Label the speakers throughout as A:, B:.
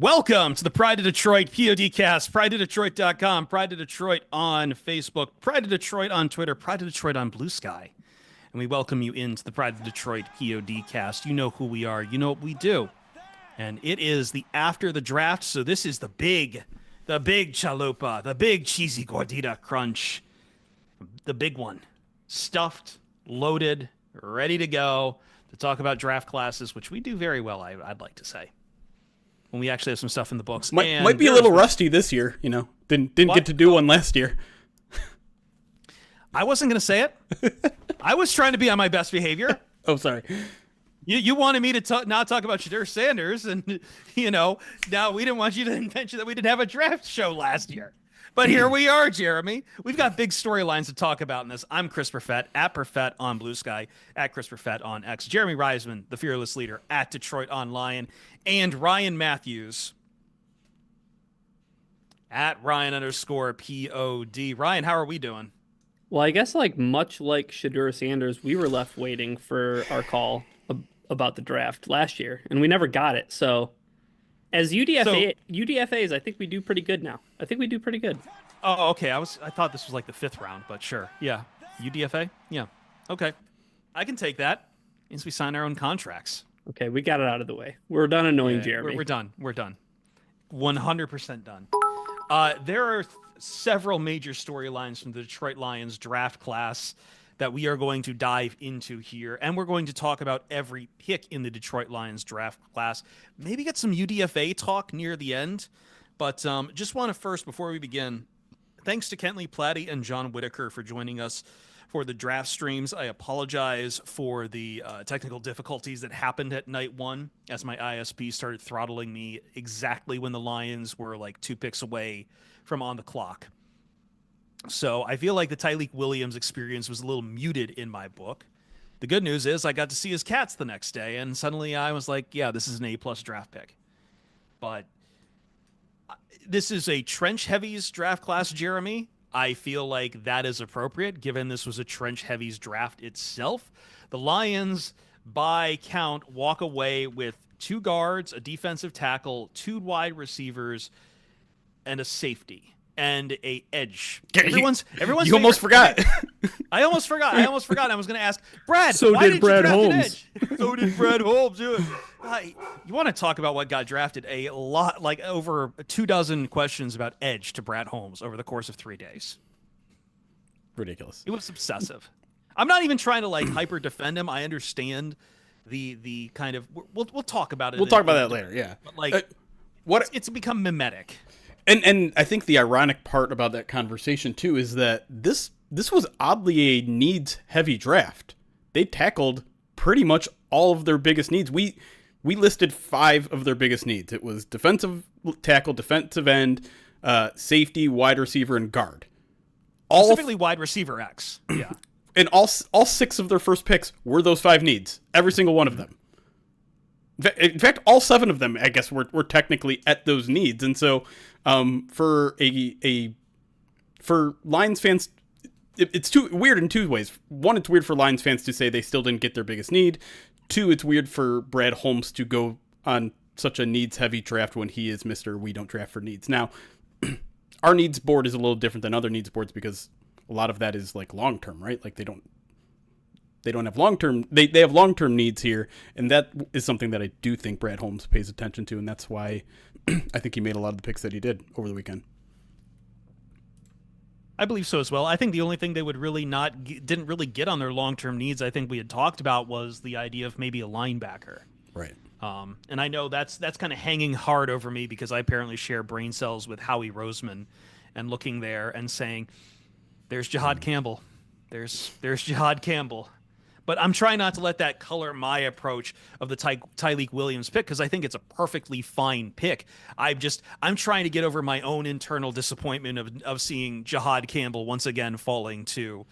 A: Welcome to the Pride of Detroit PODcast, prideofdetroit.com, Pride of Detroit on Facebook, Pride of Detroit on Twitter, Pride of Detroit on Blue Sky. And we welcome you into the Pride of Detroit PODcast. You know who we are. You know what we do. And it is the after the draft, so this is the big chalupa, the big cheesy gordita crunch, the big one. Stuffed, loaded, ready to go to talk about draft classes, which we do very well, I'd like to say. When we actually have some stuff in the books.
B: Might be a little rusty this year, you know. Didn't get to do one last year.
A: I wasn't going to say it. I was trying to be on my best behavior.
B: Oh, sorry.
A: You wanted me to not talk about Shadur Sanders, and, now we didn't want you to mention that we didn't have a draft show last year. But here we are, Jeremy. We've got big storylines to talk about in this. I'm Chris Perfett, at Perfett on Blue Sky, at Chris Perfett on X. Jeremy Reisman, the fearless leader, at Detroit on Lion, and Ryan Matthews, at Ryan_POD. Ryan, how are we doing?
C: Well, I guess much like Shadur Sanders, we were left waiting for our call about the draft last year, and we never got it. So as UDFAs, I think we do pretty good now. I think we do pretty good.
A: Oh, okay. I thought this was like the fifth round, but sure. Yeah. UDFA? Yeah. Okay. I can take that. Means we sign our own contracts.
C: Okay, we got it out of the way. We're done annoying Jeremy.
A: We're done. We're done. 100% done. There are several major storylines from the Detroit Lions draft class that we are going to dive into here, and we're going to talk about every pick in the Detroit Lions draft class. Maybe get some UDFA talk near the end, but just want to first, before we begin, thanks to Kentley Platty and John Whitaker for joining us for the draft streams. I apologize for the technical difficulties that happened at night one as my ISP started throttling me exactly when the Lions were like 2 picks away from on the clock. So I feel like the Tyreek Williams experience was a little muted in my book. The good news is I got to see his cats the next day, and suddenly I was like, yeah, this is an A-plus draft pick. But this is a trench heavies draft class, Jeremy. I feel like that is appropriate, given this was a trench heavies draft itself. The Lions, by count, walk away with 2 guards, a defensive tackle, 2 wide receivers, and a safety. And a edge. Everyone's
B: you almost forgot.
A: I almost forgot. I was going to ask Brad.
C: So
A: why
C: did Brad Holmes.
A: So did Brad Holmes. You want to talk about what got drafted? A lot, like over 24 questions about edge to Brad Holmes over the course of 3 days.
B: Ridiculous.
A: It was obsessive. I'm not even trying to hyper defend him. I understand the kind of. We'll talk about it.
B: We'll talk about that later. Yeah.
A: But it's become mimetic.
B: And I think the ironic part about that conversation too is that this was oddly a needs heavy draft. They tackled pretty much all of their biggest needs. We listed 5 of their biggest needs. It was defensive tackle, defensive end, safety, wide receiver, and guard.
A: Specifically wide receiver X. Yeah.
B: And all 6 of their first picks were those 5 needs. Every single one of them. In fact, all 7 of them, I guess, were technically at those needs. And so for Lions fans, it's too weird in 2 ways. One, it's weird for Lions fans to say they still didn't get their biggest need. 2, it's weird for Brad Holmes to go on such a needs-heavy draft when he is Mr. We don't draft for needs. Now, our needs board is a little different than other needs boards because a lot of that is long-term, right? They don't have long-term, they have long-term needs here, and that is something that I do think Brad Holmes pays attention to, and that's why I think he made a lot of the picks that he did over the weekend.
A: I believe so as well. I think the only thing they would really didn't really get on their long-term needs, I think we had talked about, was the idea of maybe a linebacker.
B: Right.
A: And I know that's kind of hanging hard over me because I apparently share brain cells with Howie Roseman, and looking there and saying, there's Jihad Campbell. There's Jihad Campbell. But I'm trying not to let that color my approach of the Tyreek Williams pick, because I think it's a perfectly fine pick. I'm trying to get over my own internal disappointment of seeing Jihad Campbell once again falling to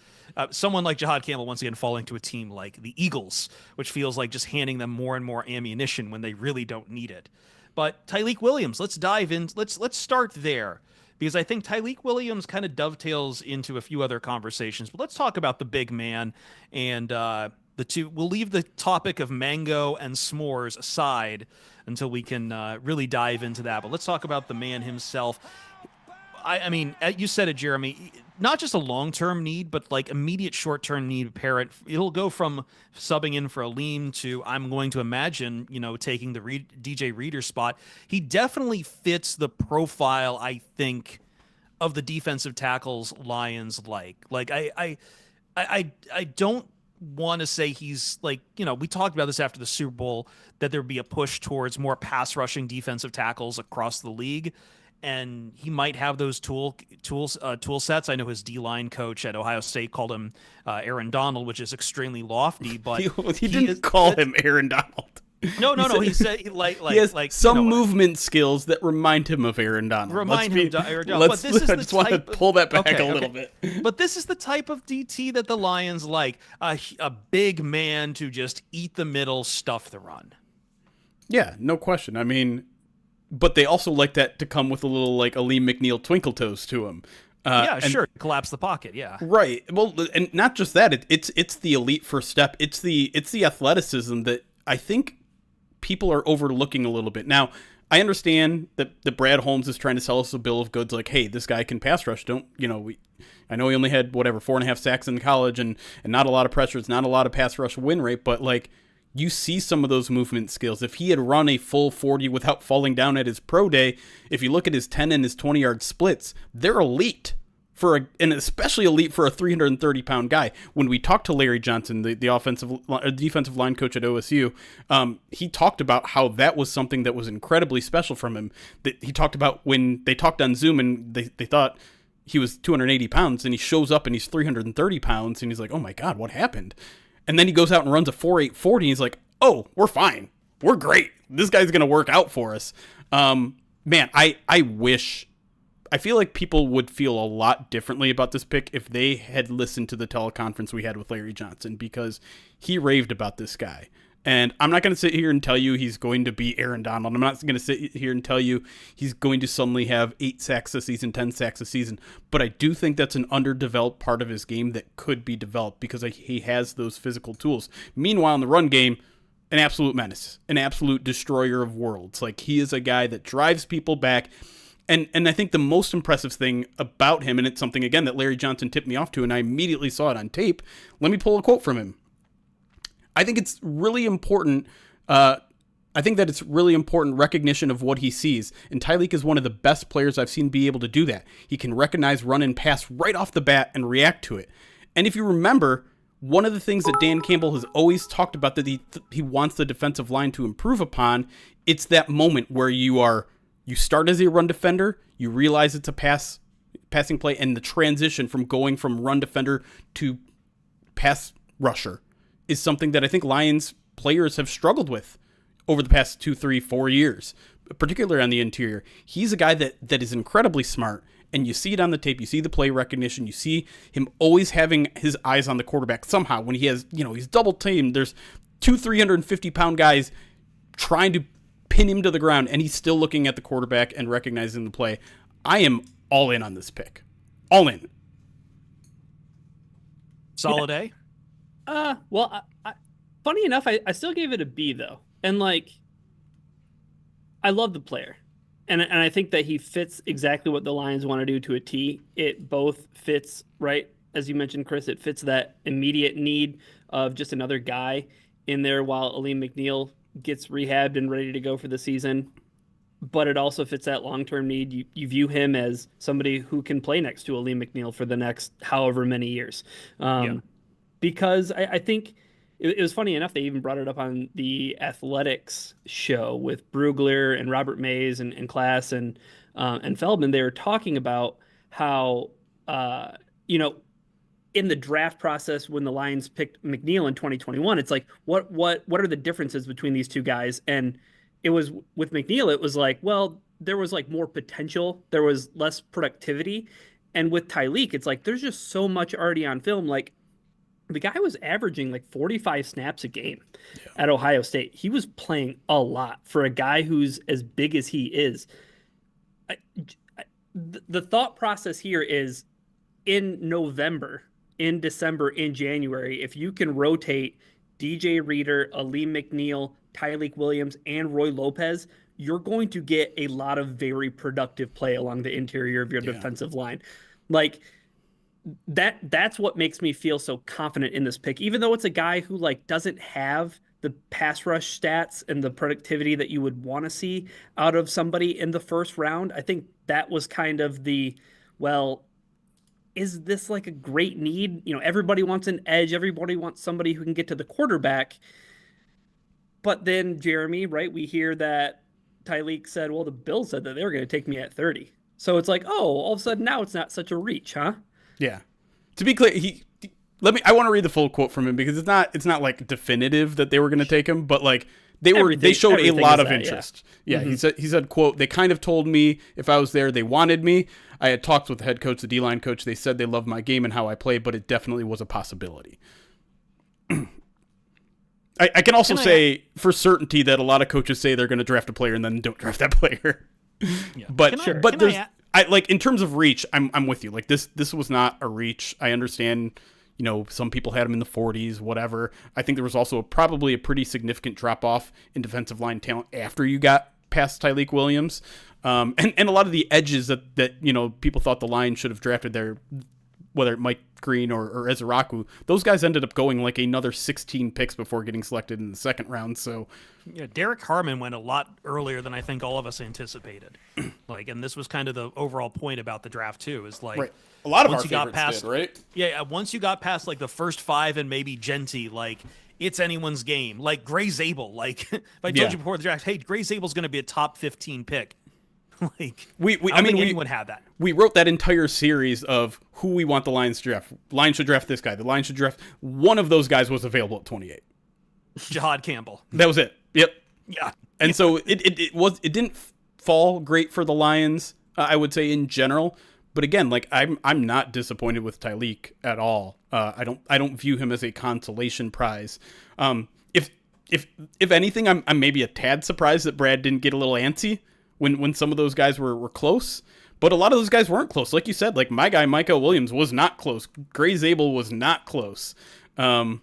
A: someone like Jihad Campbell once again falling to a team like the Eagles, which feels like just handing them more and more ammunition when they really don't need it. But Tyreek Williams, let's dive in. Let's start there, because I think Tyreek Williams kind of dovetails into a few other conversations. But let's talk about the big man and the two. We'll leave the topic of mango and s'mores aside until we can really dive into that. But let's talk about the man himself. I mean, you said it, Jeremy. Not just a long-term need, but like immediate short-term need apparent. It'll go from subbing in for Aleem to I'm going to imagine, taking the DJ Reader spot. He definitely fits the profile, I think, of the defensive tackles Lions like. Like I don't want to say he's like, we talked about this after the Super Bowl that there'd be a push towards more pass rushing defensive tackles across the league. And he might have those tool sets. I know his D-line coach at Ohio State called him Aaron Donald, which is extremely lofty. But
B: he didn't call him Aaron Donald.
A: No. He said he
B: has some movement skills that remind him of Aaron Donald.
A: Aaron Donald. But this is
B: I just want to pull that back a little bit.
A: But this is the type of DT that the Lions like. A big man to just eat the middle, stuff the run.
B: Yeah, no question. I mean, but they also like that to come with a little like Aleem McNeil twinkle toes to him.
A: Sure. Collapse the pocket. Yeah.
B: Right. Well, and not just that. It's the elite first step. It's the athleticism that I think people are overlooking a little bit. Now, I understand that Brad Holmes is trying to sell us a bill of goods. Like, hey, this guy can pass rush. I know he only had 4.5 sacks in college and not a lot of pressure. It's not a lot of pass rush win rate, but like, you see some of those movement skills. If he had run a full 40 without falling down at his pro day, if you look at his 10 and his 20-yard splits, they're elite and especially elite for a 330-pound guy. When we talked to Larry Johnson, the defensive line coach at OSU, he talked about how that was something that was incredibly special from him. That he talked about when they talked on Zoom and they thought he was 280 pounds and he shows up and he's 330 pounds and he's like, oh my God, what happened? And then he goes out and runs a 4.8 40. And he's like, oh, we're fine. We're great. This guy's going to work out for us. Man, I feel like people would feel a lot differently about this pick if they had listened to the teleconference we had with Larry Johnson, because he raved about this guy. And I'm not going to sit here and tell you he's going to be Aaron Donald. I'm not going to sit here and tell you he's going to suddenly have 8 sacks a season, 10 sacks a season. But I do think that's an underdeveloped part of his game that could be developed because he has those physical tools. Meanwhile, in the run game, an absolute menace, an absolute destroyer of worlds. Like, he is a guy that drives people back. And I think the most impressive thing about him, and it's something, again, that Larry Johnson tipped me off to, and I immediately saw it on tape. Let me pull a quote from him. I think it's really important. I think that it's really important recognition of what he sees. And Tyreek is one of the best players I've seen be able to do that. He can recognize run and pass right off the bat and react to it. And if you remember, one of the things that Dan Campbell has always talked about that he wants the defensive line to improve upon, it's that moment where you start as a run defender, you realize it's a passing play, and the transition from going from run defender to pass rusher is something that I think Lions players have struggled with over the past 2, 3, 4 years, particularly on the interior. He's a guy that is incredibly smart, and you see it on the tape. You see the play recognition. You see him always having his eyes on the quarterback somehow. When he has, he's double teamed, there's 2 350-pound guys trying to pin him to the ground, and he's still looking at the quarterback and recognizing the play. I am all in on this pick. All in.
A: Solid A?
C: Well, funny enough, I still gave it a B, though. And, I love the player. And I think that he fits exactly what the Lions want to do to a T. It both fits, right? As you mentioned, Chris, it fits that immediate need of just another guy in there while Aleem McNeil gets rehabbed and ready to go for the season. But it also fits that long-term need. You view him as somebody who can play next to Aleem McNeil for the next however many years. Because I think it was funny enough, they even brought it up on the Athletics show with Brugler and Robert Mays and Klass and Feldman. They were talking about how, in the draft process when the Lions picked McNeil in 2021, it's like, what are the differences between these two guys? And it was with McNeil, it was like, well, there was more potential. There was less productivity. And with Tyreek, it's like, there's just so much already on film. Like, the guy was averaging 45 snaps a game at Ohio State. He was playing a lot for a guy who's as big as he is. The thought process here is in November, in December, in January, if you can rotate DJ Reader, Aleem McNeil, Tyreek Williams, and Roy Lopez, you're going to get a lot of very productive play along the interior of your defensive line. Like that's what makes me feel so confident in this pick, even though it's a guy who like doesn't have the pass rush stats and the productivity that you would want to see out of somebody in the first round. I think that was kind of the, well, is this like a great need? You know, everybody wants an edge. Everybody wants somebody who can get to the quarterback. But then Jeremy, right? We hear that Tyreek said, well, the Bills said that they were going to take me at 30. So it's like, oh, all of a sudden now it's not such a reach, huh?
B: Yeah. To be clear, I want to read the full quote from him because it's not like definitive that they were going to take him, but like they showed a lot of interest. Yeah. Mm-hmm. He said, quote, "They kind of told me if I was there, they wanted me. I had talked with the head coach, the D-line coach. They said they loved my game and how I play, but it definitely was a possibility." I can also say for certainty that a lot of coaches say they're going to draft a player and then don't draft that player.
A: Yeah.
B: But there's like in terms of reach, I'm with you. Like this was not a reach. I understand, you know, some people had him in the 40s, whatever. I think there was also probably a pretty significant drop off in defensive line talent after you got past Tyreek Williams. And a lot of the edges that you know people thought the Lions should have drafted there, whether Mike Green or Ezraku, those guys ended up going like another 16 picks before getting selected in the second round. So
A: yeah, Derek Harmon went a lot earlier than I think all of us anticipated. Like, and this was kind of the overall point about the draft too, is like
B: right. A lot of
A: once
B: our
A: you got
B: favorites
A: past,
B: did, right?
A: Yeah, once you got past like the first 5 and maybe Genty, like it's anyone's game. Like Gray Zabel, like if I told you before the draft, hey, Gray Zabel's going to be a top 15 pick. Like I mean, anyone had that.
B: We wrote that entire series of who we want the Lions to draft. Lions should draft this guy. The Lions should draft. One of those guys was available at 28.
A: Jahad Campbell.
B: That was it. Yep.
A: Yeah.
B: And so it didn't fall great for the Lions, I would say in general. But again, like I'm not disappointed with Tyreek at all. I don't view him as a consolation prize. If anything, I'm maybe a tad surprised that Brad didn't get a little antsy when some of those guys were close, but a lot of those guys weren't close. Like you said, like my guy, Micah Williams was not close. Gray Zabel was not close.
A: I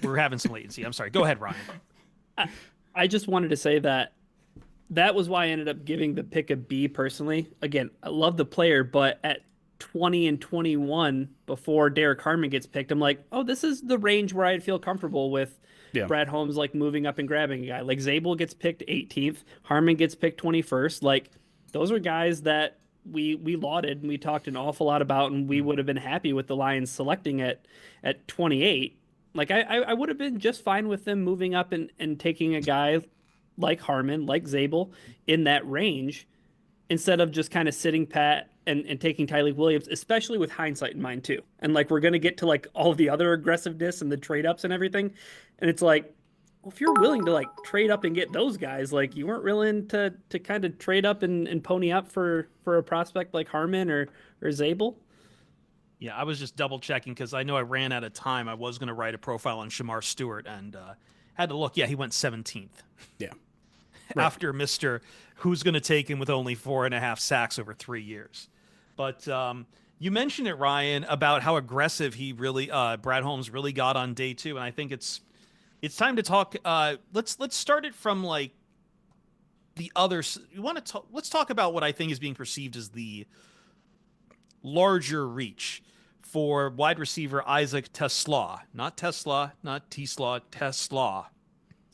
A: we're having some latency. I'm sorry. Go ahead, Ryan.
C: I just wanted to say that was why I ended up giving the pick a B personally. Again, I love the player, but at 20 and 21 before Derek Harmon gets picked, I'm like, oh, this is the range where I'd feel comfortable with Brad Holmes like moving up and grabbing a guy. Like Zabel gets picked 18th, Harmon gets picked 21st. Like those are guys that we lauded and we talked an awful lot about, and we would have been happy with the Lions selecting at 28. Like I would have been just fine with them moving up and taking a guy like Harmon, like Zabel in that range, instead of just kind of sitting pat and taking Tyreek Williams, especially with hindsight in mind too. And like we're gonna get to like all the other aggressiveness and the trade ups and everything. And it's like, well, if you're willing to like trade up and get those guys, like you weren't willing to kind of trade up and pony up for a prospect like Harmon or Zabel.
A: Yeah, I was just double checking because I know I ran out of time. I was going to write a profile on Shamar Stewart and had to look. Yeah, he went 17th.
B: Yeah.
A: After Mr. Who's going to take him with only 4.5 sacks over 3 years. But you mentioned it, Ryan, about how aggressive he really, Brad Holmes really got on day 2. And I think it's time to talk. Let's start it from like the other. Let's talk about what I think is being perceived as the larger reach for wide receiver Isaac TeSlaa, not Tesla, not TeSlaa, TeSlaa,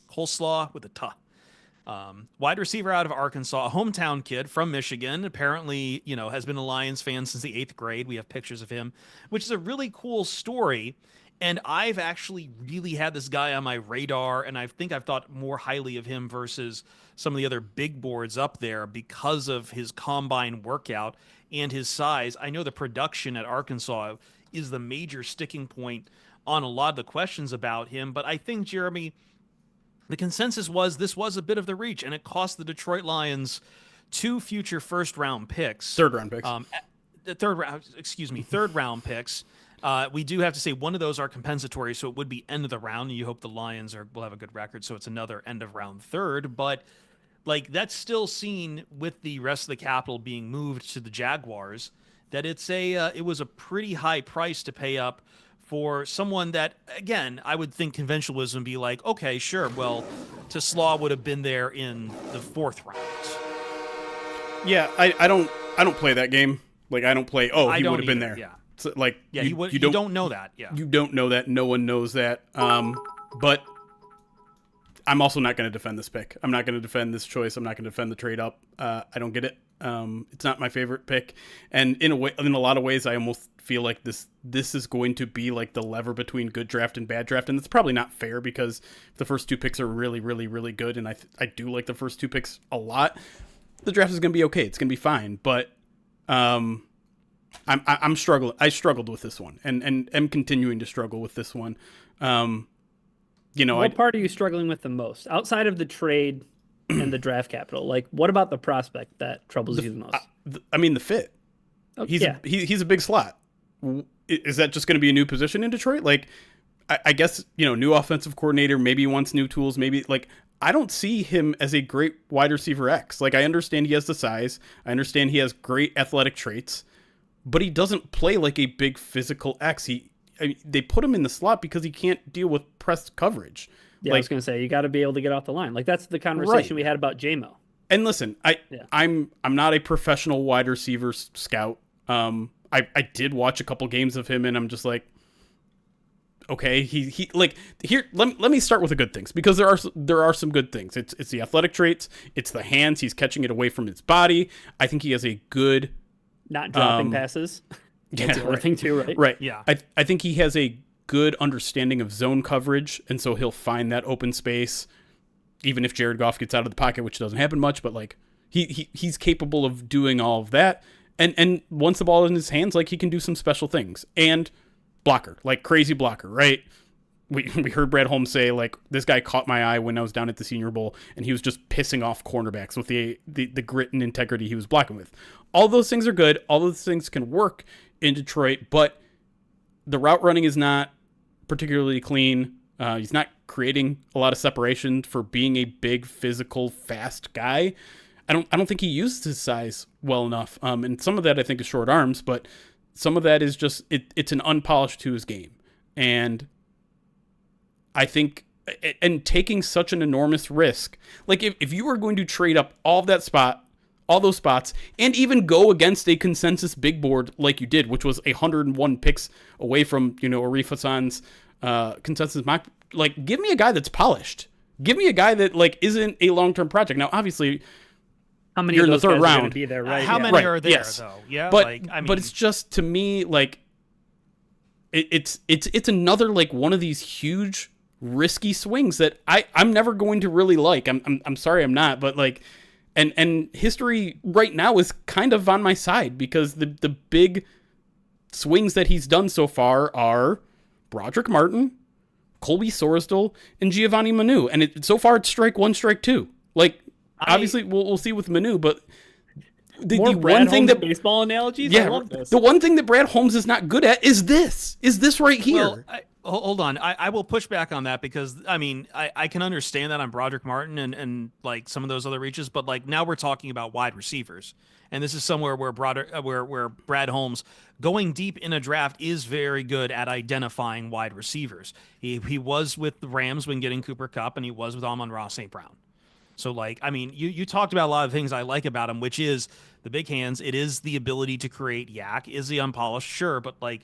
A: coleslaw with a T. Wide receiver out of Arkansas, a hometown kid from Michigan, apparently, you know, has been a Lions fan since the 8th grade. We have pictures of him, which is a really cool story. And I've actually really had this guy on my radar, and I think I've thought more highly of him versus some of the other big boards up there because of his combine workout and his size. I know the production at Arkansas is the major sticking point on a lot of the questions about him, but I think, Jeremy, the consensus was this was a bit of the reach, and it cost the Detroit Lions 2 future first-round picks.
B: Third-round picks.
A: Third-round picks. We do have to say one of those are compensatory, so it would be end of the round, and you hope the Lions will have a good record, so it's another end-of-round third. But like that's still seen with the rest of the capital being moved to the Jaguars, that it was a pretty high price to pay up for someone that, again, I would think conventional wisdom would be like, okay, sure, well, TeSlaa would have been there in the 4th round.
B: Yeah, I don't play that game. Like, I don't play. Oh, he would have been there.
A: Yeah.
B: So, like,
A: Yeah, you don't know that. Yeah.
B: You don't know that. No one knows that. But I'm also not going to defend this pick. I'm not going to defend this choice. I'm not going to defend the trade up. I don't get it. It's not my favorite pick. And in a lot of ways, I almost feel like this is going to be like the lever between good draft and bad draft. And it's probably not fair because the first 2 picks are really, really, really good. And I do like the first 2 picks a lot. The draft is going to be okay. It's going to be fine. But I'm struggling. I struggled with this one and am continuing to struggle with this one.
C: What part are you struggling with the most outside of the trade and the draft capital? Like, what about the prospect that troubles you the most?
B: The fit.
C: Oh,
B: He's a big slot. Is that just going to be a new position in Detroit? Like, I guess, new offensive coordinator, maybe he wants new tools. Maybe, like, I don't see him as a great wide receiver X. Like, I understand he has the size. I understand he has great athletic traits, but he doesn't play like a big physical X. They put him in the slot because he can't deal with press coverage.
C: Yeah, I was going to say, you got to be able to get off the line. Like, that's the conversation we had about JMO.
B: And listen, I'm not a professional wide receiver scout. I did watch a couple games of him, and I'm just like, okay, he like, here. Let me start with the good things, because there are some good things. It's the athletic traits. It's the hands. He's catching it away from his body. I think he has a good,
C: not dropping passes. That's the other thing too, right?
B: Right.
A: Yeah.
B: I think he has a good understanding of zone coverage, and so he'll find that open space, even if Jared Goff gets out of the pocket, which doesn't happen much. But like, he's capable of doing all of that, and once the ball is in his hands, like, he can do some special things. And blocker, like crazy blocker, right? We heard Brad Holmes say, like, this guy caught my eye when I was down at the Senior Bowl, and he was just pissing off cornerbacks with the grit and integrity he was blocking with. All those things are good. All those things can work in Detroit, but the route running is not particularly clean. He's not creating a lot of separation for being a big, physical, fast guy. I don't think he uses his size well enough. And some of that I think is short arms, but some of that is just it's an unpolished to his game. And I think, and taking such an enormous risk, like if you were going to trade up all those spots, and even go against a consensus big board like you did, which was 101 picks away from, Arif Hassan's consensus mock, like, give me a guy that's polished. Give me a guy that, like, isn't a long-term project. Now, obviously,
C: how many
B: you're
C: of
B: in the
C: those
B: third
C: guys are
B: round.
C: gonna be there, right?
A: How many are there,
B: yes.
A: though? Yeah,
B: but it's just, to me, like, it's another, like, one of these huge risky swings that I'm never going to really like. I'm sorry, I'm not, but like, and history right now is kind of on my side, because the big swings that he's done so far are Broderick Martin, Colby Sorsdal, and Giovanni Manu, and so far it's strike 1, strike 2. Like, obviously we'll see with Manu, but the one thing that
C: baseball analogies.
B: Yeah,
C: I love this.
B: The one thing that Brad Holmes is not good at is this right here.
A: Well, hold on. I will push back on that, because I can understand that on Broderick Martin and like some of those other reaches, but like, now we're talking about wide receivers, and this is somewhere where Brad Holmes, going deep in a draft, is very good at identifying wide receivers. He was with the Rams when getting Cooper Kupp, and he was with Amon-Ra St. Brown. So, like, you talked about a lot of things I like about him, which is the big hands. It is the ability to create yak. Is he unpolished? Sure, but like,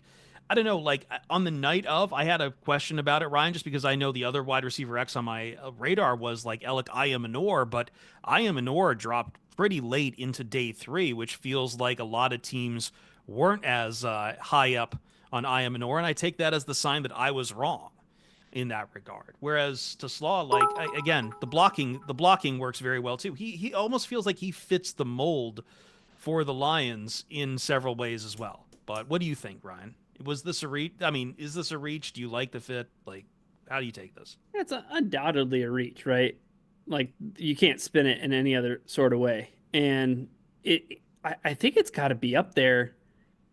A: I don't know, like, on the night of, I had a question about it, Ryan, just because I know the other wide receiver X on my radar was like Alec Ayamanor, but Ayamanor dropped pretty late into day 3, which feels like a lot of teams weren't as high up on Ayamanor, and I take that as the sign that I was wrong in that regard. Whereas TeSlaa, like, again, the blocking works very well too. He almost feels like he fits the mold for the Lions in several ways as well. But what do you think, Ryan? Was this a reach? Is this a reach? Do you like the fit? Like, how do you take this?
C: It's undoubtedly a reach, right? Like, you can't spin it in any other sort of way. And I think it's got to be up there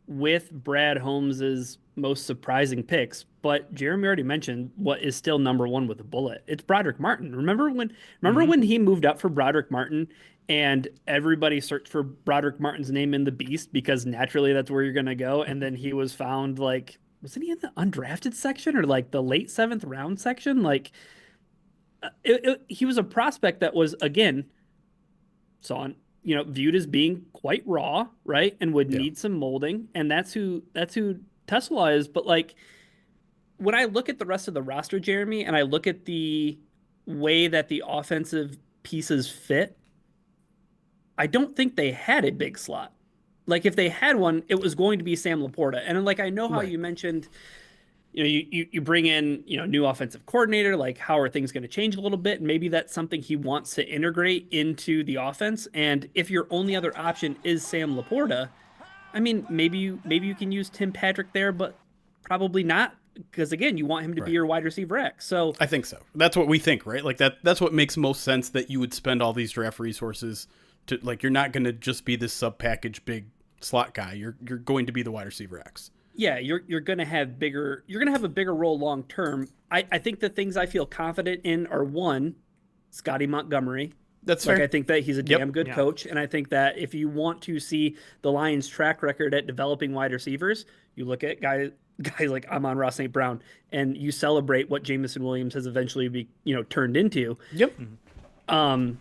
C: with Brad Holmes's most surprising picks. But Jeremy already mentioned what is still number 1 with a bullet. It's Broderick Martin. Remember when he moved up for Broderick Martin and everybody searched for Broderick Martin's name in the Beast because naturally that's where you're going to go. And then he was found like, wasn't he in the undrafted section or like the late 7th round section? Like, he was a prospect that was, again, saw, viewed as being quite raw, right? And would
B: Yeah.
C: need some molding. And that's who TeSlaa is. But like, when I look at the rest of the roster, Jeremy, and I look at the way that the offensive pieces fit, I don't think they had a big slot. Like if they had one, it was going to be Sam Laporta. And like I know how
B: Right.
C: you mentioned, you bring in, new offensive coordinator, like how are things going to change a little bit? And maybe that's something he wants to integrate into the offense. And if your only other option is Sam Laporta, I mean, maybe you can use Tim Patrick there, but probably not because again, you want him to be
B: Right.
C: your wide receiver X. So
B: I think so. That's what we think, right? Like that's what makes most sense, that you would spend all these draft resources to, like, you're not going to just be this sub package big slot guy. You're going to be the wide receiver X.
C: yeah, you're gonna have a bigger role long term. I think the things I feel confident in are one, Scotty Montgomery.
B: That's
C: Like
B: fair.
C: I think that he's a
B: Yep.
C: damn good
A: Yeah.
C: coach, and I think that if you want to see the Lions' track record at developing wide receivers, you look at guys like Amon-Ra St. Brown, and you celebrate what Jamison Williams has eventually turned into.
B: Yep.
C: Um,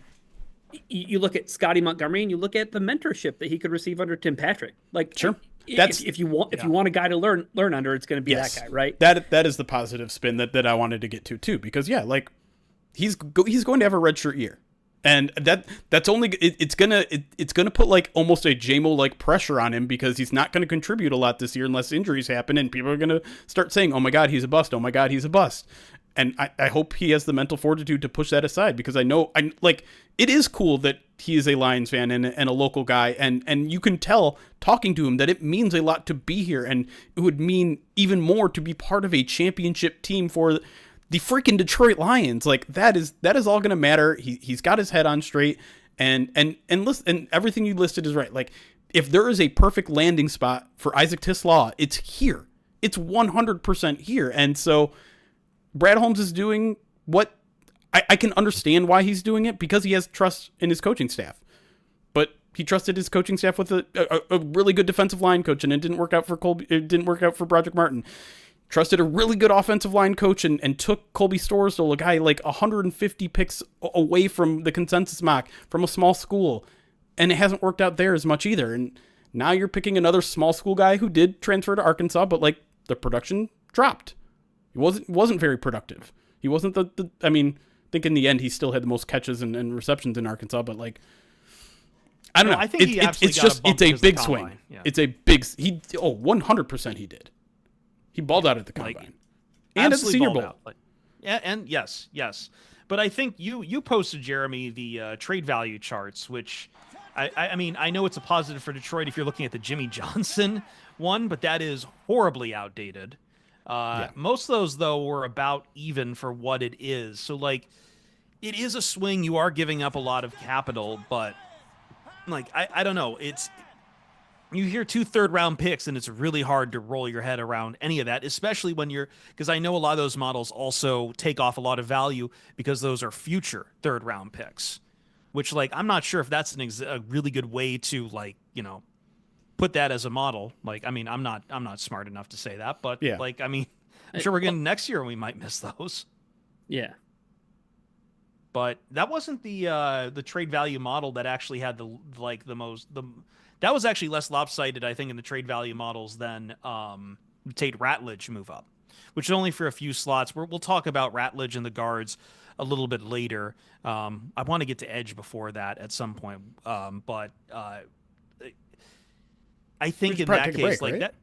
C: you look at Scotty Montgomery, and you look at the mentorship that he could receive under Tim Patrick. Like,
B: Sure.
C: if you want a guy to learn under, it's going to be
B: Yes.
C: that guy, right?
B: That is the positive spin that I wanted to get to too, because yeah, like he's going to have a redshirt year. And that's only it's gonna put like almost a JMO like pressure on him, because he's not going to contribute a lot this year unless injuries happen, and people are going to start saying, "Oh my God, he's a bust! Oh my God, he's a bust!" And I hope he has the mental fortitude to push that aside, because I know it is cool that he is a Lions fan and a local guy, and you can tell talking to him that it means a lot to be here, and it would mean even more to be part of a championship team for the freaking Detroit Lions. Like that is all going to matter. He's got his head on straight, and everything you listed is right. Like if there is a perfect landing spot for Isaac TeSlaa, it's here. It's 100% here. And so Brad Holmes is doing what I can understand why he's doing it, because he has trust in his coaching staff. But he trusted his coaching staff with a really good defensive line coach, and it didn't work out for Colby. It didn't work out for Broderick Martin. Trusted a really good offensive line coach and took Colby Storsdale, a guy like 150 picks away from the consensus mock from a small school, and it hasn't worked out there as much either. And now you're picking another small school guy who did transfer to Arkansas, but like the production dropped. He wasn't very productive. He wasn't I mean, I think in the end he still had the most catches and receptions in Arkansas, but like I don't know.
A: I think he absolutely got a bump
B: it's a
A: because of the
B: big swing.
A: combine. Yeah.
B: It's a big 100% he did. He balled out at the combine and at the Senior Bowl.
A: Yeah, and yes. But I think you posted, Jeremy, the trade value charts, which I mean, I know it's a positive for Detroit if you're looking at the Jimmy Johnson one, but that is horribly outdated. Most of those, though, were about even for what it is. So, like, it is a swing. You are giving up a lot of capital, but, like, I don't know. You hear 2 third-round picks, and it's really hard to roll your head around any of that, especially when because I know a lot of those models also take off a lot of value because those are future third-round picks, which, like, I'm not sure if that's a really good way to, like, put that as a model. Like, I mean, I'm not smart enough to say that, but
B: Yeah.
A: like, I mean, I'm sure we're getting next year and we might miss those.
C: Yeah.
A: But that wasn't the trade value model that actually had that was actually less lopsided, I think, in the trade value models than Tate Ratledge move up, which is only for a few slots. We'll talk about Ratledge and the guards a little bit later. I want to get to edge before that at some point, but I think in that case, like that.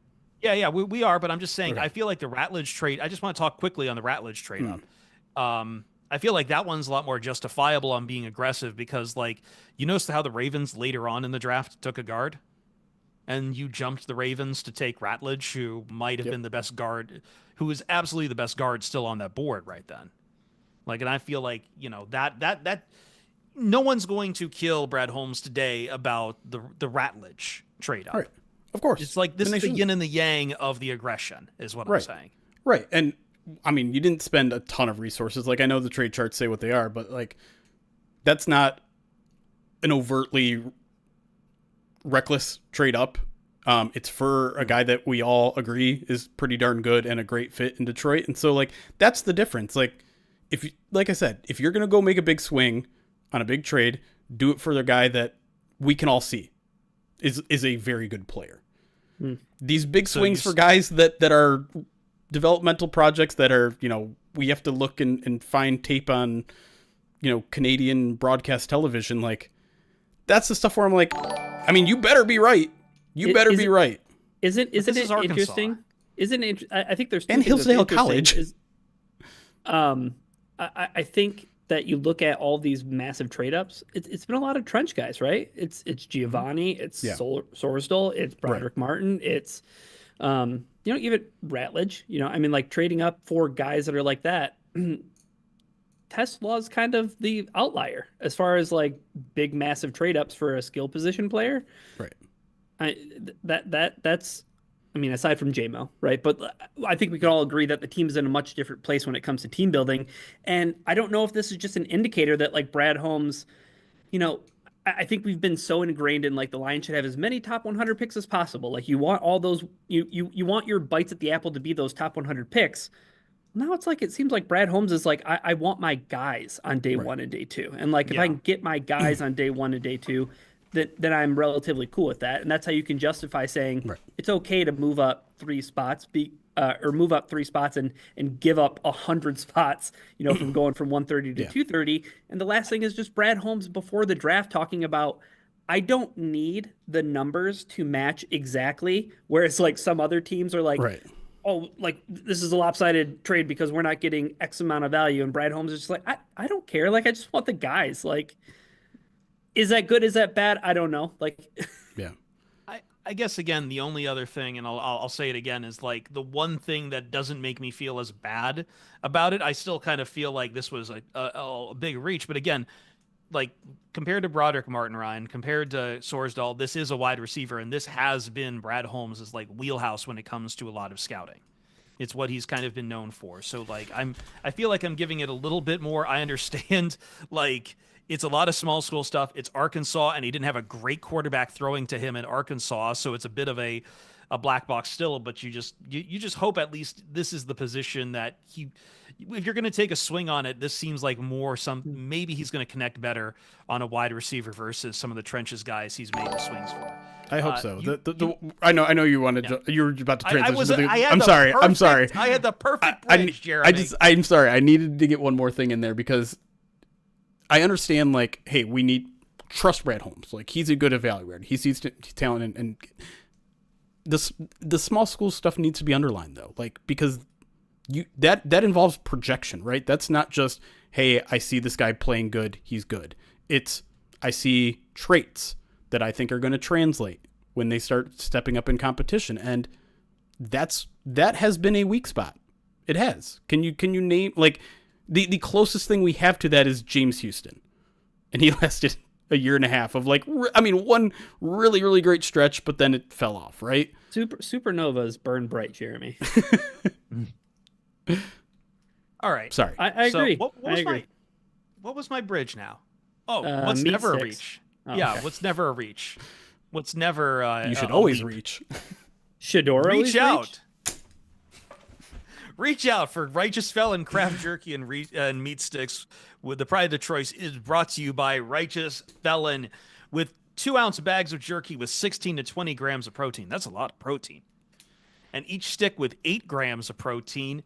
A: Yeah, we are, but I'm just saying, okay. I feel like the Ratledge trade, I just want to talk quickly on the Ratledge trade up. I feel like that one's a lot more justifiable on being aggressive because, like, you notice how the Ravens later on in the draft took a guard, and you jumped the Ravens to take Ratledge, who might have been the best guard, who is absolutely the best guard still on that board right then. Like, and I feel like, that no one's going to kill Brad Holmes today about the Ratledge trade up.
B: Right. Of course.
A: It's like this is the yin and the yang of the aggression is what I'm saying.
B: Right. And I mean, you didn't spend a ton of resources. Like, I know the trade charts say what they are, but like, that's not an overtly reckless trade up. It's for a guy that we all agree is pretty darn good and a great fit in Detroit. And so, like, that's the difference. Like, like I said, if you're going to go make a big swing on a big trade, do it for the guy that we can all see is a very good player. These big swings for guys that are developmental projects that are, we have to look and find tape on, Canadian broadcast television. Like, that's the stuff where I'm like, I mean, you better be right. You better be right.
C: Isn't it interesting? I think there's two
B: and
C: things
B: Hillsdale
C: that's
B: College.
C: I think that you look at all these massive trade ups. It's been a lot of trench guys, right? It's Giovanni, it's Sorsdal, it's Broderick Martin, it's even Ratledge. I mean, like, trading up for guys that are like that. TeSlaa's kind of the outlier as far as like big massive trade ups for a skill position player.
B: Right.
C: That's I mean, aside from JMO, right? But I think we can all agree that the team is in a much different place when it comes to team building. And I don't know if this is just an indicator that, like, Brad Holmes, I think we've been so ingrained in, like, the Lions should have as many top 100 picks as possible. Like, you want all those, you want your bites at the apple to be those top 100 picks. Now it's like, it seems like Brad Holmes is like, I want my guys on day one and day two. And, like, if I can get my guys on day one and day two, then I'm relatively cool with that. And that's how you can justify saying it's okay to move up 3 spots, or move up 3 spots and give up 100 spots, from going from 130 to 230. And the last thing is just Brad Holmes before the draft talking about, I don't need the numbers to match exactly. Whereas, like, some other teams are like, oh, like, this is a lopsided trade because we're not getting X amount of value. And Brad Holmes is just like, I don't care. Like, I just want the guys. Like, is that good? Is that bad? I don't know. Like,
A: I guess, again, the only other thing, and I'll say it again, is, like, the one thing that doesn't make me feel as bad about it. I still kind of feel like this was a big reach, but again, like, compared to Broderick Martin, Ryan, compared to Sorsdal, this is a wide receiver, and this has been Brad Holmes' like wheelhouse when it comes to a lot of scouting. It's what he's kind of been known for. So, like, I feel like I'm giving it a little bit more. I understand, like, it's a lot of small school stuff. It's Arkansas, and he didn't have a great quarterback throwing to him in Arkansas, so it's a bit of a black box still. But you just hope at least this is the position that if you're going to take a swing on it, this seems like maybe he's going to connect better on a wide receiver versus some of the trenches guys he's made the swings for.
B: I hope so. I know you wanted to, you were about to transition.
A: I'm sorry. I had the perfect bridge, Jeremy.
B: I'm sorry. I needed to get one more thing in there because I understand, like, hey, we need trust Brad Holmes. Like, he's a good evaluator. He sees talent, and the small school stuff needs to be underlined, though. Like, because that involves projection, right? That's not just, hey, I see this guy playing good, he's good. It's, I see traits that I think are going to translate when they start stepping up in competition, and that has been a weak spot. It has. Can you name, like, the closest thing we have to that is James Houston, and he lasted a year and a half of, like, one really, really great stretch, but then it fell off, right?
C: Supernovas burn bright, Jeremy.
A: All right.
B: Sorry.
C: I agree.
A: What was my bridge now? Oh, what's never a reach?
C: Oh,
A: yeah,
C: okay.
A: What's never a reach? What's never
B: you should always reach.
C: Shadora
A: reach out. Reach out for Righteous Felon Craft Jerky and Meat Sticks with the pride of choice is brought to you by Righteous Felon with 2-ounce bags of jerky with 16 to 20 grams of protein. That's a lot of protein. And each stick with 8 grams of protein.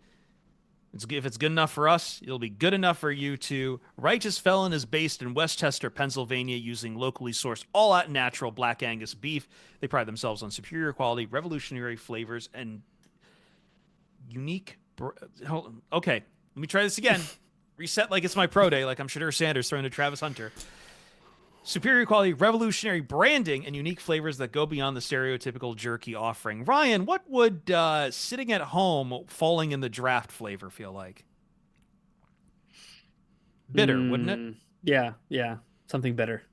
A: If it's good enough for us, it'll be good enough for you too. Righteous Felon is based in Westchester, Pennsylvania, using locally sourced all-out natural black Angus beef. They pride themselves on superior quality, revolutionary flavors, and unique. Okay, let me try this again. Reset like it's my pro day, like I'm Shadur Sanders throwing to Travis Hunter. Superior quality, revolutionary branding, and unique flavors that go beyond the stereotypical jerky offering. Ryan, what would sitting at home falling in the draft flavor feel like? Bitter, wouldn't it?
C: Yeah. Something bitter.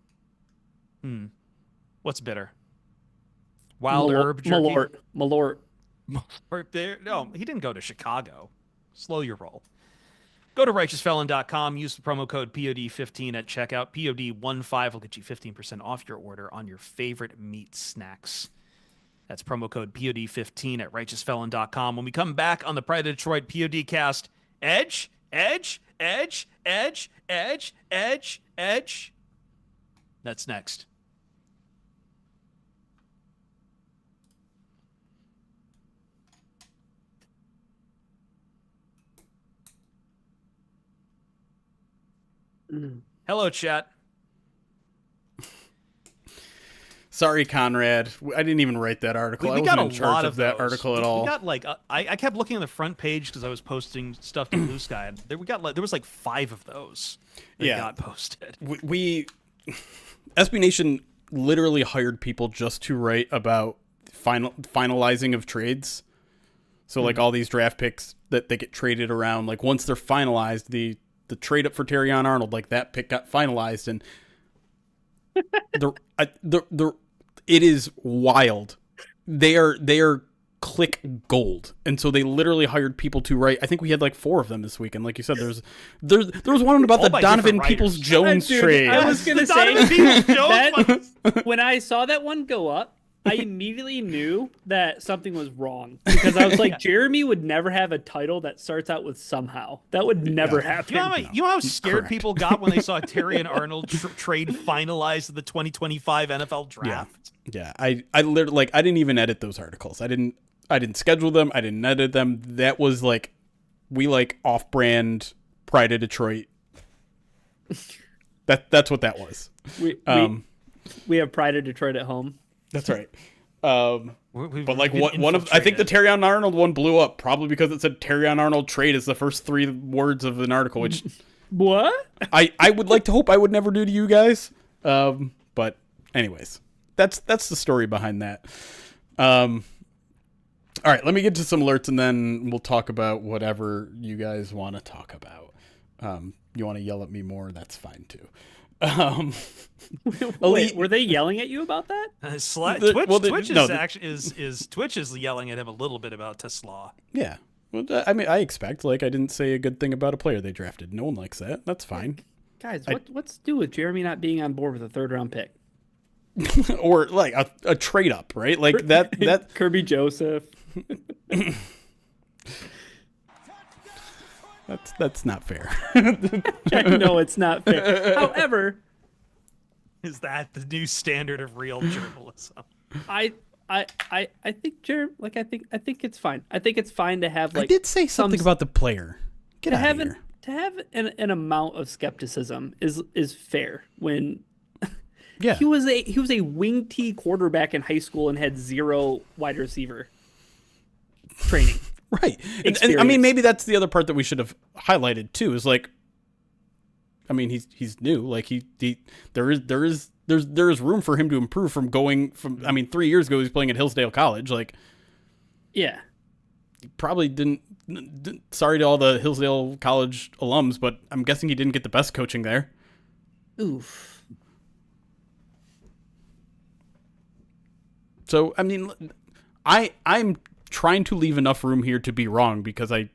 A: What's bitter? Wild herb jerky?
C: Malort.
A: No, he didn't go to Chicago. Slow your roll. Go to righteousfelon.com, use the promo code POD15 at checkout. POD15 will get you 15% off your order on your favorite meat snacks. That's promo code POD15 at righteousfelon.com. When we come back on the Pride of Detroit POD cast, edge. That's next. Hello, chat.
B: Sorry, Conrad. I didn't even write that article.
A: We
B: I
A: got
B: wasn't
A: a
B: in charge
A: lot
B: of that
A: those.
B: article at all.
A: We got like I kept looking on the front page because I was posting stuff to Blue Sky, and there was like 5 of those that got posted.
B: We SB Nation literally hired people just to write about finalizing of trades. So like all these draft picks that they get traded around, like once they're finalized, the trade up for Terrion Arnold, like that pick got finalized, and it is wild. They are click gold, and so they literally hired people to write. I think we had like 4 of them this week, and like you said, there was one about
A: All
B: the
A: by
B: Donovan
A: different writers.
B: Peoples-Jones trade.
C: I was gonna say
A: Donovan Peoples-Jones
C: that when I saw that one go up, I immediately knew that something was wrong because I was like, Jeremy would never have a title that starts out with somehow. That would never happen.
A: You know how scared
B: Correct.
A: people got when they saw Terrion Arnold trade finalized in the 2025 NFL draft?
B: Yeah, I literally, like, I didn't even edit those articles. I didn't schedule them. I didn't edit them. That was like, we like off-brand Pride of Detroit. That's what that was.
C: We have Pride of Detroit at home.
B: That's right.
A: But
B: But like one of, I think the Terrion Arnold one blew up probably because it said Terrion Arnold trade is the first 3 words of an article, which
C: What?
B: I would like to hope I would never do to you guys. But anyways, that's the story behind that. All right, let me get to some alerts and then we'll talk about whatever you guys want to talk about. You want to yell at me more? That's fine too.
C: Wait, were they yelling at you about that?
A: Twitch is yelling at him a little bit about TeSlaa.
B: Yeah. Well, I mean, I expect, like, I didn't say a good thing about a player they drafted. No one likes that. That's fine.
C: Guys, what's to do with Jeremy not being on board with a 3rd round pick?
B: Or like a trade up, right? Like that
C: Kirby Joseph.
B: That's not fair.
C: No, it's not fair. However,
A: is that the new standard of real journalism?
C: I think Jeremy, like I think it's fine. I think it's fine to have like
B: I did say something about the player. Get out of here.
C: To have an amount of skepticism is fair when
B: yeah.
C: he was a wing T quarterback in high school and had 0 wide receiver training.
B: Right. And I mean, maybe that's the other part that we should have highlighted too, is like, I mean, he's new. Like there is room for him to improve from going from, I mean, 3 years ago, he was playing at Hillsdale College. Like,
C: yeah,
B: he probably didn't, sorry to all the Hillsdale College alums, but I'm guessing he didn't get the best coaching there.
C: Oof.
B: So, I mean, I'm trying to leave enough room here to be wrong because I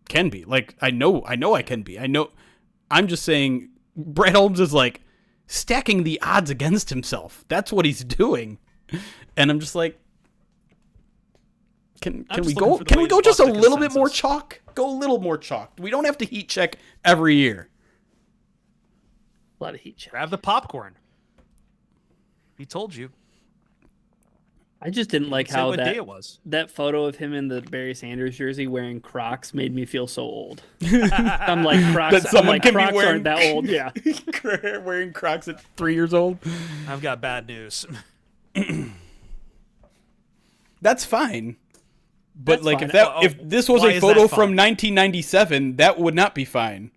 B: can be. Like, I know I can be. I'm just saying Brett Holmes is like stacking the odds against himself. That's what he's doing. And I'm just like, can we go just a little bit more chalk? Go a little more chalk. We don't have to heat check every year.
C: A lot of heat check.
A: Grab the popcorn. He told you.
C: I just didn't like
A: Say
C: how
A: what day it was.
C: that photo of him in the Barry Sanders jersey wearing Crocs made me feel so old. I'm like, Crocs, Crocs aren't that old. Yeah.
B: Wearing Crocs at 3 years old.
A: I've got bad news.
B: That's fine. But
C: That's
B: like
C: fine.
B: if this was a photo from 1997, that would not be fine.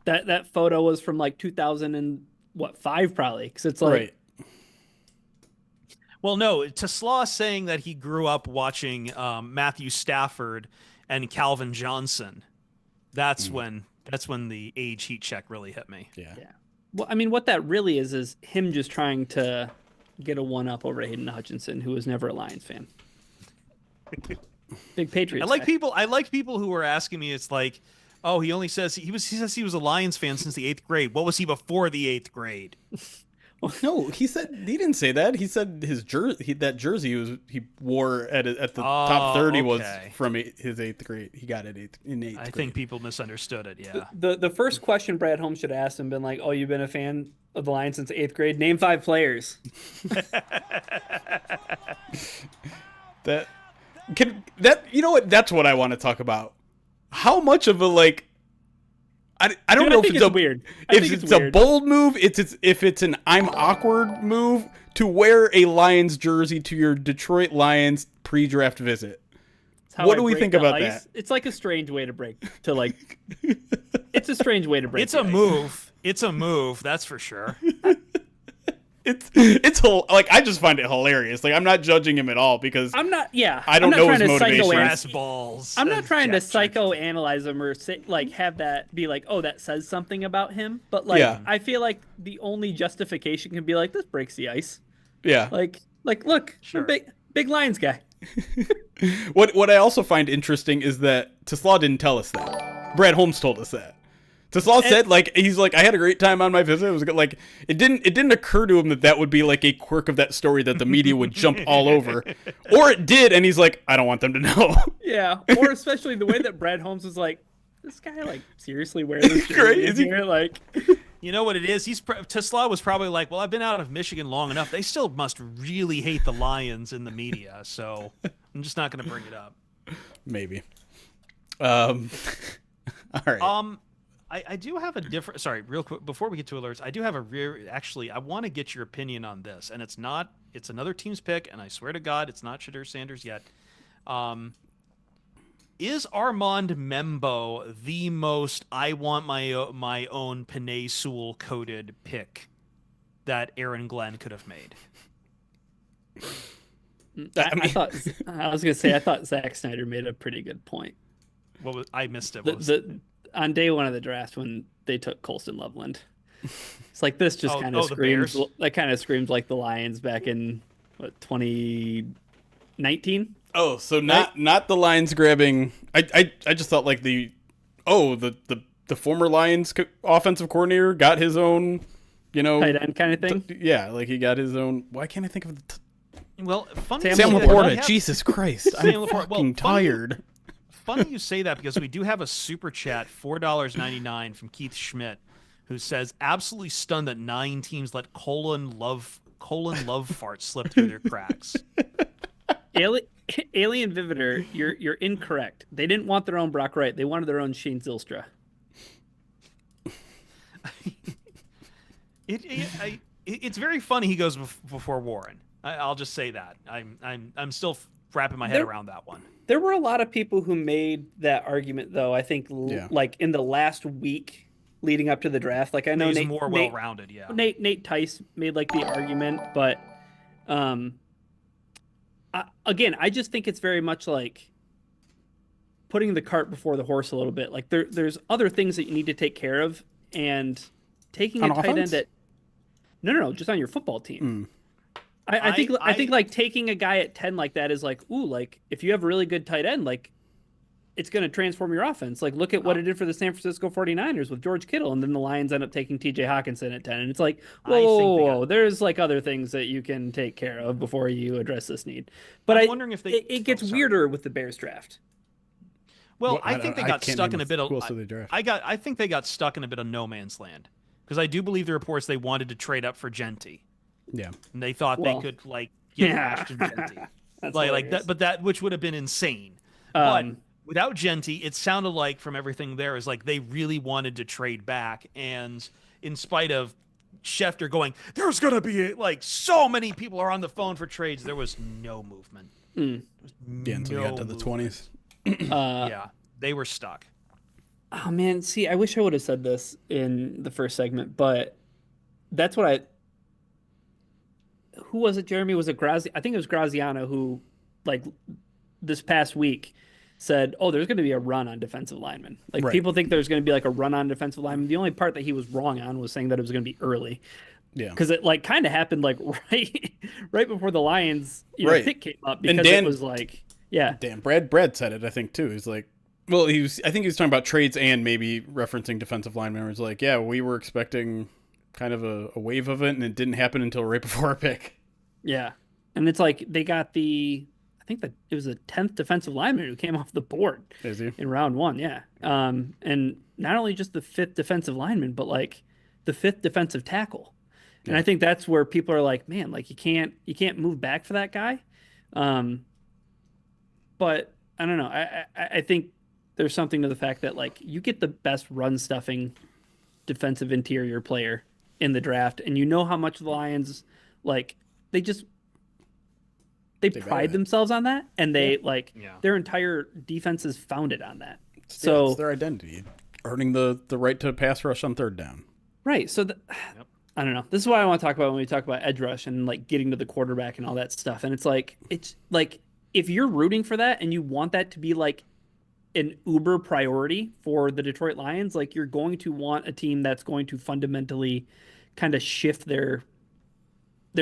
C: That photo was from like 2005 probably, because it's like
B: Right.
A: Well, no, TeSlaa saying that he grew up watching Matthew Stafford and Calvin Johnson. That's when the age heat check really hit me.
B: Yeah.
C: Well, I mean, what that really is him just trying to get a one-up over Hayden Hutchinson, who was never a Lions fan. Big Patriots.
A: I like people who are asking me. It's like, oh, he says he was a Lions fan since the 8th grade. What was he before the 8th grade?
B: No, he didn't say that. He said his that jersey he wore at the top 30 was from his 8th grade. He got it in 8th grade.
A: I think people misunderstood it. Yeah.
C: The first question Brad Holmes should have asked him been like, "Oh, you've been a fan of the Lions since 8th grade. Name 5 players."
B: You know what? That's what I want to talk about. How much of a like. I don't know if it's
C: weird.
B: If it's a bold move, if it's an I'm awkward move to wear a Lions jersey to your Detroit Lions pre-draft visit. What do we think about that?
C: It's like a strange way to break it's a strange way to break.
A: It's a move. It's a move, that's for sure.
B: It's like I just find it hilarious. Like I'm not judging him at all because I don't know his motivation.
A: Balls.
C: I'm not trying to psychoanalyze him or have that be like, oh, that says something about him. But I feel like the only justification can be like, this breaks the ice.
B: Yeah.
C: Like look, sure. Big Lions guy.
B: What I also find interesting is that TeSlaa didn't tell us that. Brad Holmes told us that. TeSlaa said he's like I had a great time on my visit. It was good. Like it didn't occur to him that would be like a quirk of that story that the media would jump all over, or it did, and he's like I don't want them to know.
C: Yeah, or especially the way that Brad Holmes was like, this guy like seriously wearing this jersey here, like.
A: You know what it is? TeSlaa was probably like, well, I've been out of Michigan long enough. They still must really hate the Lions in the media, so I'm just not going to bring it up.
B: Maybe. All right.
A: I do have a different. Sorry, real quick before we get to alerts, I do have actually, I want to get your opinion on this, and it's another team's pick, and I swear to God, it's not Shedeur Sanders yet. Is Armand Membo the most I want my own Penei Sewell coded pick that Aaron Glenn could have made?
C: I thought Zack Snyder made a pretty good point.
A: I missed it.
C: On day one of the draft when they took Colston Loveland, it's like this just kind of screams. That kind of screams like the Lions back in 2019.
B: Oh, so not the Lions grabbing. I just thought like the former Lions offensive coordinator got his own, tight
C: end kind of thing.
B: Like he got his own. Why can't I think of the?
A: Sam
B: Laporta. Jesus Christ, I'm fucking tired.
A: Funny you say that because we do have a super chat, $4.99 from Keith Schmidt, who says absolutely stunned that 9 teams let colon love fart slip through their cracks.
C: Alien Vivitor, you're incorrect. They didn't want their own Brock Wright. They wanted their own Shane Zylstra.
A: It's very funny he goes before Warren. I'll just say that. I'm still wrapping my head around that one.
C: There were a lot of people who made that argument, though. I think, like in the last week leading up to the draft. Like I know
A: Nate more well-rounded. Yeah.
C: Nate Tice made like the argument, but again, I just think it's very much like putting the cart before the horse a little bit. Like there's other things that you need to take care of, and taking a tight end at no, just on your football team. I think like taking a guy at 10 like that is like, ooh, like if you have a really good tight end, like it's going to transform your offense. Like look at what it did for the San Francisco 49ers with George Kittle, and then the Lions end up taking TJ Hawkinson at 10. And it's like, whoa, there's like other things that you can take care of before you address this need. But I'm wondering if it gets weirder with the Bears draft.
A: Well, I think they got stuck in a bit of I think they got stuck in a bit of no man's land, because I do believe the reports they wanted to trade up for Genty.
B: Yeah,
A: and they thought they could get Ashton Genty, like that, but that which would have been insane. But without Genty, it sounded like from everything there is like they really wanted to trade back, and in spite of Schefter going, there's going to be like so many people are on the phone for trades, there was no movement.
B: Until you got to the 20s.
A: Yeah, they were stuck.
C: Oh man, see, I wish I would have said this in the first segment, but that's what who was it, Jeremy? Was it I think it was Graziano who, like, this past week said, oh, there's going to be a run on defensive linemen. Like, people think there's going to be, like, a run on defensive linemen. The only part that he was wrong on was saying that it was going to be early. Yeah. Because it, like, kind of happened, like, right before the Lions pick came up. Because it was, like, Yeah.
B: Damn, Brad said it, I think, too. He's like, well, I think he was talking about trades and maybe referencing defensive line members. Like, yeah, we were expecting kind of a wave of it, and it didn't happen until right before our pick.
C: Yeah. And it's like they got I think that it was the 10th defensive lineman who came off the board
B: Is he?
C: in round 1. Yeah. And not only just the 5th defensive lineman, but like the 5th defensive tackle. And
B: Yeah.
C: I think that's where people are like, man, like you can't move back for that guy. But I don't know. I think there's something to the fact that like you get the best run stuffing defensive interior player in the draft, and you know how much the Lions like they pride
B: value it.
C: themselves on that, and they
A: Yeah.
C: their entire defense is founded on that.
B: It's
C: So
B: their identity, earning the right to pass rush on third down.
C: right, so I don't know. This is what I want to talk about when we talk about edge rush and like getting to the quarterback and all that stuff. And it's like if you're rooting for that and you want that to be like an uber priority for the Detroit Lions, like you're going to want a team that's going to fundamentally kind of shift their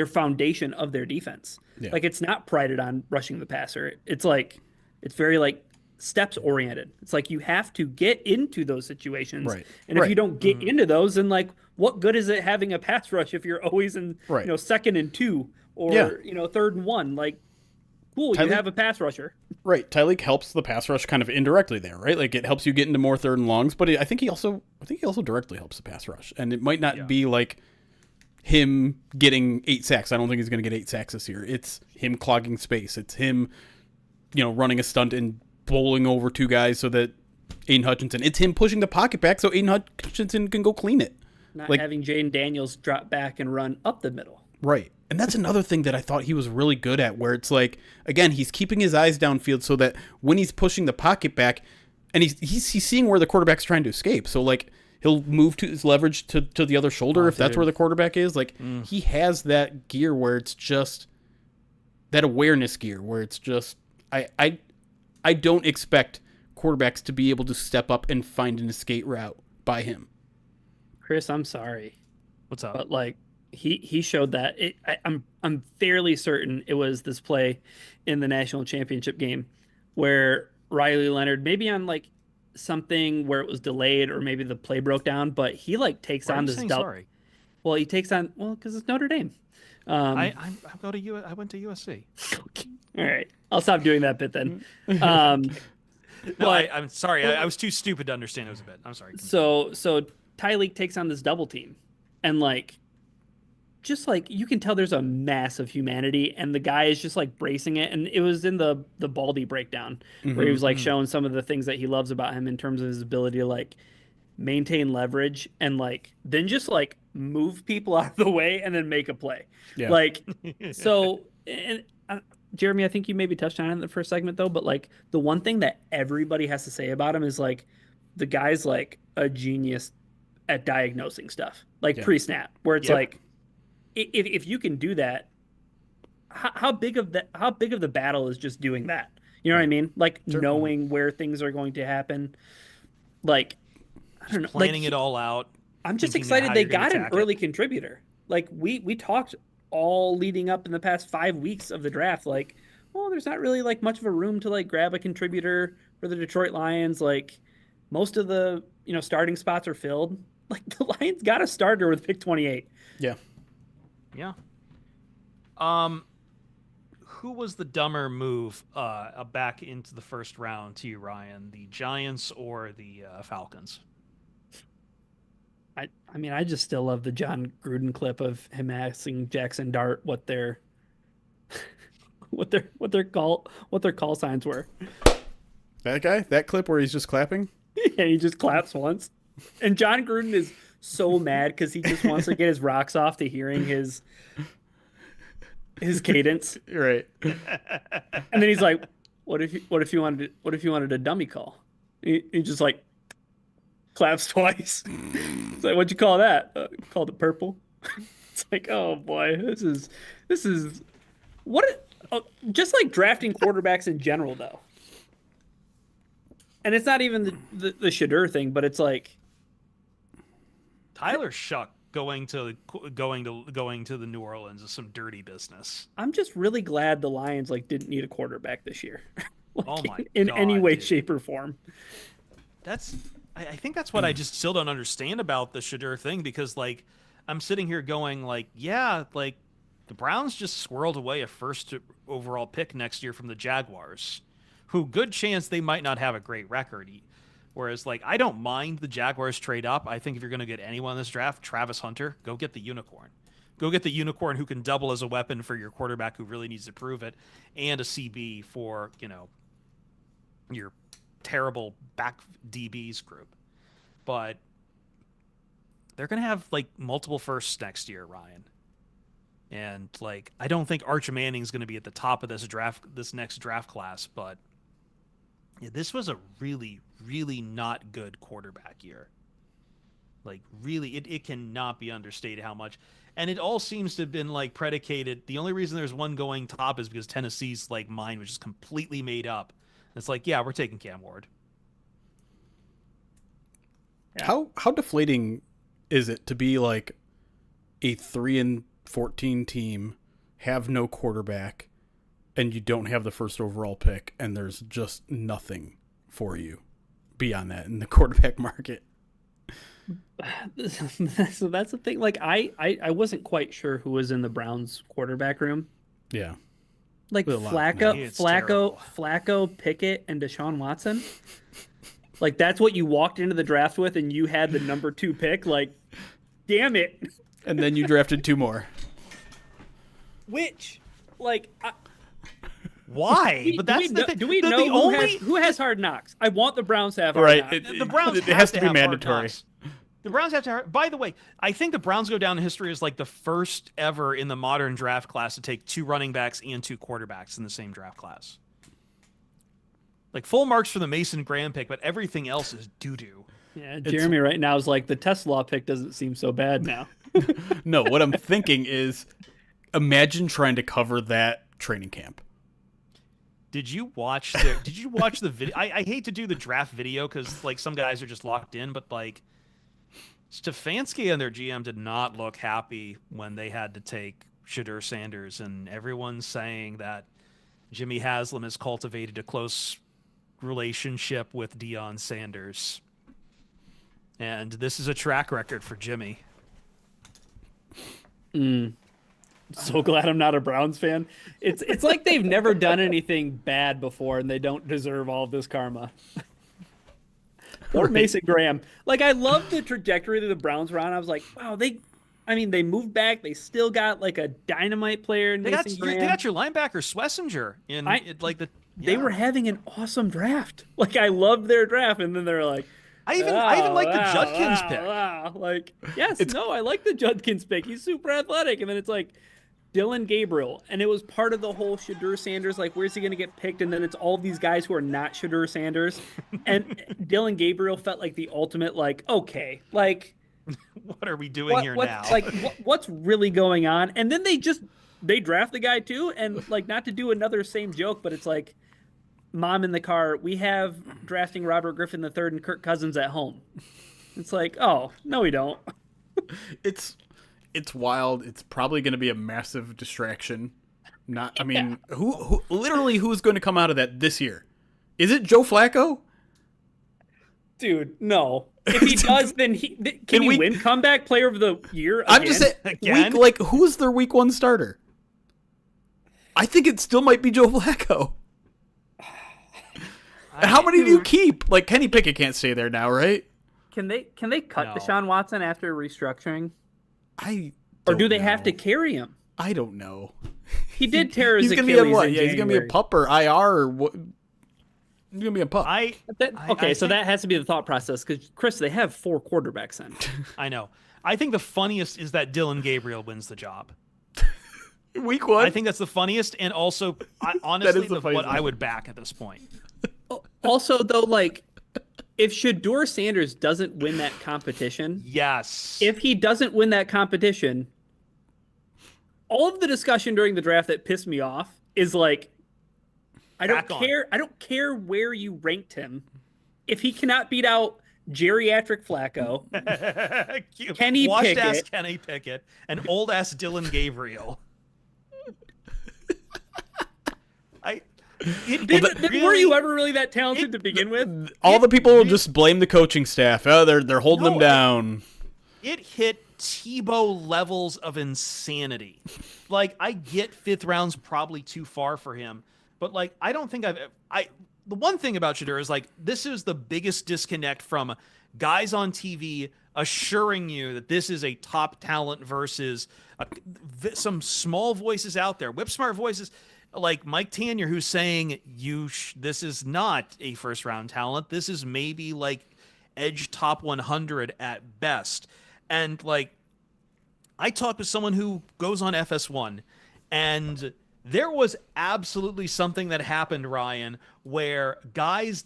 C: foundation of their defense.
B: Yeah.
C: Like it's not prided on rushing the passer. It's like it's very like steps oriented. It's like you have to get into those situations.
B: Right.
C: And if
B: Right.
C: you don't get into those, then like what good is it having a pass rush if you're always in
B: Right.
C: 2nd and 2 or
B: Yeah.
C: 3rd and 1? Like cool, you have a pass rusher.
B: Right. Tyreek helps the pass rush kind of indirectly there, right? Like it helps you get into more third and longs, but I think he also directly helps the pass rush. And it might not be like him getting 8 sacks. I don't think he's going to get 8 sacks this year. It's him clogging space. It's him, running a stunt and bowling over 2 guys so that Aiden Hutchinson. It's him pushing the pocket back so Aiden Hutchinson can go clean it.
C: Not having Jaden Daniels drop back and run up the middle.
B: Right. And that's another thing that I thought he was really good at, where it's like, again, he's keeping his eyes downfield so that when he's pushing the pocket back, and he's seeing where the quarterback's trying to escape. So, like, he'll move to his leverage to the other shoulder if that's where the quarterback is. Like, he has that gear where it's just that awareness gear where it's just, I don't expect quarterbacks to be able to step up and find an escape route by him.
C: Chris, I'm sorry.
A: What's up?
C: But like he showed that. I'm fairly certain it was this play in the national championship game where Riley Leonard, maybe on like something where it was delayed or maybe the play broke down, but he like takes on this
A: sorry.
C: Well, he takes on because it's Notre Dame.
A: I went to USC.
C: All right, I'll stop doing that bit then.
A: No, I'm sorry. I was too stupid to understand it was a bit. I'm sorry.
C: So Tyreek takes on this double team, and like, just like you can tell, there's a mass of humanity, and the guy is just like bracing it. And it was in the Baldy breakdown where he was like showing some of the things that he loves about him in terms of his ability to like maintain leverage and like then just like move people out of the way and then make a play.
B: Yeah.
C: Like so. And Jeremy, I think you maybe touched on it in the first segment though, but like the one thing that everybody has to say about him is like the guy's like a genius at diagnosing stuff, like pre-snap, where it's like if you can do that, how big of the battle is just doing that? You know what I mean? Like knowing where things are going to happen. Like I don't know,
A: planning
C: like,
A: it all out.
C: I'm just excited they got an early contributor. Like we talked all leading up in the past 5 weeks of the draft, like, well, there's not really like much of a room to like grab a contributor for the Detroit Lions. Like most of the, starting spots are filled. Like the Lions got a starter with pick 28.
B: Yeah.
A: Yeah. Who was the dumber move back into the first round to you, Ryan? The Giants or the Falcons?
C: I mean, I just still love the John Gruden clip of him asking Jackson Dart what their call signs were.
B: That guy, that clip where he's just clapping.
C: And he just claps once. And John Gruden is so mad because he just wants to get his rocks off to hearing his cadence.
B: Right.
C: And then he's like, "What if you wanted a dummy call?" He just like claps twice. It's like, what'd you call that? Called it purple. It's like, oh boy, this is just like drafting quarterbacks in general though. And it's not even the Shadur thing, but it's like
A: Tyler Shuck going to the New Orleans is some dirty business.
C: I'm just really glad the Lions like didn't need a quarterback this year. like,
A: Oh my
C: in
A: God,
C: any way,
A: dude.
C: shape, or form.
A: I think that's what I just still don't understand about the Shadur thing, because like I'm sitting here going like, yeah, like the Browns just swirled away a first overall pick next year from the Jaguars, who good chance they might not have a great record. Whereas like I don't mind the Jaguars trade up. I think if you're going to get anyone in this draft, Travis Hunter, go get the unicorn. Go get the unicorn who can double as a weapon for your quarterback who really needs to prove it, and a CB for, your terrible back DBs group. But they're going to have like multiple firsts next year, Ryan. And like I don't think Arch Manning's going to be at the top of this next draft class, but yeah, this was a really, really not good quarterback year. Like really, it cannot be understated how much. And it all seems to have been like predicated. The only reason there's one going top is because Tennessee's like mind was just completely made up. It's like, yeah, we're taking Cam Ward.
B: Yeah. How deflating is it to be like a 3-14 team, have no quarterback, and you don't have the first overall pick, and there's just nothing for you beyond that in the quarterback market?
C: So that's the thing. Like I wasn't quite sure who was in the Browns quarterback room.
B: Yeah.
C: Like Flacco, Pickett, and Deshaun Watson. Like that's what you walked into the draft with, and you had the number 2 pick. Like, damn it.
B: And then you drafted 2 more.
C: Which, like,
A: why? But that's the thing.
C: Do we
A: the
C: know
A: only
C: who has Hard Knocks? I want the Browns to have Hard Knocks.
A: The Browns
B: it has to be
A: have Hard
B: mandatory.
A: Knocks. The Browns have to. By the way, I think the Browns go down in history as like the first ever in the modern draft class to take 2 running backs and 2 quarterbacks in the same draft class. Like full marks for the Mason Graham pick, but everything else is doo-doo.
C: Yeah, Jeremy right now is like, the TeSlaa pick doesn't seem so bad now.
B: No, what I'm thinking is, imagine trying to cover that training camp.
A: Did you watch the video? I hate to do the draft video because like some guys are just locked in, but like Stefanski and their GM did not look happy when they had to take Shadur Sanders, and everyone's saying that Jimmy Haslam has cultivated a close relationship with Deion Sanders. And this is a track record for Jimmy.
C: So glad I'm not a Browns fan. It's like they've never done anything bad before, and they don't deserve all of this karma. Or Mason Graham. Like, I love the trajectory that the Browns were on. I was like, wow, they moved back. They still got like a dynamite player in Mason Graham.
A: They got your linebacker Schlesinger in
C: They were having an awesome draft. Like, I loved their draft, and then they're like,
A: I even like the Judkins pick.
C: Like, yes, I like the Judkins pick. He's super athletic. And then it's like Dylan Gabriel. And it was part of the whole Shadur Sanders, like, where's he going to get picked? And then it's all these guys who are not Shadur Sanders. And Dylan Gabriel felt like the ultimate, like, okay, like,
A: what are we doing here now?
C: Like, what's really going on? And then they draft the guy too. And like, not to do another same joke, but it's like, Mom in the car, we have drafting Robert Griffin III and Kirk Cousins at home. It's like, oh, no, we don't.
B: It's wild. It's probably going to be a massive distraction. I mean, who's going to come out of that this year? Is it Joe Flacco?
C: Dude, no. If he does, then can he win comeback player of the year again?
B: I'm just saying, who's their week 1 starter? I think it still might be Joe Flacco. How many do you keep? Like, Kenny Pickett can't stay there now, right?
C: Can they cut Deshaun Watson after restructuring?
B: Or
C: do they have to carry him?
B: I don't know.
C: He did tear his Achilles
B: in January. He's going to be a pup or IR or what? He's going to be a pup.
C: So that has to be the thought process, because, Chris, they have 4 quarterbacks in.
A: I know. I think the funniest is that Dylan Gabriel wins the job.
B: Week 1?
A: I think that's the funniest, and also, honestly, what I would back at this point.
C: Also, though, like, if Shadur Sanders doesn't win that competition,
A: yes.
C: If he doesn't win that competition, all of the discussion during the draft that pissed me off is like, I don't care where you ranked him. If he cannot beat out geriatric Flacco,
A: Washed-ass Kenny Pickett, and old-ass Dylan Gabriel.
C: Were you ever really that talented to begin with?
B: All the people will just blame the coaching staff. Oh, they're holding them down.
A: It hit Tebow levels of insanity. Like, I get fifth round's probably too far for him, but like, I don't think the one thing about Shedeur is like, this is the biggest disconnect from guys on TV assuring you that this is a top talent versus some small voices out there, whip smart voices like Mike Tanier, who's saying this is not a first round talent. This is maybe like edge top 100 at best. And like, I talked with someone who goes on FS1, and there was absolutely something that happened, Ryan, where guys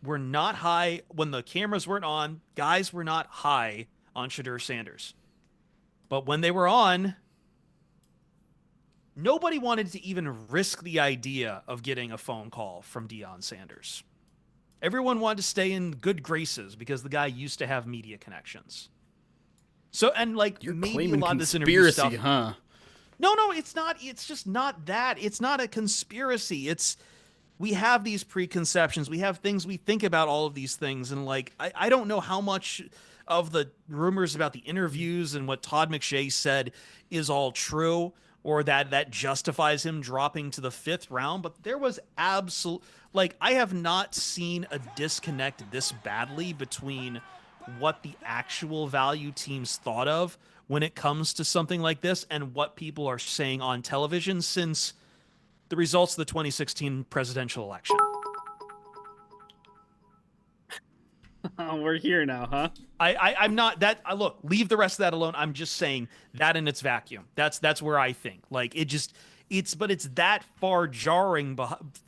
A: were not high when the cameras weren't on. Guys were not high on Shedeur Sanders. But when they were on, nobody wanted to even risk the idea of getting a phone call from Deion Sanders. Everyone wanted to stay in good graces because the guy used to have media connections. So, and like,
B: you're
A: maybe
B: claiming
A: a lot of this interview stuff,
B: huh?
A: No, it's not. It's just not that. It's not a conspiracy. We have these preconceptions. We have things we think about all of these things. And like, I don't know how much of the rumors about the interviews and what Todd McShay said is all true, or that justifies him dropping to the fifth round. But there was I have not seen a disconnect this badly between what the actual value teams thought of when it comes to something like this and what people are saying on television since the results of the 2016 presidential election.
C: We're here now, huh?
A: I'm not that. Look, leave the rest of that alone. I'm just saying that in its vacuum. That's where I think like it's that far jarring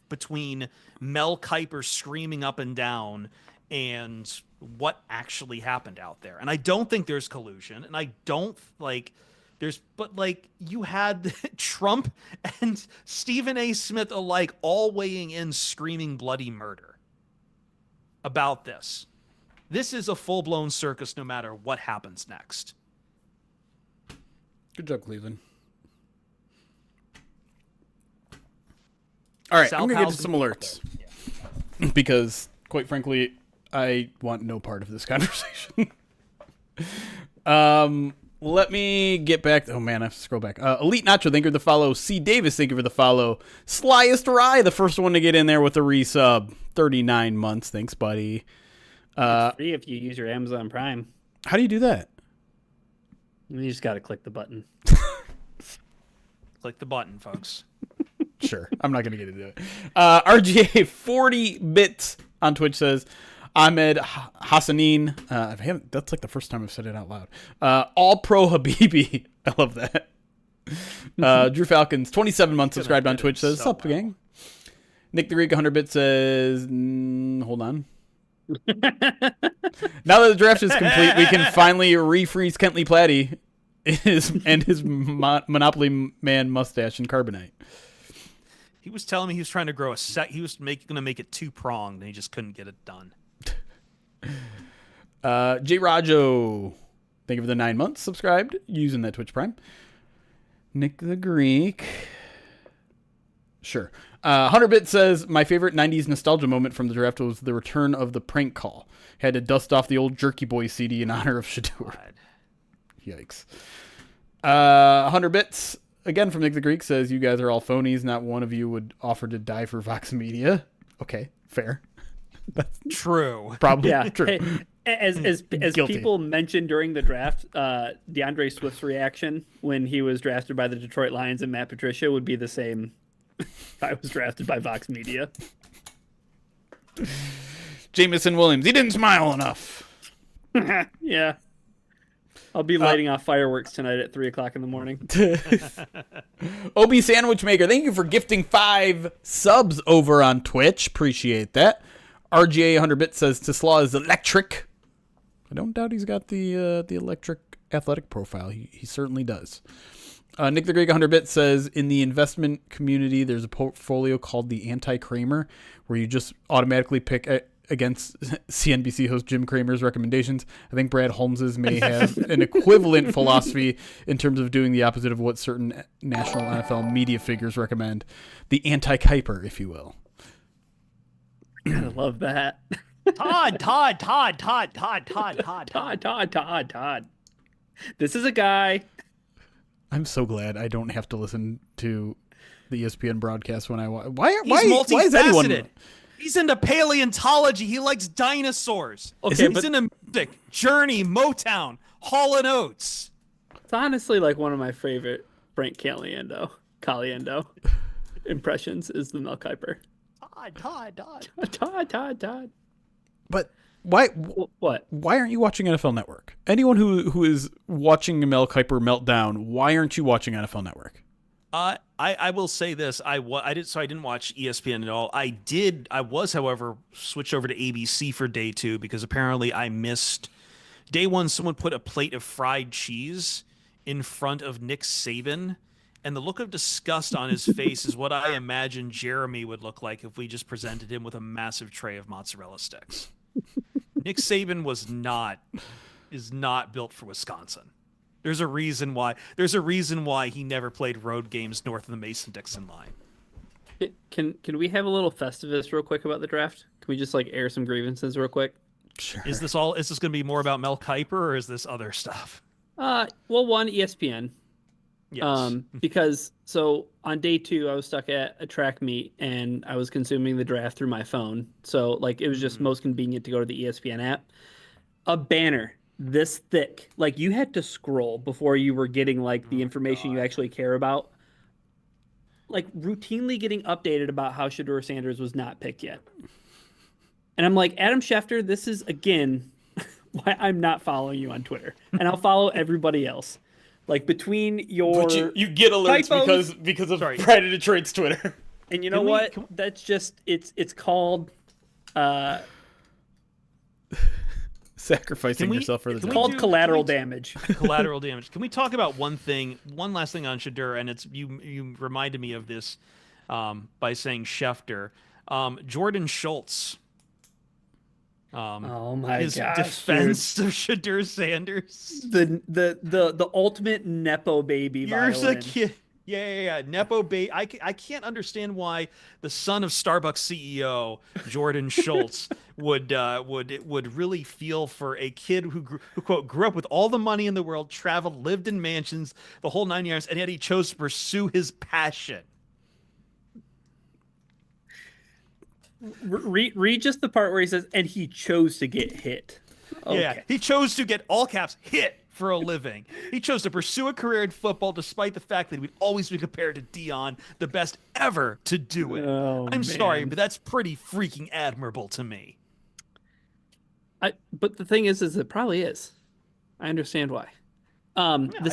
A: between Mel Kiper screaming up and down and what actually happened out there. And I don't think there's collusion, and I don't you had Trump and Stephen A. Smith alike all weighing in screaming bloody murder about this. This is a full-blown circus no matter what happens next.
B: Good job, Cleveland. All right, I'm going to get to some alerts. Yeah. Because, quite frankly, I want no part of this conversation. Let me get back. Oh, man, I have to scroll back. Elite Nacho, thank you for the follow. C. Davis, thank you for the follow. Slyest Rye, the first one to get in there with a resub. 39 months. Thanks, buddy.
C: It's free if you use your Amazon Prime.
B: How do you do that?
C: You just got to click the button.
A: Click the button, folks.
B: Sure. I'm not going to get into it. RGA 40 bits on Twitch says, Ahmed Hassanein. That's like the first time I've said it out loud. All Pro Habibi. I love that. Drew Falcons, 27 months subscribed on Twitch says, sup, gang. Nick the Greek 100 bits says, hold on. Now that the draft is complete, we can finally refreeze Kentley Platty and his Monopoly Man mustache and carbonite.
A: He was telling me he was trying to grow he was going to make it two-pronged, and he just couldn't get it done.
B: J. Rajo, thank you for the 9 months subscribed using that Twitch Prime. Nick the Greek. Sure. 100-bit says, my favorite 90s nostalgia moment from the draft was the return of the prank call. Had to dust off the old Jerky Boy CD in honor of Shedeur. Yikes. 100 bits, again from Nick the Greek, says, you guys are all phonies. Not one of you would offer to die for Vox Media. Okay, fair. That's
A: true.
B: Probably
C: yeah.
B: true.
C: As people mentioned during the draft, DeAndre Swift's reaction when he was drafted by the Detroit Lions and Matt Patricia would be the same. I was drafted by Vox Media.
B: Jamison Williams, he didn't smile enough.
C: Yeah. I'll be lighting off fireworks tonight at 3:00 in the morning.
B: OB Sandwich Maker, thank you for gifting 5 subs over on Twitch. Appreciate that. RGA 100-bit says TeSlaa is electric. I don't doubt he's got the electric athletic profile. He certainly does. Nick the Greek 100-bit says, in the investment community, there's a portfolio called the Anti-Kramer, where you just automatically pick against CNBC host Jim Cramer's recommendations. I think Brad Holmes's may have an equivalent philosophy in terms of doing the opposite of what certain national NFL media figures recommend. The anti-Kuiper, if you will.
C: I love that. Todd. This is a guy.
B: I'm so glad I don't have to listen to the ESPN broadcast when I watch. Why is anyone?
A: He's into paleontology. He likes dinosaurs.
C: Okay,
A: he's into music, Journey, Motown, Hall & Oates.
C: It's honestly like one of my favorite Frank Caliendo impressions is the Mel Kiper. Todd.
B: But why?
C: What?
B: Why aren't you watching NFL Network? Anyone who is watching a Mel Kiper meltdown, why aren't you watching NFL Network?
A: I will say this. I didn't watch ESPN at all. I was, however, switched over to ABC for day 2 because apparently I missed day 1. Someone put a plate of fried cheese in front of Nick Saban, and the look of disgust on his face is what I imagine Jeremy would look like if we just presented him with a massive tray of mozzarella sticks. Nick Saban is not built for Wisconsin. There's a reason why he never played road games north of the Mason-Dixon line.
C: Can we have a little Festivus real quick about the draft? Can we just air some grievances real quick?
B: Sure.
A: Is this going to be more about Mel Kiper or is this other stuff?
C: Well, one, ESPN.
A: Yes.
C: Because so on day 2, I was stuck at a track meet and I was consuming the draft through my phone. So it was just most convenient to go to the ESPN app. A banner this thick, you had to scroll before you were getting the information you actually care about. Routinely getting updated about how Shedeur Sanders was not picked yet. And I'm like, Adam Schefter, this is again why I'm not following you on Twitter. And I'll follow everybody else. Between your
B: But you get alerts
C: typos,
B: because of Pride of Detroit's Twitter.
C: And you know what? That's just it's called
B: sacrificing yourself for the
C: It's called collateral damage.
A: Collateral damage. Can we talk about one last thing on Shedeur? And it's you reminded me of this by saying Schefter. Jordan Schultz.
C: Oh my
A: his
C: gosh!
A: Defense of Shedeur Sanders.
C: The ultimate nepo baby.
A: Here's a kid. Yeah. Nepo baby. I can't understand why the son of Starbucks CEO Jordan Schultz would really feel for a kid who quote grew up with all the money in the world, traveled, lived in mansions, the whole 9 yards, and yet he chose to pursue his passion.
C: Read just the part where he says, and he chose to get hit. Okay.
A: Yeah, he chose to get all caps hit for a living. He chose to pursue a career in football despite the fact that we'd always be compared to Dion, the best ever to do it. I'm sorry, but that's pretty freaking admirable to me.
C: But the thing is it probably is. I understand why. The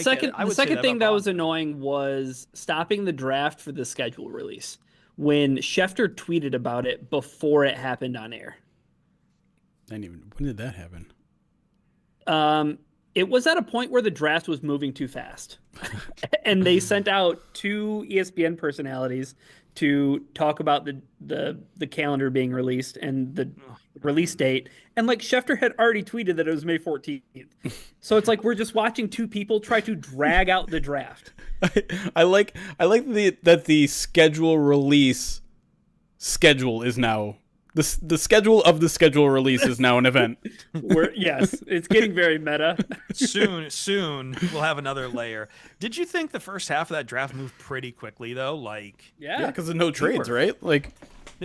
C: second thing that was annoying was stopping the draft for the schedule release when Schefter tweeted about it before it happened on air.
B: When did that happen?
C: It was at a point where the draft was moving too fast. And they sent out 2 ESPN personalities to talk about the calendar being released and the release date. And Schefter had already tweeted that it was May 14th. So it's we're just watching 2 people try to drag out the draft.
B: I like that the schedule release schedule is now the schedule of the schedule release is now an event.
C: Yes, it's getting very meta.
A: Soon we'll have another layer. Did you think the first half of that draft moved pretty quickly though?
B: Yeah, because of no trades, right?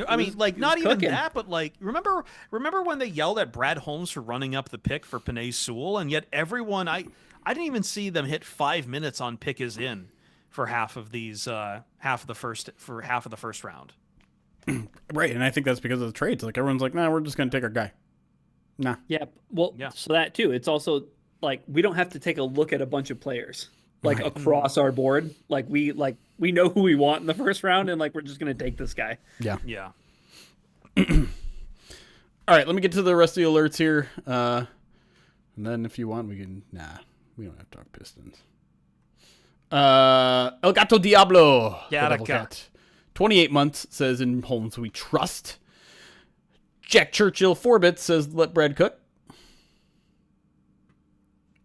A: I mean, not even that, but remember when they yelled at Brad Holmes for running up the pick for Penei Sewell, and yet everyone I didn't even see them hit 5 minutes on pick is in for half of the first round.
B: Right, and I think that's because of the trades. Everyone's nah, we're just gonna take our guy. Nah.
C: Yeah. Well, yeah. So that too. It's also we don't have to take a look at a bunch of players across our board. We know who we want in the first round, and we're just gonna take this guy.
B: Yeah.
A: Yeah.
B: All right, let me get to the rest of the alerts here. And then if you want, we can. Nah, we don't have to talk Pistons. El Gato Diablo.
A: Yeah,
B: 28 months, says in Holmes we trust. Jack Churchill 4-bit says, let Brad cook.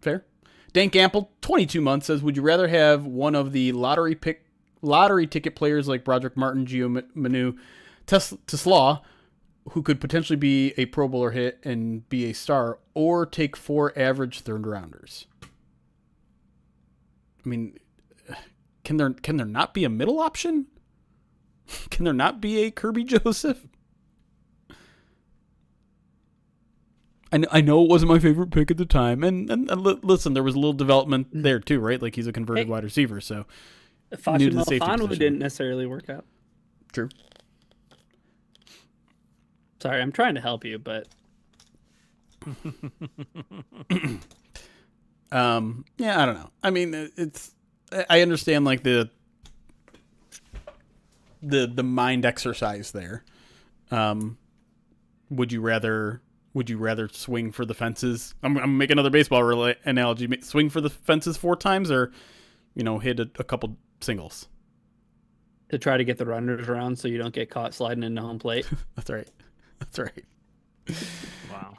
B: Fair. Dan Gamble, 22 months, says, would you rather have one of the lottery ticket players like Broderick Martin, Gio Manu, TeSlaa, who could potentially be a Pro Bowler hit and be a star, or take 4 average third-rounders? I mean, can there not be a middle option? Can there not be a Kirby Joseph? I know it wasn't my favorite pick at the time, and listen, there was a little development there too, right? Like, he's a converted wide receiver, so new to the safety position.
C: Didn't necessarily work out.
B: True.
C: Sorry, I'm trying to help you, but
B: yeah, I don't know. I mean, I understand like the mind exercise there. Would you rather swing for the fences? I'm making another baseball analogy. Swing for the fences 4 times, or hit a couple singles
C: to try to get the runners around so you don't get caught sliding into home plate.
B: That's right.
A: Wow.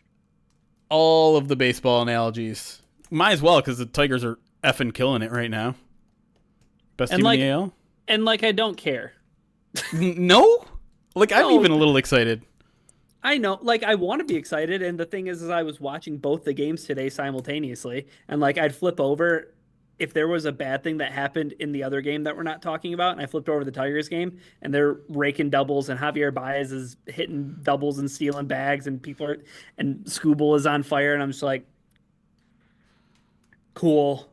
B: All of the baseball analogies. Might as well, because the Tigers are effing killing it right now. Best team in the AL.
C: And I don't care.
B: No? I'm even a little excited.
C: I know, I want to be excited, and the thing is I was watching both the games today simultaneously, and I'd flip over if there was a bad thing that happened in the other game that we're not talking about, and I flipped over the Tigers game, and they're raking doubles, and Javier Baez is hitting doubles and stealing bags, and and Skubal is on fire, and I'm just like, cool.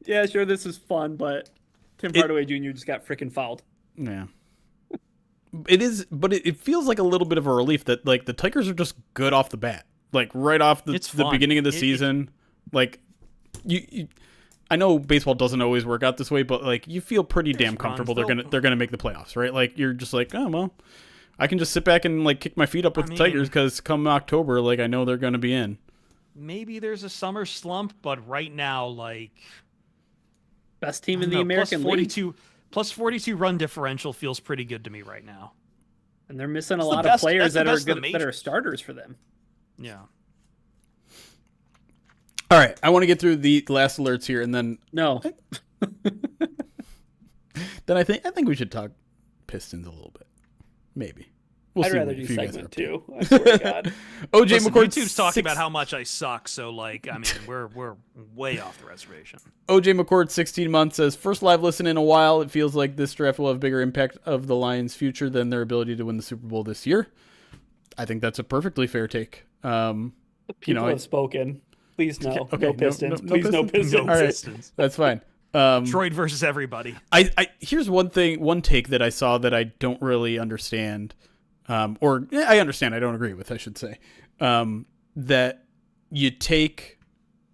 C: Yeah, sure, this is fun, but Tim Hardaway Jr. just got freaking fouled.
B: Yeah. It is, but it feels like a little bit of a relief that the Tigers are just good off the bat, right off the beginning of the season. I know baseball doesn't always work out this way, but you feel pretty damn comfortable they're gonna make the playoffs, right? You're just oh well, I can just sit back and kick my feet up with the Tigers because come October, I know they're gonna be in.
A: Maybe there's a summer slump, but right now,
C: best team in the American League.
A: Plus 42 run differential feels pretty good to me right now.
C: And they're missing a lot of players that are good, that are starters for them.
A: Yeah.
B: All right, I want to get through the last alerts here, and then
C: no.
B: Then I think we should talk Pistons a little bit, maybe.
C: I'd rather do segment 2. I swear to God.
B: OJ McCord
A: YouTube's talking about how much I suck, so we're way off the reservation.
B: OJ McCord, 16 months, says, first live listen in a while. It feels like this draft will have bigger impact of the Lions' future than their ability to win the Super Bowl this year. I think that's a perfectly fair take.
C: People have spoken. Please no.
B: Okay,
C: no Pistons.
B: No
C: Please no Pistons.
A: No
B: All right,
A: Pistons.
B: that's fine.
A: Detroit versus everybody.
B: Here's one take that I saw that I don't really understand. I understand, I don't agree with, I should say, that you take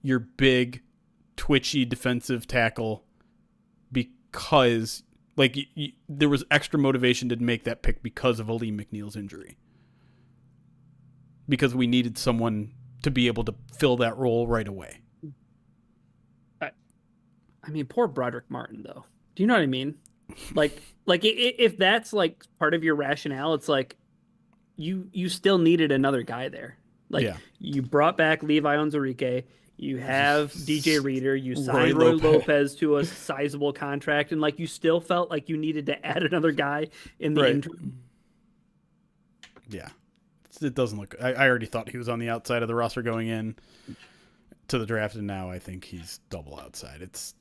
B: your big, twitchy defensive tackle because, there was extra motivation to make that pick because of Aleem McNeil's injury. Because we needed someone to be able to fill that role right away.
C: Poor Broderick Martin, though. Do you know what I mean? If that's, part of your rationale, it's you still needed another guy there. You brought back Levi Onwuzurike, you have DJ Reader, you signed Roy Lopez to a sizable contract, and you still felt like you needed to add another guy in the interim.
B: Yeah. It doesn't look. I already thought he was on the outside of the roster going in to the draft, and now I think he's double outside. It's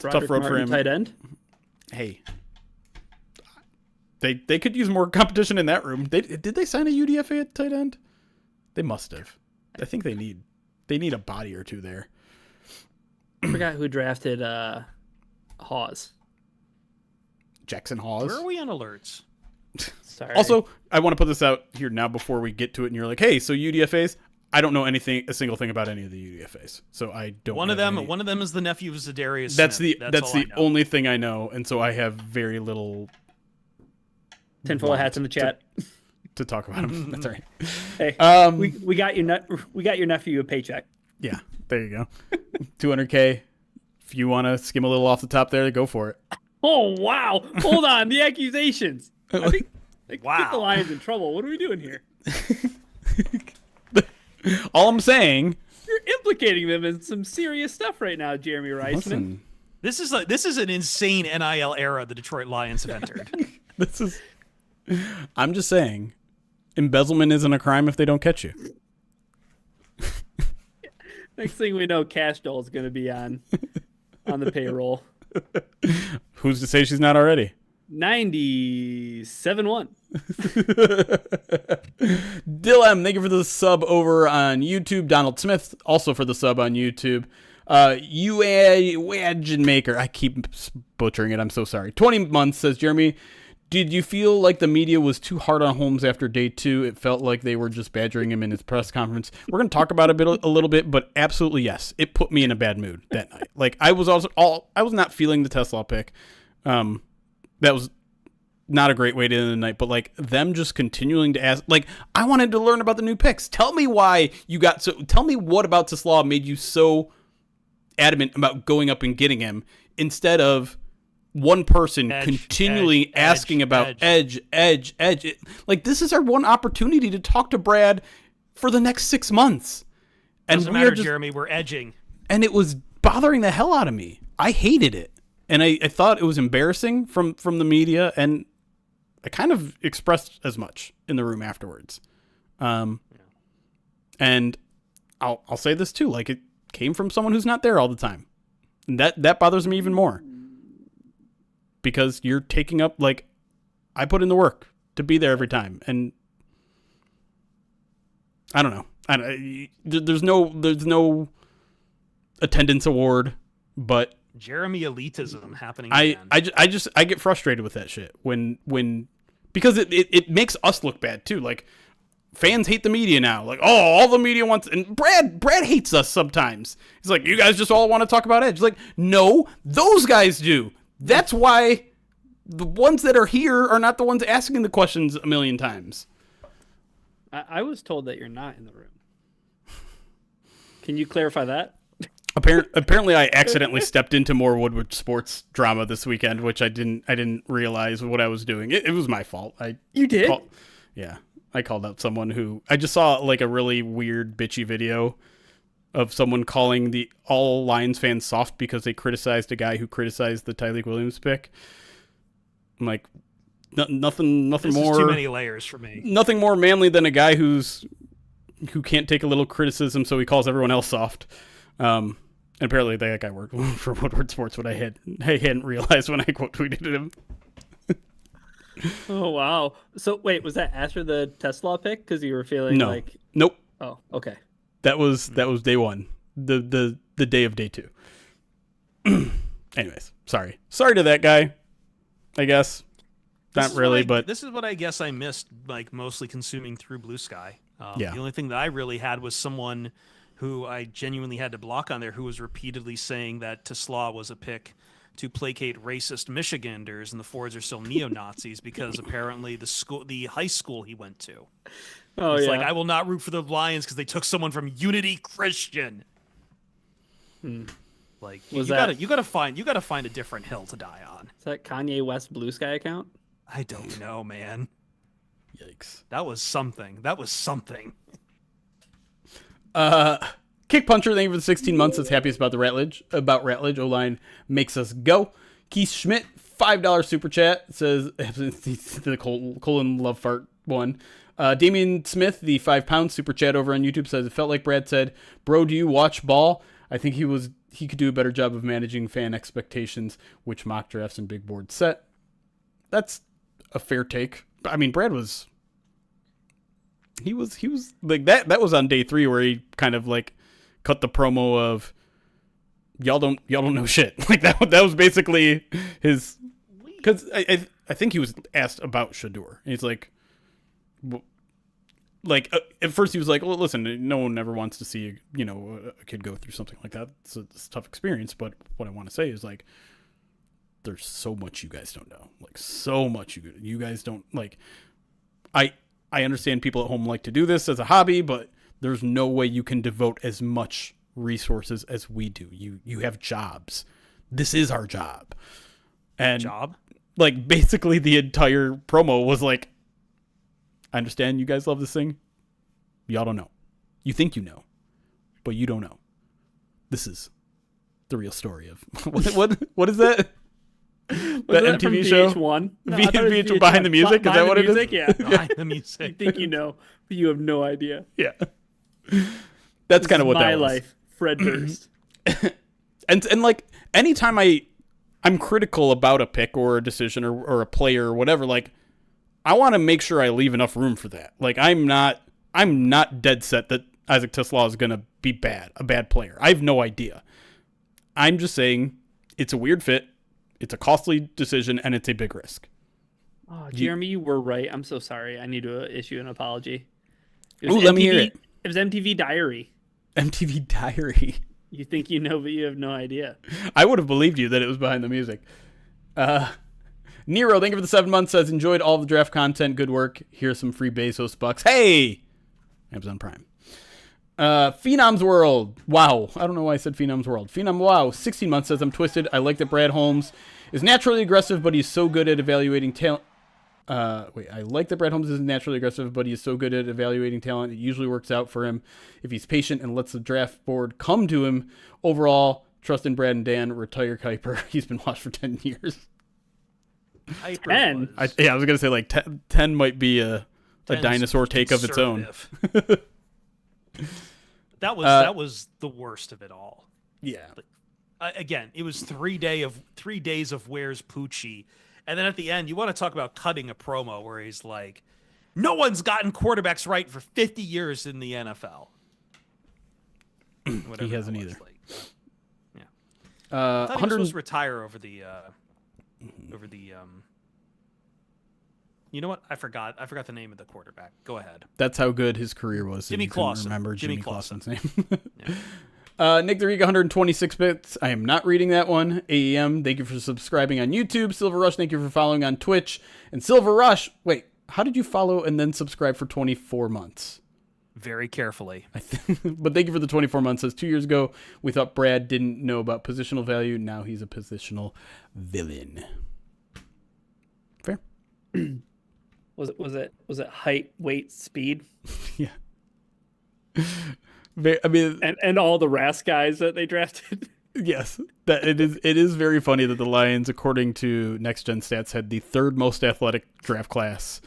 B: a tough road for him.
C: Tight end.
B: Hey, they could use more competition in that room. Did they sign a UDFA at tight end? They must have. I think they need a body or two there.
C: I forgot who drafted Hawes.
B: Jackson Hawes.
A: Where are we on alerts?
C: Sorry.
B: Also, I want to put this out here now before we get to it, and you're like, hey, so UDFAs? I don't know a single thing about any of the UDFAs, so I don't.
A: One of them is the nephew of Zadarius
B: That's
A: Smith.
B: That's the only thing I know, and so I have very little.
C: Tinfoil hats in the chat
B: to talk about him. That's all right.
C: Hey, we got your nephew a paycheck.
B: Yeah, there you go. $200K. If you want to skim a little off the top there, go for it.
C: Oh wow! Hold on, the accusations. I think Like,
A: Wow.
C: get the Lions in trouble. What are we doing here?
B: All I'm saying.
C: You're implicating them in some serious stuff right now, Jeremy Reisman.
B: Listen,
A: This is an insane NIL era the Detroit Lions have entered.
B: I'm just saying, embezzlement isn't a crime if they don't catch you.
C: Next thing we know, Cash Doll is going to be on the payroll.
B: Who's to say she's not already?
C: 97-1.
B: Dill M, thank you for the sub over on YouTube. Donald Smith, also for the sub on YouTube. Wadgen Maker, I keep butchering it, I'm so sorry. 20 months, says Jeremy. Did you feel like the media was too hard on Holmes after day 2? It felt like they were just badgering him in his press conference. We're going to talk about it a little bit, but absolutely yes. It put me in a bad mood that night. Like, I was not feeling the TeSlaa pick. That was not a great way to end the night, but like them just continuing to ask, like, I wanted to learn about the new picks. Tell me why you got tell me what about TeSlaa made you so adamant about going up and getting him instead of one person continually asking about edge. Like, this is our one opportunity to talk to Brad for the next 6 months. And
A: Doesn't matter, Jeremy, we're edging.
B: And it was bothering the hell out of me. I hated it. And I thought it was embarrassing from the media, and I kind of expressed as much in the room afterwards. And I'll say this too, like, it came from someone who's not there all the time. And that bothers me even more. Because you're taking up, like, I put in the work to be there every time. And I don't know. There's no attendance award, but
A: Jeremy elitism happening again.
B: I get frustrated with that shit when because it makes us look bad too. Like, fans hate the media now. Like, oh, all the media wants, and Brad hates us sometimes. He's like, you guys just all want to talk about Edge. Like, no, those guys do. That's why the ones that are here are not the ones asking the questions a million times.
C: I was told that you're not in the room. Can you clarify that?
B: Apparently, I accidentally stepped into more Woodward sports drama this weekend, which I didn't realize what I was doing. It was my fault.
C: You did?
B: I called out someone who I just saw, like, a really weird bitchy video of someone calling all Lions fans soft because they criticized a guy who criticized the Tyreek Williams pick. I'm like, nothing more.
A: This is too many layers for me.
B: Nothing more manly than a guy who can't take a little criticism, so he calls everyone else soft. And apparently that guy worked for Woodward Sports, what I hadn't realized when I quote tweeted him.
C: Oh wow! So wait, was that after the TeSlaa pick? Because you were feeling like
B: nope.
C: Oh, okay.
B: That was day 1, the day of day 2. Anyways, sorry to that guy. I guess not really, but
A: this is what I guess I missed, like, mostly consuming through Blue Sky.
B: Yeah.
A: The only thing that I really had was someone who I genuinely had to block on there who was repeatedly saying that TeSlaa was a pick to placate racist Michiganders and the Fords are still neo-Nazis because apparently the high school he went to.
C: Oh,
A: it's
C: yeah.
A: like, I will not root for the Lions because they took someone from Unity Christian. Like, you gotta find a different hill to die on.
C: Is that Kanye West Blue Sky account?
A: I don't know, man.
B: yikes.
A: That was something.
B: Kick Puncher, thank you for the 16 months. That's happiest about Ratledge. O-line makes us go. Keith Schmidt, $5 super chat, says the colon love fart one. Damian Smith, the £5 super chat over on YouTube, says, it felt like Brad said, bro, do you watch ball? I think he could do a better job of managing fan expectations, which mock drafts and big board set. That's a fair take. I mean, Brad was like that was on day 3 where he kind of like cut the promo of y'all don't know shit. Like that was basically his, because I think he was asked about Shador. And he's like at first he was like, well, listen, no one ever wants to see a kid go through something like that. It's a tough experience, but what I want to say is, like, there's so much you guys don't know. Like, so much you guys don't, like, I understand people at home like to do this as a hobby, but there's no way you can devote as much resources as we do. You have jobs. This is our job. And
A: Job?
B: Like, basically the entire promo was like, I understand you guys love this thing. Y'all don't know. You think you know, but you don't know. This is the real story of what is that? That MTV show?
C: VH1? No,
B: VH1 Behind the Music? Is that what it is?
C: Yeah.
A: Behind the music.
C: You think you know, but you have no idea.
B: Yeah. That's kind of what
C: my
B: that was.
C: life, Fred Durst.
B: And like anytime I'm critical about a pick or a decision or a player or whatever, like I want to make sure I leave enough room for that. Like I'm not dead set that Isaac TeSlaa is going to be a bad player. I have no idea. I'm just saying it's a weird fit. It's a costly decision, and it's a big risk.
C: Oh, Jeremy, you were right. I'm so sorry. I need to issue an apology.
B: Let me hear it.
C: It was MTV Diary.
B: MTV Diary.
C: You think you know, but you have no idea.
B: I would have believed you that it was Behind the Music. Nero, thank you for the 7 months. Says, enjoyed all the draft content. Good work. Here's some free Bezos bucks. Hey! Amazon Prime. Phenom's World. Wow. I don't know why I said Phenom's World. Phenom, wow. 16 months says, I'm twisted. I like that Brad Holmes is naturally aggressive, but he's so good at evaluating talent. I like that Brad Holmes is naturally aggressive, but he is so good at evaluating talent. It usually works out for him if he's patient and lets the draft board come to him. Overall, trust in Brad and Dan. Retire Kuiper. He's been watched for 10 years.
C: 10?
B: I was going to say like 10 might be a dinosaur take of its own.
A: That was the worst of it all.
B: Yeah.
A: Again, it was 3 days of where's Poochie, and then at the end, you want to talk about cutting a promo where he's like, "No one's gotten quarterbacks right for 50 years in the NFL."
B: He hasn't either.
A: Like. Yeah. I thought he was
B: 100.
A: supposed to retire over the. You know what? I forgot the name of the quarterback. Go ahead.
B: That's how good his career was.
A: Jimmy Clausen.
B: Remember
A: Jimmy
B: Clausen's
A: Clausen.
B: name.
A: Yeah.
B: Nick the Reek, 126 bits. I am not reading that one. AEM, thank you for subscribing on YouTube. Silver Rush, thank you for following on Twitch. And Silver Rush, wait, how did you follow and then subscribe for 24 months?
A: Very carefully.
B: But thank you for the 24 months. Says 2 years ago, we thought Brad didn't know about positional value. Now he's a positional villain. Fair.
C: Was it height, weight, speed?
B: Yeah. I mean,
C: and all the RAS guys that they drafted.
B: Yes, that it is very funny that the Lions, according to Next Gen Stats, had the third most athletic draft class.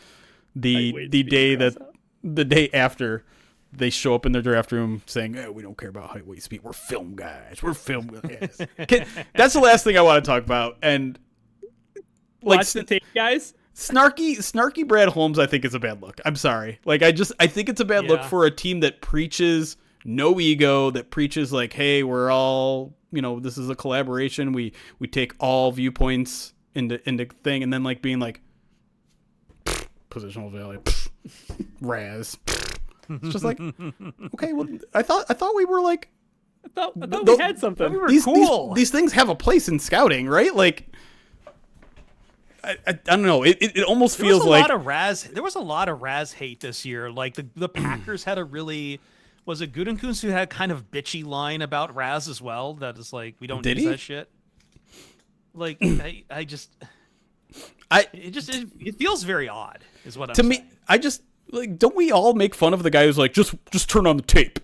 B: The day after they show up in their draft room saying, "Oh, we don't care about height, weight, speed. We're film guys. We're film guys." That's the last thing I want to talk about. And
C: watch the tape, guys.
B: Snarky Brad Holmes, I think, is a bad look. I'm sorry. Like I think it's a bad look for a team that preaches no ego, that preaches like, hey, we're all, this is a collaboration. We take all viewpoints into thing, and then like being like positional value, Raz. It's just like, okay, well, I thought we were like,
C: I thought we had something.
A: We were cool.
B: These things have a place in scouting, right? Like. I don't know. It almost feels like
A: there was a lot of Raz hate this year. Like the Packers had a really, was it Gutekunst who had kind of bitchy line about Raz as well? That is like, we don't use that shit. Like it feels very odd is what I'm saying.
B: To me, I just like, don't we all make fun of the guy who's like, just turn on the tape?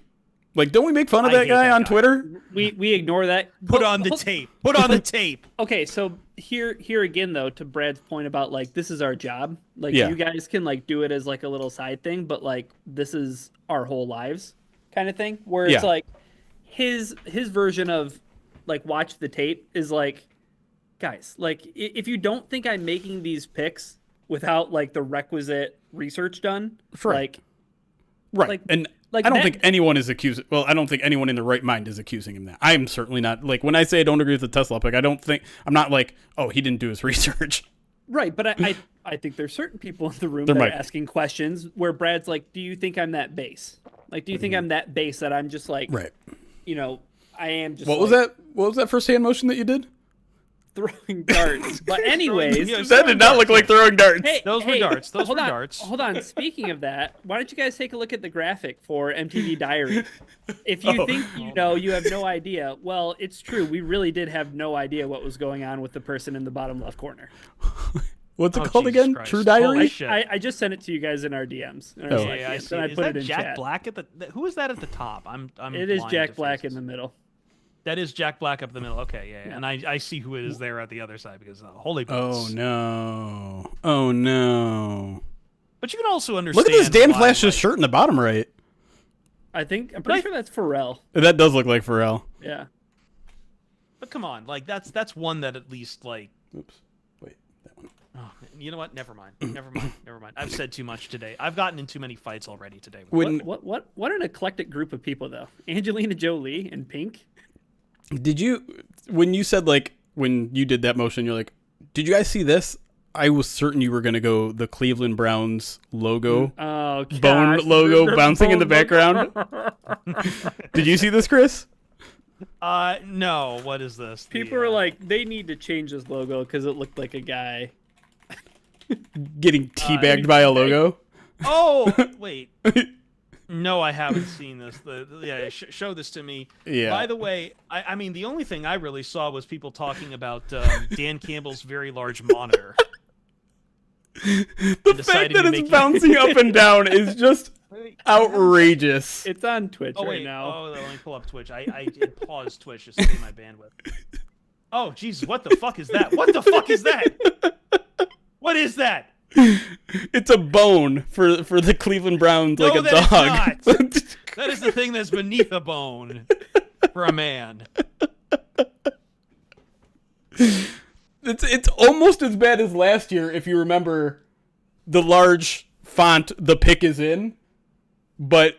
B: Like, don't we make fun of that guy on Twitter?
C: We ignore that.
A: Put on the tape. Put on the tape.
C: Okay, so here again though, to Brad's point about like this is our job. Like you guys can like do it as like a little side thing, but like this is our whole lives kind of thing. Where it's like his version of like watch the tape is like, guys, like if you don't think I'm making these picks without like the requisite research done,
B: right. And I don't think anyone is accusing. Well, I don't think anyone in their right mind is accusing him that. I'm certainly not. Like when I say I don't agree with the TeSlaa pick, I'm not like, oh, he didn't do his research.
C: Right, but I think there's certain people in the room that are asking questions where Brad's like, do you think I'm that base? Like, do you think I'm that base that I'm just like,
B: right?
C: I am just.
B: What was that? What was that first hand motion that you did?
C: Throwing darts. But anyways,
B: that did not look like throwing darts.
A: Those were darts. Those were darts.
C: Hold on. Speaking of that, why don't you guys take a look at the graphic for MTV Diary? If you think you have no idea. Well, it's true. We really did have no idea what was going on with the person in the bottom left corner.
B: What's it
A: Oh,
B: called
A: Jesus
B: again?
A: Christ.
B: True Diary?
A: Holy shit.
C: I just sent it to you guys in our DMs. In our
B: Oh.
C: Slack
A: Yeah, I
C: DMs,
A: see.
C: and I
A: Is
C: put
A: that
C: it in
A: Jack
C: chat.
A: Black at the? Who is that at the top? I'm.
C: It is
A: blind
C: Jack
A: to
C: Black
A: faces.
C: in the middle.
A: That is Jack Black up the middle. Okay, yeah. And I see who it is there at the other side because holy
B: Oh
A: butts.
B: no! Oh no!
A: But you can also understand.
B: Look at this Dan
A: why,
B: Flash's shirt in the bottom right.
C: I'm pretty sure that's Pharrell.
B: That does look like Pharrell.
C: Yeah.
A: But come on, like that's one that at least like.
B: Oops. Wait, that one.
A: Oh, you know what? Never mind. Never mind. I've said too much today. I've gotten in too many fights already today.
C: What an eclectic group of people though. Angelina Jolie and Pink.
B: Did you, when you said like, when you did that motion, you're like, did you guys see this? I was certain you were going to go the Cleveland Browns logo,
C: Oh,
B: bone
C: gosh.
B: logo
C: The
B: bouncing in the
C: bone
B: background. Did you see this, Chris?
A: No. What is this?
C: People are like, they need to change this logo because it looked like a guy.
B: Getting teabagged by a logo?
A: Oh, wait. No, I haven't seen this. Show this to me.
B: Yeah.
A: By the way, I mean, the only thing I really saw was people talking about Dan Campbell's very large monitor.
B: The fact that it's bouncing up and down is just outrageous.
C: It's on Twitch
A: Oh,
C: right
A: wait.
C: now.
A: Oh, let me pull up Twitch. I did pause Twitch to save my bandwidth. Oh, Jesus, what the fuck is that? What the fuck is that? What is that?
B: It's a bone for the Cleveland Browns, like a
A: that
B: dog.
A: It's not. That is the thing that's beneath a bone for a man.
B: It's almost as bad as last year, if you remember the large font the pick is in, but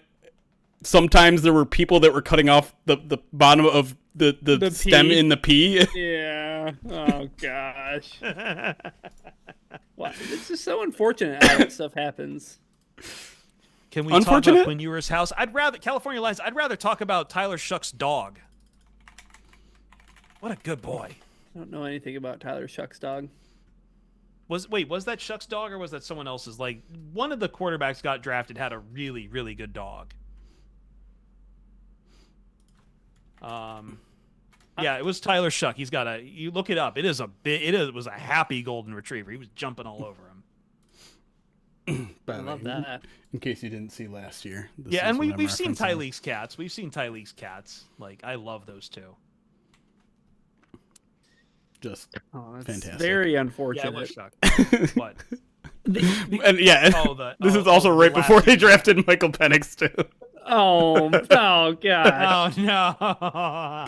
B: sometimes there were people that were cutting off the bottom of the stem
C: P.
B: in the P.
C: Yeah. Oh gosh. Wow. It's just so unfortunate how that stuff happens.
A: Can we talk
B: Unfortunate?
A: about Quinn Ewers' house? California Lions. I'd rather talk about Tyler Shuck's dog. What a good boy.
C: I don't know anything about Tyler Shuck's dog.
A: Was that Shuck's dog or was that someone else's? Like one of the quarterbacks got drafted had a really, really good dog. Yeah, it was Tyler Shuck. He's got you look it up. It was a happy golden retriever. He was jumping all over him.
C: I love that.
B: In case you didn't see last year.
A: Yeah, and we've seen Tyreek's cats. We've seen Tyreek's cats. Like I love those two.
B: Just
C: That's
B: fantastic.
C: very
A: Yeah,
C: unfortunate.
A: I was shocked. What?
B: And yeah, this is also
A: the
B: right
A: last
B: before they
A: season.
B: drafted Michael Penix too.
C: Oh god.
A: Oh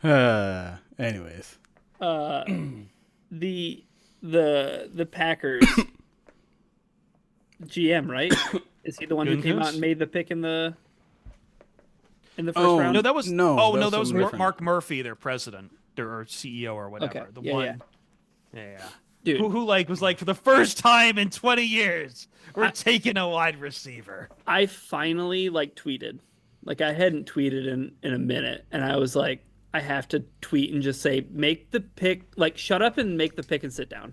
A: no.
B: Anyways,
C: the Packers GM, right? Is he the one who came out and made the pick in the first round?
A: No, that was that was
B: different.
A: Mark Murphy, their president or CEO or whatever.
C: Okay.
A: The
C: Yeah,
A: one. Yeah.
C: Dude,
A: Who was like for the first time in 20 years, we're taking a wide receiver.
C: I finally tweeted. I hadn't tweeted in a minute, and I was like, I have to tweet and just say, make the pick, shut up and make the pick and sit down.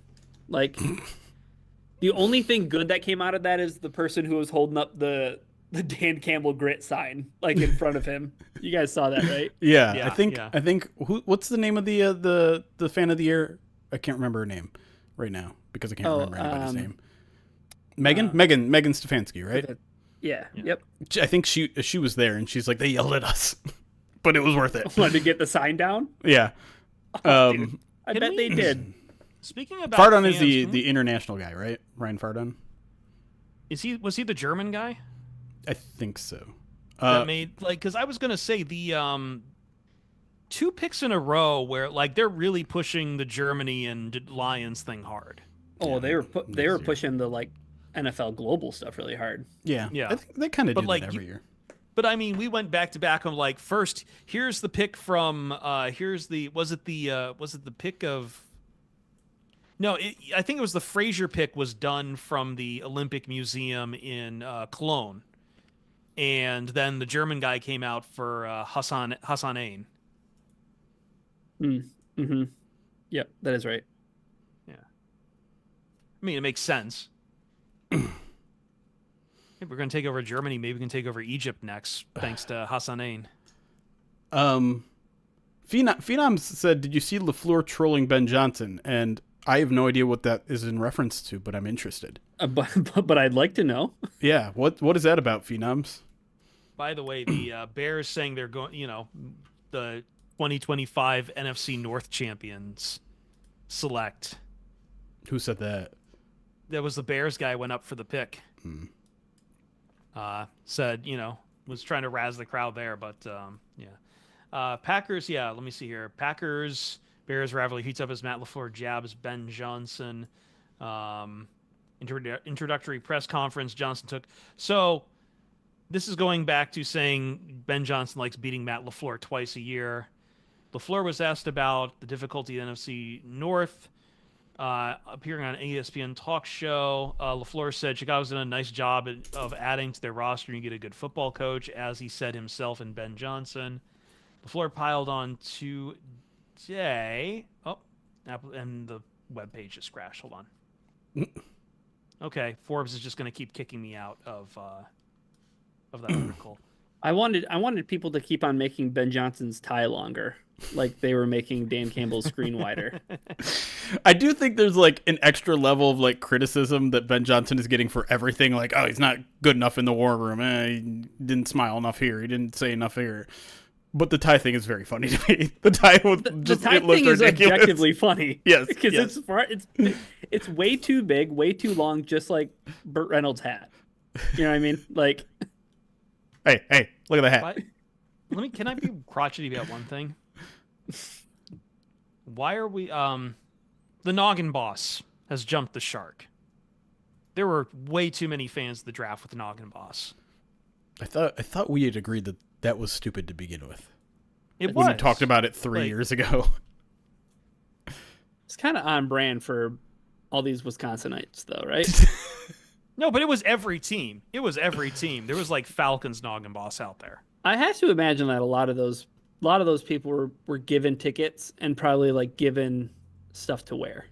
C: The only thing good that came out of that is the person who was holding up the Dan Campbell grit sign, in front of him. You guys saw that, right?
B: yeah, I think what's the name of the fan of the year? I can't remember her name right now because I can't remember anybody's name. Megan Stefanski, right?
C: Yeah. Yep.
B: I think she was there, and she's like, they yelled at us, but it was worth it.
C: Wanted to get the sign down.
B: Yeah.
C: I bet they did.
A: Speaking about
B: Fardon
A: fans,
B: is the international guy, right? Ryan Fardon.
A: Was he the German guy?
B: I think so.
A: That made because I was gonna say the 2 picks in a row where they're really pushing the Germany and Lions thing hard.
C: Oh, they were pushing the NFL global stuff really hard.
B: Yeah.
A: Yeah.
B: I think they kind of do that every year.
A: But I mean, we went back to back on first. Here's the pick from. Was it the pick of? No, I think it was the Fraser pick was done from the Olympic Museum in Cologne, and then the German guy came out for Hassanein.
C: Mm-hmm. Yep, that is right.
A: Yeah. I mean, it makes sense. If we're going to take over Germany, maybe we can take over Egypt next, thanks to Hassanein.
B: Phenom said, did you see LaFleur trolling Ben Johnson? And I have no idea what that is in reference to, but I'm interested.
C: But I'd like to know.
B: Yeah, what is that about, Phenoms?
A: By the way, the Bears saying they're going, the 2025 NFC North champions select.
B: Who said that?
A: That was the Bears guy went up for the pick. Said, was trying to razz the crowd there, but yeah. Packers, yeah, let me see here. Packers, Bears rivalry heats up as Matt LaFleur jabs Ben Johnson. Introductory press conference Johnson took. So this is going back to saying Ben Johnson likes beating Matt LaFleur twice a year. LaFleur was asked about the difficulty of the NFC North. Appearing on an ESPN talk show, LaFleur said Chicago's done a nice job of adding to their roster and you get a good football coach, as he said himself and Ben Johnson. LaFleur piled on today. Oh, and the webpage just crashed. Hold on. Okay, Forbes is just going to keep kicking me out of that article.
C: I wanted people to keep on making Ben Johnson's tie longer, like they were making Dan Campbell's screen wider.
B: I do think there's like an extra level of like criticism that Ben Johnson is getting for everything. Like, oh, he's not good enough in the war room. He didn't smile enough here. He didn't say enough here. But the tie thing is very funny to me. The tie was just
C: the tie
B: it looked
C: thing is
B: ridiculous.
C: objectively funny.
B: Yes,
C: because
B: yes.
C: it's way too big, way too long, just like Burt Reynolds' hat. You know what I mean? Like,
B: hey, look at the hat.
A: Can I be crotchety about one thing? Why are we the Noggin Boss has jumped the shark. There were way too many fans of the draft with the Noggin Boss.
B: I thought we had agreed that was stupid to begin with.
A: It
B: when
A: was.
B: we talked about it 3 years ago.
C: It's kind of on brand for all these Wisconsinites, though, right?
A: No, but it was every team. There was like Falcons Noggin Boss out there.
C: I have to imagine that a lot of those people were given tickets and probably like given stuff to wear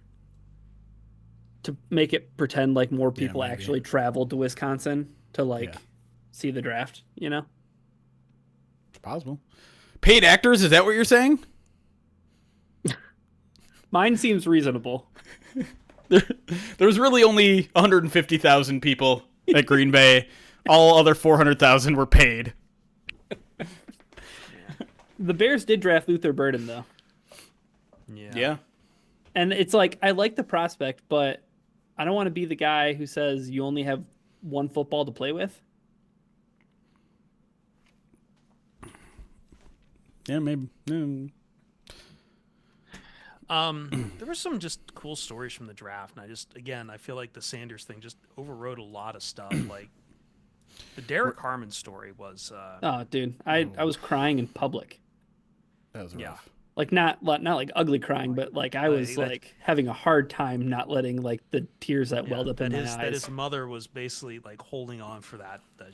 C: to make it pretend like more people actually traveled to Wisconsin to see the draft, It's
B: possible. Paid actors, is that what you're saying?
C: Mine seems reasonable.
B: There was really only 150,000 people at Green Bay. All other 400,000 were paid.
C: The Bears did draft Luther Burden, though.
B: Yeah.
C: And it's like, I like the prospect, but I don't want to be the guy who says you only have one football to play with.
B: Yeah, maybe.
A: There were some just cool stories from the draft, and I feel like the Sanders thing just overrode a lot of stuff. Like the Derek Harmon story was.
C: Oh, dude, I was crying in public.
B: That was rough.
A: Yeah.
C: Like not like ugly crying, but like I was like having a hard time not letting like the tears that welled up in my eyes.
A: That his mother was basically like holding on for that. Damn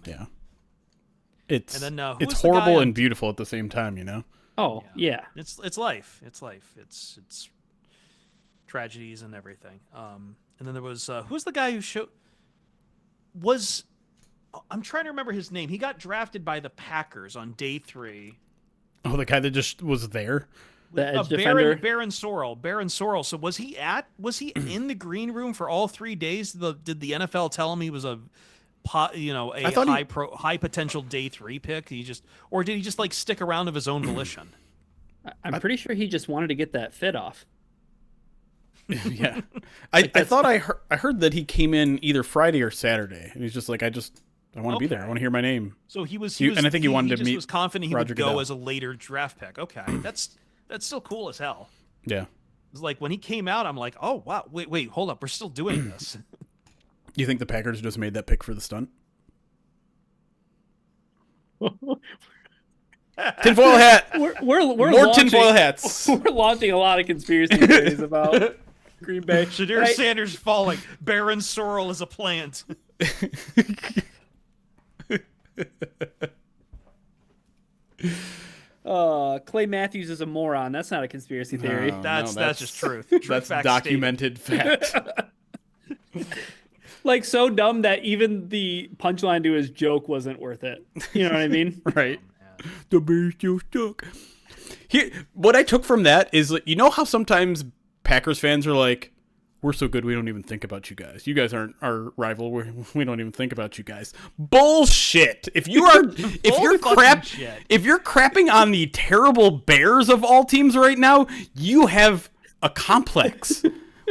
A: it.
B: Yeah. It's
A: it's
B: horrible and beautiful at the same time,
C: Oh yeah.
A: It's life. It's tragedies and everything. And then there was who's the guy who I'm trying to remember his name. He got drafted by the Packers on day 3.
B: Oh, the guy that just was there?
C: The edge defender?
A: Baron Sorrell. So was he in the green room for all 3 days? Did the NFL tell him he was a high potential day 3 pick? Or did he just like stick around of his own volition?
C: I'm pretty sure he just wanted to get that fit off.
B: Yeah. I thought I heard that he came in either Friday or Saturday, and he's just like, I want to be there. I want to hear my name.
A: So he was,
B: and I think he wanted to meet.
A: Was confident he
B: Roger
A: would go
B: Goodell
A: as a later draft pick. Okay, that's still cool as hell.
B: Yeah.
A: It's like when he came out, I'm like, oh wow, wait, hold up, we're still doing this.
B: You think the Packers just made that pick for the stunt? Tinfoil hat.
C: We're
B: more tinfoil hats.
C: We're launching a lot of conspiracy theories about Green Bay.
A: Shadir Sanders falling. Baron Sorrell is a plant.
C: Clay Matthews is a moron. That's not a conspiracy theory.
A: That's just truth.
B: That's documented fact.
C: Like so dumb that even the punchline to his joke wasn't worth it. You know what I mean?
B: Right. The bear still stuck. what I took from that is, you know how sometimes Packers fans are like, we're so good we don't even think about you guys. You guys aren't our rival. We don't even think about you guys. Bullshit. If you're crapping on the terrible Bears of all teams right now, you have a complex.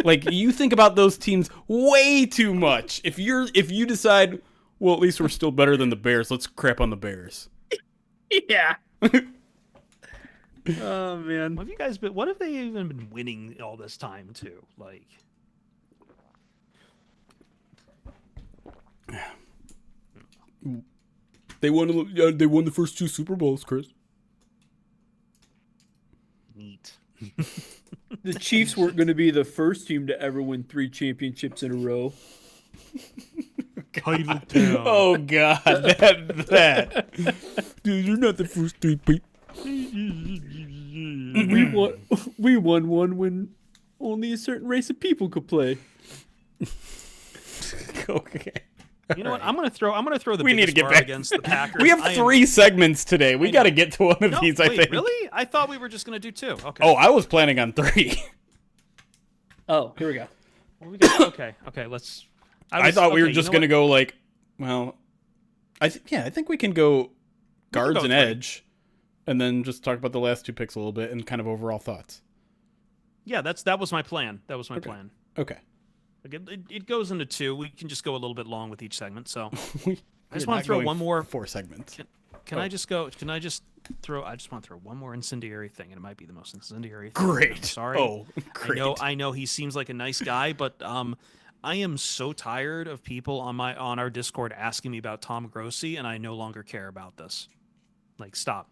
B: Like, you think about those teams way too much. If you decide, well, at least we're still better than the Bears, let's crap on the Bears.
C: Yeah. Oh man.
A: What have they even been winning all this time too? Like,
B: they won the first 2 Super Bowls, Chris.
A: neat.
C: The Chiefs weren't going to be the first team to ever win 3 championships in a row.
B: Oh God, that. Dude, you're not the first 3 people.
C: We won one when only a certain race of people could play.
B: Okay.
A: You know what? I'm gonna throw the
B: We need to
A: biggest
B: get
A: bar
B: back
A: against the Packers.
B: We have 3 segments today. We got to get to one of
A: No,
B: these.
A: wait,
B: I think.
A: Really? I thought we were just gonna do 2. Okay.
B: Oh, I was planning on 3.
C: Oh, here we go.
A: Well, okay. Let's.
B: I thought we were just gonna go like, well, I think we can go guards and edge, and then just talk about the last 2 picks a little bit and kind of overall thoughts.
A: Yeah, that was my plan. That was my plan.
B: Okay.
A: It goes into 2. We can just go a little bit long with each segment. So
B: I
A: just want to throw one more
B: 4 segments.
A: Can I just go? Can I just throw? I just want to throw one more incendiary thing, and it might be the most incendiary thing.
B: Great.
A: I'm sorry.
B: Oh, great.
A: I know he seems like a nice guy, but I am so tired of people on our Discord asking me about Tom Grossi, and I no longer care about this. Like, stop.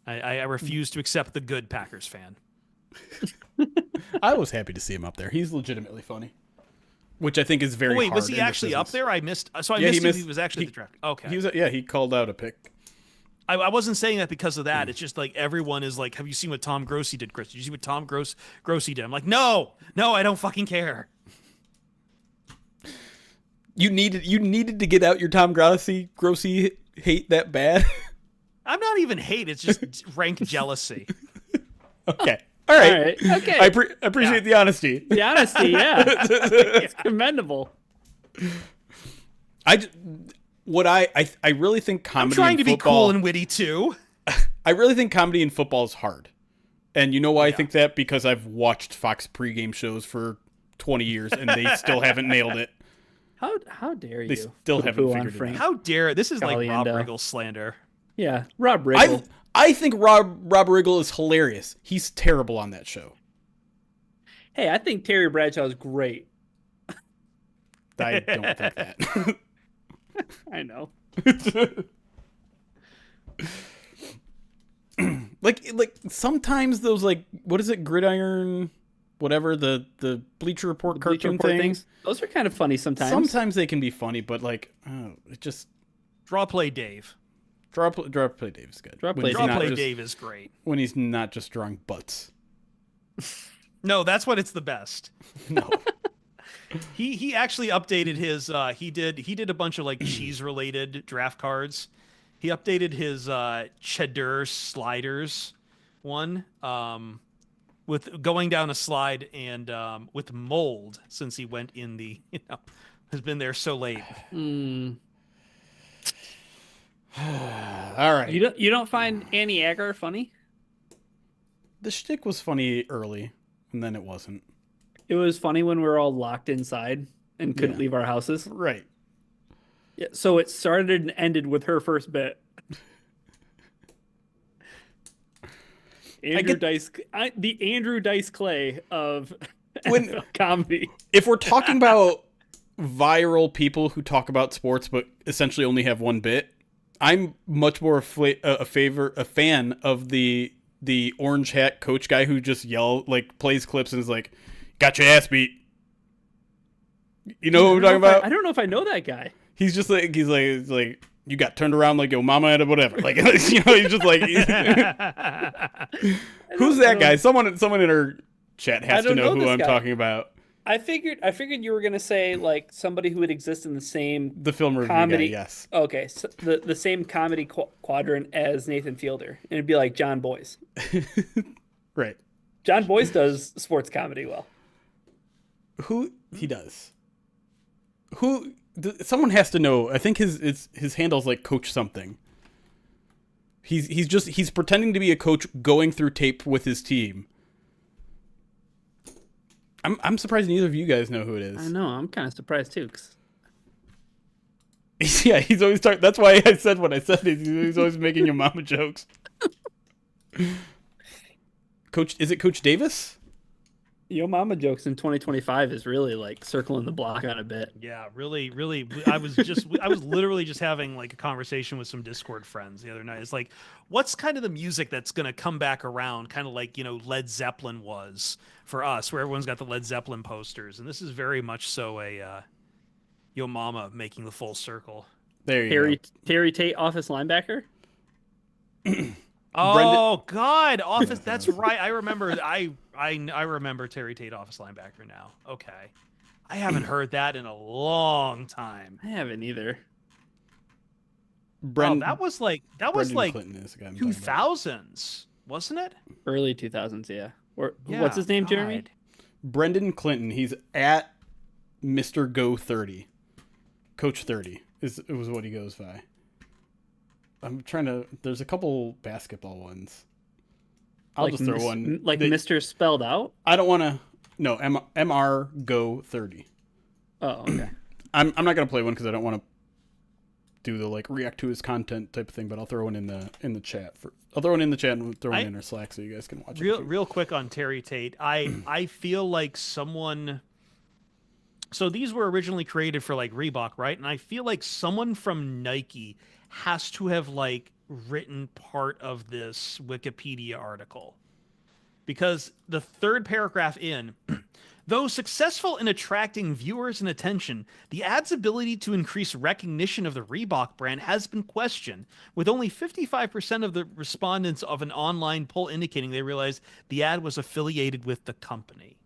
A: I refuse to accept the good Packers fan.
B: I was happy to see him up there. He's legitimately funny, which I think is very.
A: Wait,
B: hard
A: was he
B: in this
A: actually up
B: business.
A: there? I missed. So I missed. He was actually the draft. Okay.
B: He called out a pick.
A: I wasn't saying that because of that. It's just like everyone is like, "Have you seen what Tom Grossi did, Chris? Did you see what Tom Grossi did?" I'm like, no, I don't fucking care.
B: You needed to get out your Tom Grossi hate that bad.
A: I'm not even hate. It's just rank jealousy.
B: Okay. All right.
C: Okay.
B: I appreciate the honesty.
C: The honesty, yeah. It's commendable.
B: I really think comedy.
A: I'm trying to be
B: football,
A: cool and witty too.
B: I really think comedy in football is hard. And you know why I think that? Because I've watched Fox pregame shows for 20 years and they still haven't nailed it.
C: How dare you?
B: They still haven't figured it out.
A: How dare this is like Rob
C: Caliendo.
A: Riggle slander.
C: Yeah, Rob Riggle.
B: I think Rob Riggle is hilarious. He's terrible on that show.
C: Hey, I think Terry Bradshaw is great.
B: I don't think that.
C: I know.
B: like sometimes those, like, what is it, Gridiron, whatever, the Bleacher Report cartoon things.
C: Those are kind of funny sometimes.
B: Sometimes they can be funny, but like, it just
A: Draw play Dave.
B: Draw play Dave is good.
C: Draw play
A: Dave is great.
B: When he's not just drawing butts.
A: No, that's when it's the best.
B: No.
A: He actually updated his he did a bunch of like cheese related draft cards. He updated his cheddar sliders one with going down a slide and with mold, since he went in the has been there so late.
B: All right.
C: You don't find Annie Agar funny?
B: The shtick was funny early, and then it wasn't.
C: It was funny when we were all locked inside and couldn't leave our houses.
B: Right.
C: Yeah, so it started and ended with her first bit. The Andrew Dice Clay of comedy.
B: If we're talking about viral people who talk about sports but essentially only have one bit, I'm much more a fan of the orange hat coach guy who just plays clips and is like, "Got your ass beat." You know what I'm talking about?
C: I don't know if I know that guy.
B: He's just like, he's like, "You got turned around like your mama had a whatever." Like, he's just like, who's that guy? Someone in our chat has to know who I'm talking about.
C: I figured you were gonna say like somebody who would exist in the same
B: The film review guy,
C: comedy.
B: yes.
C: Okay, so the same comedy quadrant as Nathan Fielder, and it'd be like John Boyce.
B: Right.
C: John Boyce does sports comedy well.
B: Who he does. Someone has to know. I think his handle's like Coach something. He's pretending to be a coach going through tape with his team. I'm surprised neither of you guys know who it is.
C: I know. I'm kind of surprised too.
B: Yeah, he's always talking. That's why I said what I said. He's always making your mama jokes. Coach, is it Coach Davis?
C: Yo Mama Jokes in 2025 is really like circling the block on a bit.
A: Yeah, really, really. I was literally just having like a conversation with some Discord friends the other night. It's like, what's kind of the music that's going to come back around, kind of like, Led Zeppelin was for us, where everyone's got the Led Zeppelin posters. And this is very much so a Yo Mama making the full circle.
B: There you go.
C: Terry Tate, office linebacker.
A: Oh God, office. That's right. I remember. I remember Terry Tate, office linebacker. Now, okay. I haven't heard that in a long time.
C: I haven't either.
A: That was like
B: Clinton is the guy I'm talking about.
A: 2000s, wasn't it?
C: Early 2000s, yeah.
A: Yeah,
C: What's his name,
A: God.
C: Jeremy?
B: Brendan Clinton. He's at Mr. Go 30. Coach 30 was what he goes by. I'm trying to. There's a couple basketball ones. I'll just throw one.
C: Like Mr. Spelled Out?
B: I don't want to. No, MR Go 30.
C: Oh, okay.
B: I'm not gonna play one because I don't want to do the like react to his content type of thing. But I'll throw one in the chat. I'll throw one in the chat and throw one in our Slack so you guys can watch it.
A: Real quick on Terry Tate. I feel like someone. So these were originally created for like Reebok, right? And I feel like someone from Nike has to have like written part of this Wikipedia article, because the third paragraph in, though successful in attracting viewers and attention, the ad's ability to increase recognition of the Reebok brand has been questioned, with only 55% of the respondents of an online poll indicating they realized the ad was affiliated with the company.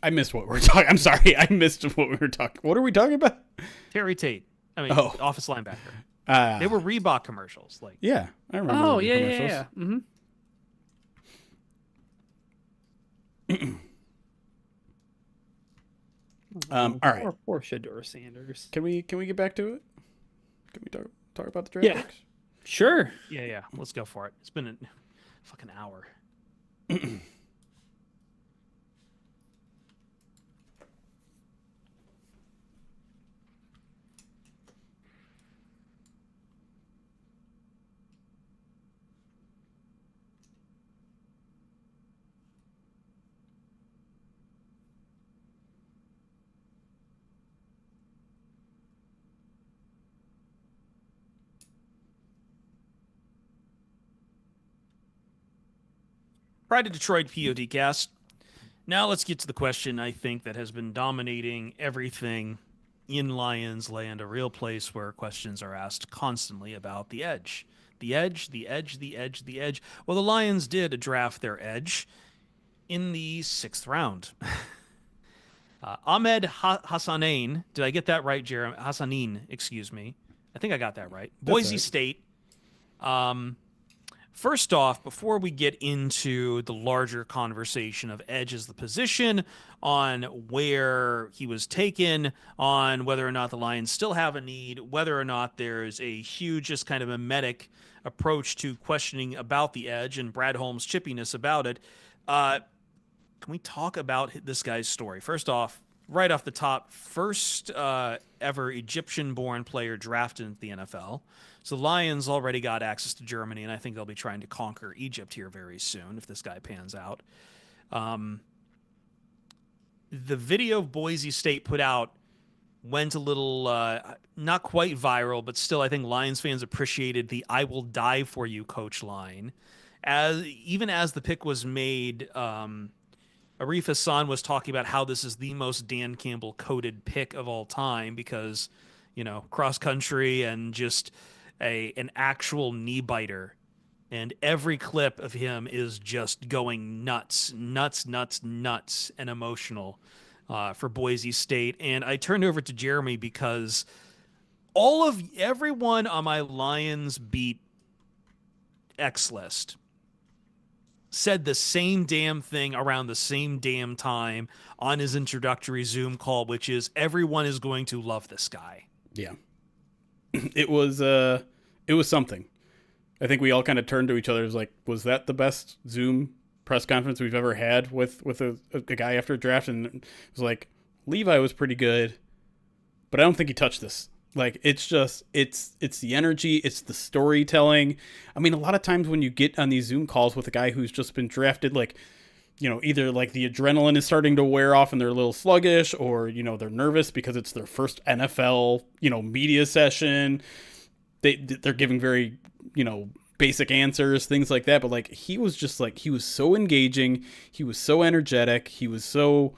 B: I missed what we're talking. I'm sorry, I missed what we were talking. What are we talking about?
A: Terry Tate. I mean, office linebacker. They were Reebok commercials. Like,
B: yeah, I remember.
C: Oh,
B: the
C: yeah.
B: commercials.
C: Mm-hmm.
B: All right.
C: Poor Shedeur Sanders.
B: Can we get back to it? Can we talk about the draft
C: Yeah.
B: picks?
C: Sure.
A: Yeah. Let's go for it. It's been a fucking hour. Pride of Detroit PODcast. Now let's get to the question I think that has been dominating everything in Lions land, a real place where questions are asked constantly about the edge. The edge, the edge, the edge, the edge. Well, the Lions did draft their edge in the 6th round. Ahmed Hassanein, did I get that right, Jeremy? Hassanein, excuse me. I think I got that right. Boise State. First off, before we get into the larger conversation of edge as the position, on where he was taken, on whether or not the Lions still have a need, whether or not there's a huge, just kind of mimetic approach to questioning about the edge and Brad Holmes' chippiness about it, can we talk about this guy's story? First off, right off the top, first ever Egyptian-born player drafted into the NFL. So the Lions already got access to Germany, and I think they'll be trying to conquer Egypt here very soon if this guy pans out. The video of Boise State put out went a little, not quite viral, but still I think Lions fans appreciated the "I will die for you" coach line. Even as the pick was made, Arif Hassan was talking about how this is the most Dan Campbell coded pick of all time because, cross country and just an actual knee biter and every clip of him is just going nuts, nuts, nuts, nuts, and emotional for Boise State. And I turned over to Jeremy because everyone on my Lions beat X list said the same damn thing around the same damn time on his introductory Zoom call, which is everyone is going to love this guy.
B: Yeah. It was something. I think we all kind of turned to each other. It was like, was that the best Zoom press conference we've ever had with a guy after a draft? And it was like, Levi was pretty good, but I don't think he touched this. Like, it's just, it's the energy, it's the storytelling. I mean, a lot of times when you get on these Zoom calls with a guy who's just been drafted, like, either like the adrenaline is starting to wear off and they're a little sluggish, or, they're nervous because it's their first NFL, media session. They're giving very, basic answers, things like that. But like, he was just like, he was so engaging. He was so energetic. He was so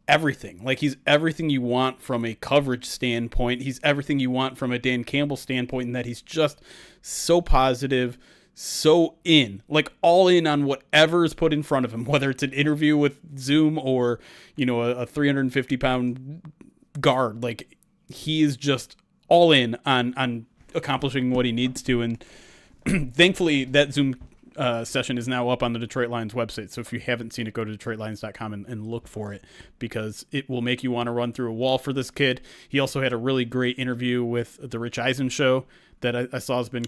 B: everything. Like, he's everything you want from a coverage standpoint. He's everything you want from a Dan Campbell standpoint, in that he's just so positive, so all in on whatever is put in front of him, whether it's an interview with Zoom or, a 350-pound guard. Like, he is just all in on accomplishing what he needs to. And thankfully that Zoom session is now up on the Detroit Lions website. So if you haven't seen it, go to DetroitLions.com and look for it, because it will make you want to run through a wall for this kid. He also had a really great interview with the Rich Eisen show that I saw has been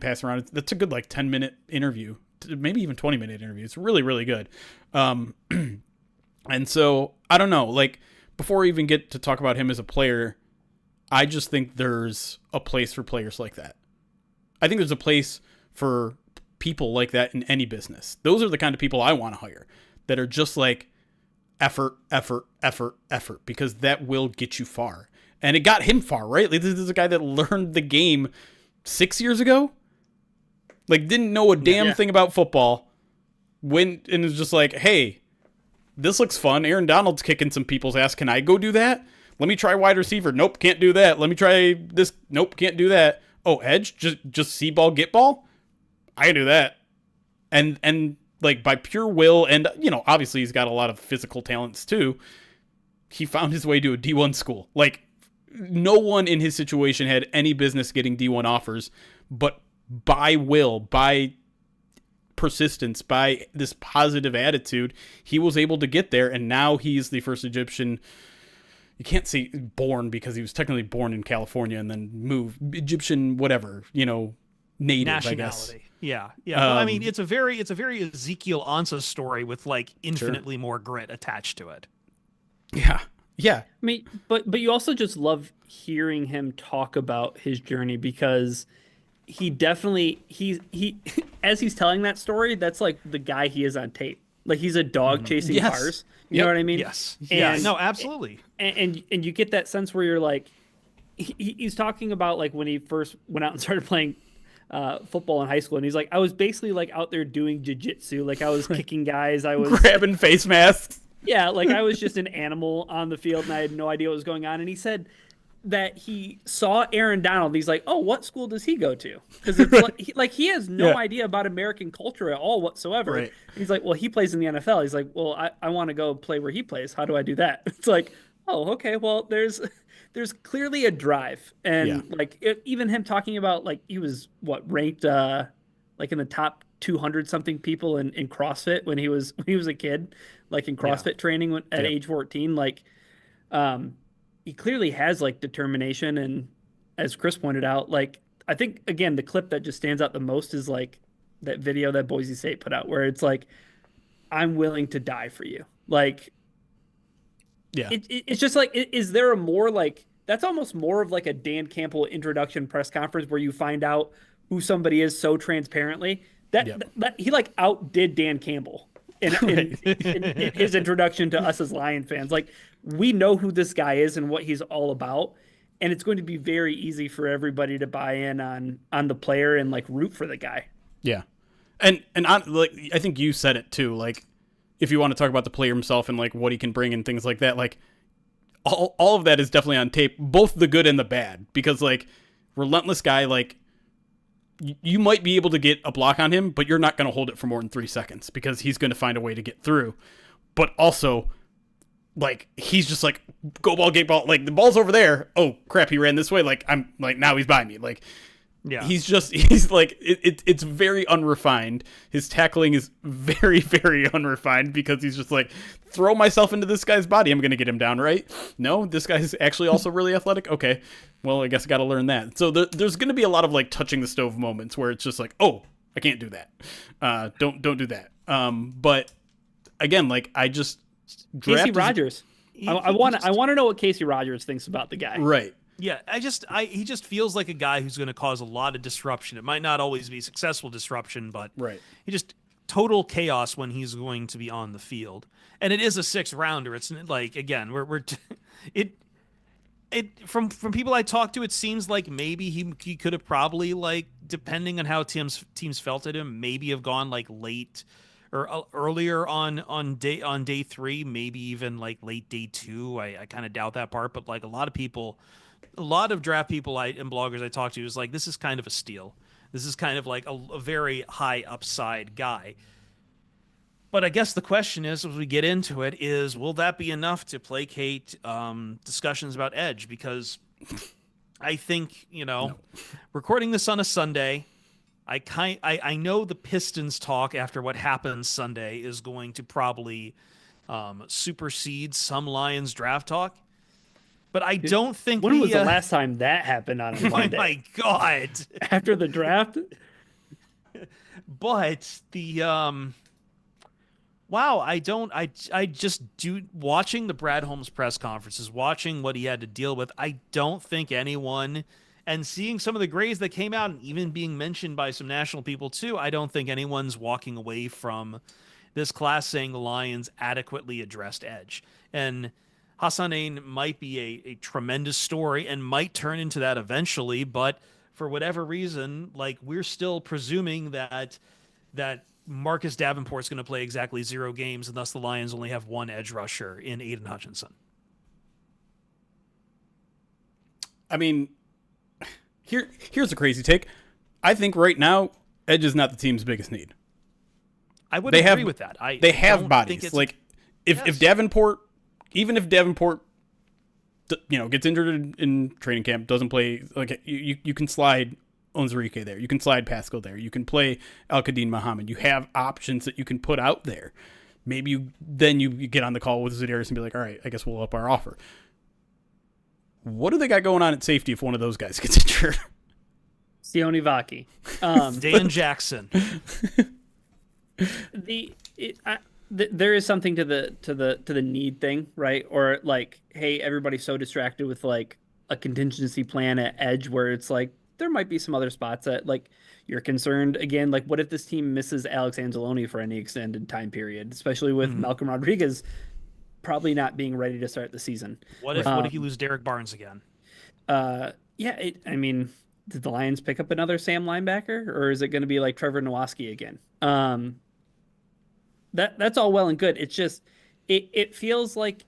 B: passed around. That's a good 10-minute interview, maybe even 20-minute interview. It's really, really good. And so I don't know, before we even get to talk about him as a player, I just think there's a place for players like that. I think there's a place for people like that in any business. Those are the kind of people I want to hire, that are just like effort, effort, effort, effort, because that will get you far. And it got him far, right? This is a guy that learned the game 6 years ago. Didn't know a damn thing about football. Went and was just like, hey, this looks fun. Aaron Donald's kicking some people's ass. Can I go do that? Let me try wide receiver. Nope, can't do that. Let me try this. Nope, can't do that. Oh, edge? Just see ball, get ball? I can do that. And by pure will, and, obviously he's got a lot of physical talents too, he found his way to a D1 school. No one in his situation had any business getting D1 offers, but by will, by persistence, by this positive attitude, he was able to get there. And now he's the first Egyptian, you can't say born because he was technically born in California and then moved, Egyptian, whatever, native, I guess.
A: Yeah. Well, I mean, it's a very Ezekiel Ansah story with infinitely more grit attached to it.
B: Yeah.
C: I mean, but you also just love hearing him talk about his journey, because he definitely he as he's telling that story, that's the guy he is on tape. He's a dog chasing cars. You know what I mean?
A: Yes.
C: And,
A: yeah. No, absolutely.
C: And you get that sense where you're he's talking about when he first went out and started playing football in high school, and he's I was basically out there doing jiu-jitsu. I was kicking guys, I was
B: grabbing face masks.
C: Yeah, I was just an animal on the field, and I had no idea what was going on. And he said that he saw Aaron Donald. He's like, oh, what school does he go to? Because it's he has no idea about American culture at all whatsoever.
B: Right.
C: He's like, well, he plays in the NFL. He's like, well, I want to go play where he plays. How do I do that? It's oh, okay. Well, there's clearly a drive, and even him talking about he was ranked in the top 200 something people in CrossFit when he was a kid, in CrossFit training at age 14. He clearly has determination, and as Chris pointed out, I think again the clip that just stands out the most is that video that Boise State put out, where it's I'm willing to die for you. It's just is there a more that's almost more of a Dan Campbell introduction press conference where you find out who somebody is so transparently that he outdid Dan Campbell in his introduction to us as Lion fans. We know who this guy is and what he's all about, and it's going to be very easy for everybody to buy in on the player and root for the guy.
B: Yeah, and I think you said it too. If you want to talk about the player himself and what he can bring and things like that, all of that is definitely on tape, both the good and the bad, because relentless guy, you might be able to get a block on him, but you're not going to hold it for more than 3 seconds because he's going to find a way to get through. But also, like, he's just like, go ball, get ball. Like, the ball's over there. Oh, crap, he ran this way. Like, I'm like, now he's by me. Like,
A: Yeah.
B: He's like, it's very unrefined. His tackling is very, very unrefined because he's just like, throw myself into this guy's body. I'm going to get him down, right? No, this guy's actually also really athletic. Okay. Well, I guess I got to learn that. So there's going to be a lot of like touching the stove moments where it's just like, oh, I can't do that. Don't do that. But again, like
C: Casey Rogers. I want to know what Casey Rogers thinks about the guy.
B: Right.
A: Yeah, he just feels like a guy who's going to cause a lot of disruption. It might not always be successful disruption, but
B: right.
A: He just total chaos when he's going to be on the field. And it is a 6th rounder. It's like, again, from people I talked to, it seems like maybe he could have probably, like, depending on how teams felt at him, maybe have gone like late or earlier on day 3, maybe even like late day 2. I kind of doubt that part, but like a lot of draft people and bloggers I talk to is like, this is kind of a steal. This is kind of like a very high upside guy. But I guess the question is, as we get into it, is will that be enough to placate discussions about edge? Because I think, recording this on a Sunday, I know the Pistons talk after what happened Sunday is going to probably supersede some Lions draft talk. But I don't think.
C: When was the last time that happened on a Monday?
A: Oh my God!
C: After the draft.
A: But the wow, I just do watching the Brad Holmes press conferences, watching what he had to deal with. I don't think anyone, and seeing some of the grades that came out, and even being mentioned by some national people too, I don't think anyone's walking away from this class saying the Lions adequately addressed edge. And Hassanein might be a tremendous story and might turn into that eventually, but for whatever reason, like, we're still presuming that Marcus Davenport is going to play exactly 0 games, and thus the Lions only have 1 edge rusher in Aiden Hutchinson. I
B: mean, here's a crazy take. I think right now, edge is not the team's biggest need.
A: I would agree with that.
B: They have bodies. Like, if Davenport, even if Davenport, gets injured in training camp, doesn't play, like, you can slide Onwuzurike there. You can slide Pascal there. You can play Al-Qadim Muhammad. You have options that you can put out there. Maybe you get on the call with Za'Darius and be like, all right, I guess we'll up our offer. What do they got going on at safety if one of those guys gets injured?
C: Sione Vaki.
A: Dan Jackson.
C: There is something to the need thing, right? Or like, hey, everybody's so distracted with like a contingency plan at edge where it's like there might be some other spots that, like, you're concerned again. Like, what if this team misses Alex Anzalone for any extended time period, especially with Malcolm Rodriguez probably not being ready to start the season?
A: What if you lose Derek Barnes again?
C: I mean, did the Lions pick up another Sam linebacker, or is it going to be like Trevor Nowaski again? That's all well and good. It's just it feels like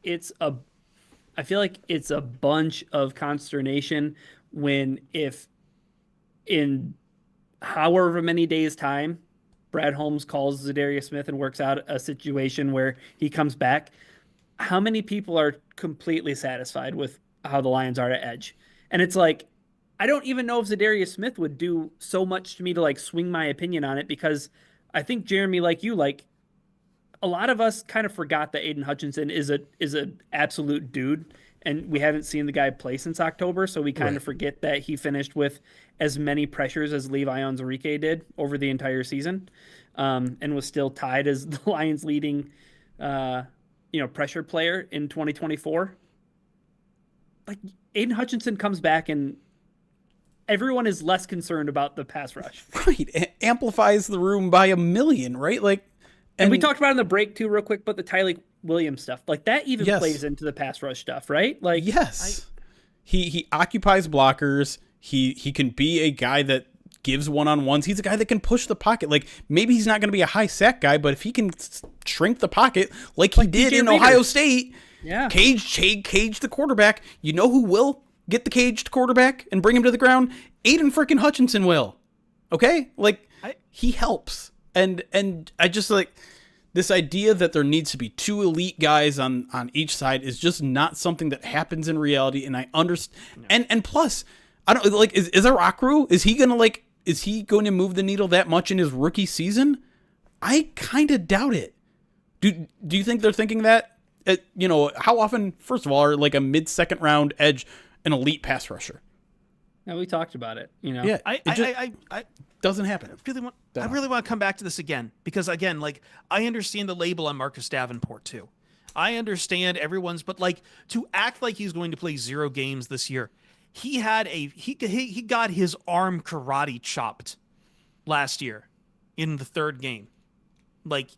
C: I feel like it's a bunch of consternation when, if in however many days time Brad Holmes calls Za'Darius Smith and works out a situation where he comes back, how many people are completely satisfied with how the Lions are at edge? And it's like, I don't even know if Za'Darius Smith would do so much to me to like swing my opinion on it, because I think, Jeremy, like you, like, a lot of us kind of forgot that Aiden Hutchinson is an absolute dude, and we haven't seen the guy play since October, so we kind of forget that he finished with as many pressures as Levi Onwuzurike did over the entire season, and was still tied as the Lions' leading, pressure player in 2024. Like, Aiden Hutchinson comes back and everyone is less concerned about the pass rush.
B: Right. It amplifies the room by a million, right? Like,
C: and we talked about in the break too, real quick, but the Tyreek Williams stuff, like, that even plays into the pass rush stuff, right? Like,
B: yes, he occupies blockers. He can be a guy that gives one-on-ones. He's a guy that can push the pocket. Like, maybe he's not going to be a high sack guy, but if he can shrink the pocket like he did in Ohio State, cage the quarterback. You know who will get the caged quarterback and bring him to the ground? Aiden freaking Hutchinson will. Okay? Like,
A: I-
B: he helps. And I just like this idea that there needs to be two elite guys on each side is just not something that happens in reality. And I understand. No. And plus, I don't like, is Arakru, is he going to move the needle that much in his rookie season? I kind of doubt it. Do you think they're thinking that? How often, first of all, are like a mid-second round edge an elite pass rusher?
C: Yeah, we talked about it.
B: Yeah,
A: I
B: doesn't happen.
A: I really want to come back to this again because again, like I understand the label on Marcus Davenport too. I understand everyone's, but like to act like he's going to play 0 games this year, he got his arm karate chopped last year in the 3rd game. Like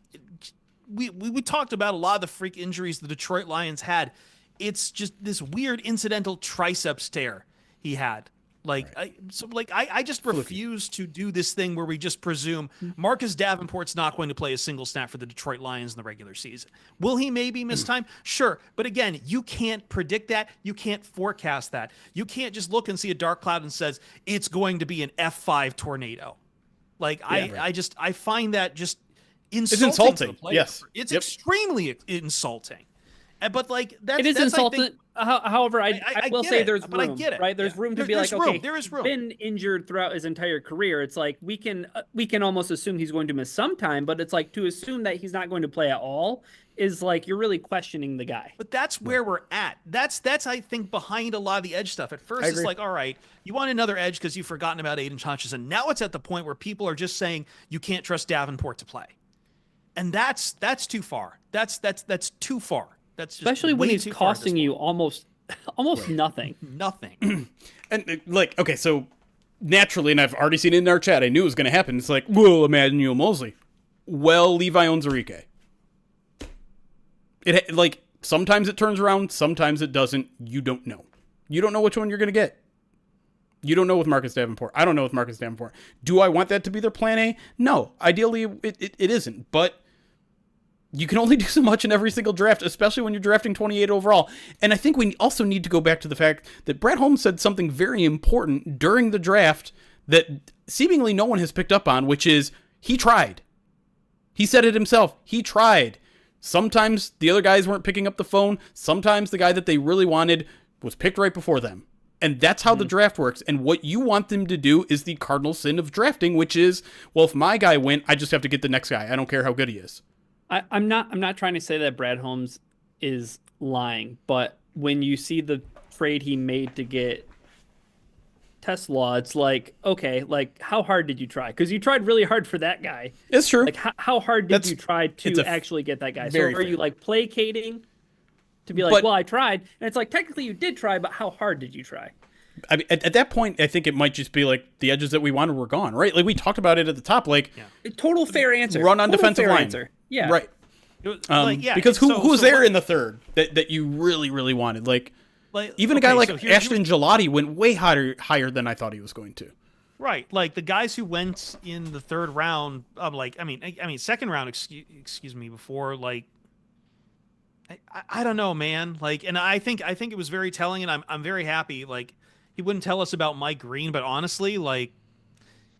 A: we talked about a lot of the freak injuries the Detroit Lions had. It's just this weird incidental triceps tear he had. Like, right. I just refuse to do this thing where we just presume Marcus Davenport's not going to play a single snap for the Detroit Lions in the regular season. Will he maybe miss time? Sure. But again, you can't predict that. You can't forecast that. You can't just look and see a dark cloud and says it's going to be an F5 tornado. Like, I find that just insulting.
B: It's insulting. Yes.
A: It's extremely insulting. But like
C: it is insulting. However, I will say there's room.
A: But I get it.
C: Right? There's room to be like, okay,
A: there is room.
C: Been injured throughout his entire career. It's like we can almost assume he's going to miss some time, but it's like to assume that he's not going to play at all is like you're really questioning the guy.
A: But that's where we're at. That's I think behind a lot of the edge stuff. At first, it's like, all right, you want another edge because you've forgotten about Aiden Hutchinson. Now it's at the point where people are just saying you can't trust Davenport to play, and that's too far. That's too far. That's just
C: especially when he's costing you almost nothing.
A: Nothing.
B: And like, okay, so naturally, and I've already seen it in our chat, I knew it was going to happen. It's like, well, Emmanuel Mosley. Well, Levi Onwuzurike. It like sometimes it turns around, sometimes it doesn't. You don't know. You don't know which one you're going to get. You don't know with Marcus Davenport. I don't know with Marcus Davenport. Do I want that to be their plan A? No. Ideally, it isn't. But you can only do so much in every single draft, especially when you're drafting 28 overall. And I think we also need to go back to the fact that Brad Holmes said something very important during the draft that seemingly no one has picked up on, which is he tried. He said it himself. He tried. Sometimes the other guys weren't picking up the phone. Sometimes the guy that they really wanted was picked right before them. And that's how the draft works. And what you want them to do is the cardinal sin of drafting, which is, well, if my guy went, I just have to get the next guy. I don't care how good he is.
C: I'm not trying to say that Brad Holmes is lying, but when you see the trade he made to get TeSlaa, it's like, okay, like how hard did you try? Because you tried really hard for that guy.
B: It's true.
C: Like how hard did you try to actually get that guy? So are you like placating to be like, well, I tried, and it's like technically you did try, but how hard did you try?
B: I mean, at that point, I think it might just be like the edges that we wanted were gone, right? Like we talked about it at the top, like
C: total fair answer.
B: Run on defensive line.
C: Answer. Yeah,
B: right. Because who's there in the third that you really, really wanted? Like even a guy like Ashton Gelati went way higher than I thought he was going to.
A: Right, like the guys who went in the 3rd round, I mean, second round, excuse me, before like. I don't know, man. Like, and I think it was very telling, and I'm very happy. Like, he wouldn't tell us about Mike Green, but honestly, like,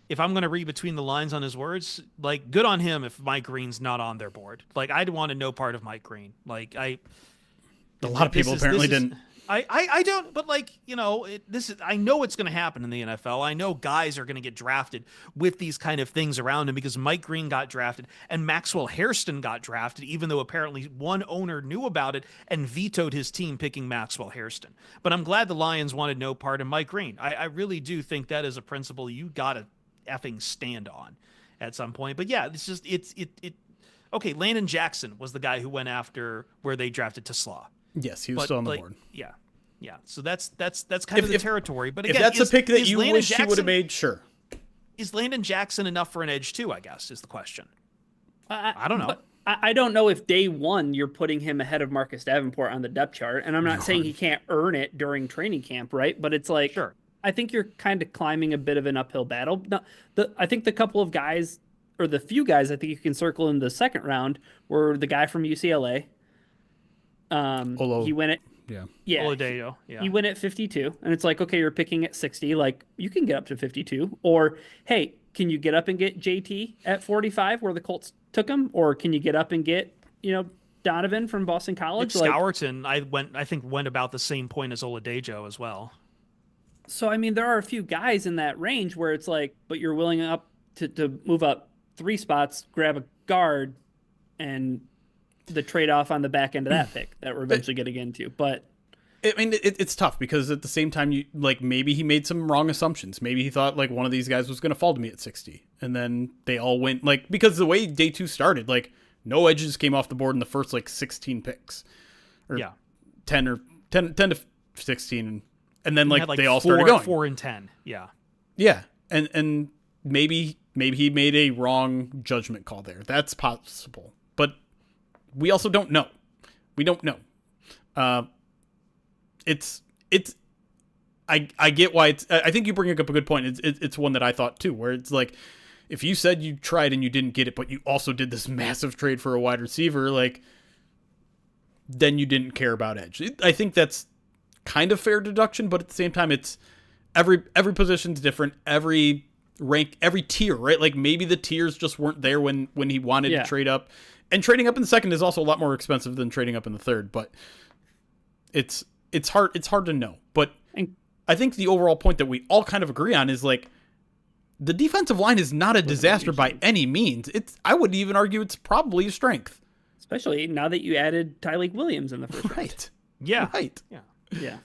A: if I'm going to read between the lines on his words, like, good on him if Mike Green's not on their board. Like, I'd want to know part of Mike Green. Like, a
B: lot of people apparently didn't.
A: I don't, but like, I know it's going to happen in the NFL. I know guys are going to get drafted with these kind of things around him because Mike Green got drafted and Maxwell Hairston got drafted, even though apparently one owner knew about it and vetoed his team picking Maxwell Hairston. But I'm glad the Lions wanted no part of Mike Green. I really do think that is a principle you got to effing stand on at some point. But yeah, it's just, okay. Landon Jackson was the guy who went after where they drafted TeSlaa.
B: Yes, he was still on the board.
A: Yeah. So that's kind of the territory. But again,
B: if that's a pick that you wish he would have made, sure.
A: Is Landon Jackson enough for an edge too? I guess is the question. I don't know.
C: I don't know if day one you're putting him ahead of Marcus Davenport on the depth chart, and I'm not saying he can't earn it during training camp, right? But it's like,
A: sure.
C: I think you're kind of climbing a bit of an uphill battle. I think the couple of guys, or the few guys I think you can circle in the 2nd round were the guy from UCLA. He went at
A: Oladipo,
C: he went at 52, and it's like, okay, you're picking at 60, like you can get up to 52, or hey, can you get up and get JT at 45 where the Colts took him, or can you get up and get Donovan from Boston College?
A: Scourton, I think went about the same point as Oladejo as well.
C: So I mean, there are a few guys in that range where it's like, but you're willing up to move up 3 spots, grab a guard, and the trade off on the back end of that pick that we're eventually going to get into. But
B: I mean, it's tough because at the same time, you like maybe he made some wrong assumptions. Maybe he thought like one of these guys was going to fall to me at 60, and then they all went like, because the way day 2 started, like no edges came off the board in the first like 16 picks, or 10 to 16, and then like they all started going
A: 4 and 10,
B: yeah, and maybe he made a wrong judgment call there. That's possible, but we also don't know. We don't know. I get why it's. I think you bring up a good point. It's one that I thought too, where it's like, if you said you tried and you didn't get it, but you also did this massive trade for a wide receiver, like, then you didn't care about edge. I think that's kind of fair deduction, but at the same time, it's every position's different. Every rank, every tier, right? Like maybe the tiers just weren't there when he wanted to trade up, and trading up in the second is also a lot more expensive than trading up in the third. But it's hard to know. But I think the overall point that we all kind of agree on is like, the defensive line is not a disaster by any means. I would even argue it's probably a strength.
C: Especially now that you added Tyreek Williams in the first round.
B: Right.
A: Yeah.
B: Right.
C: Yeah.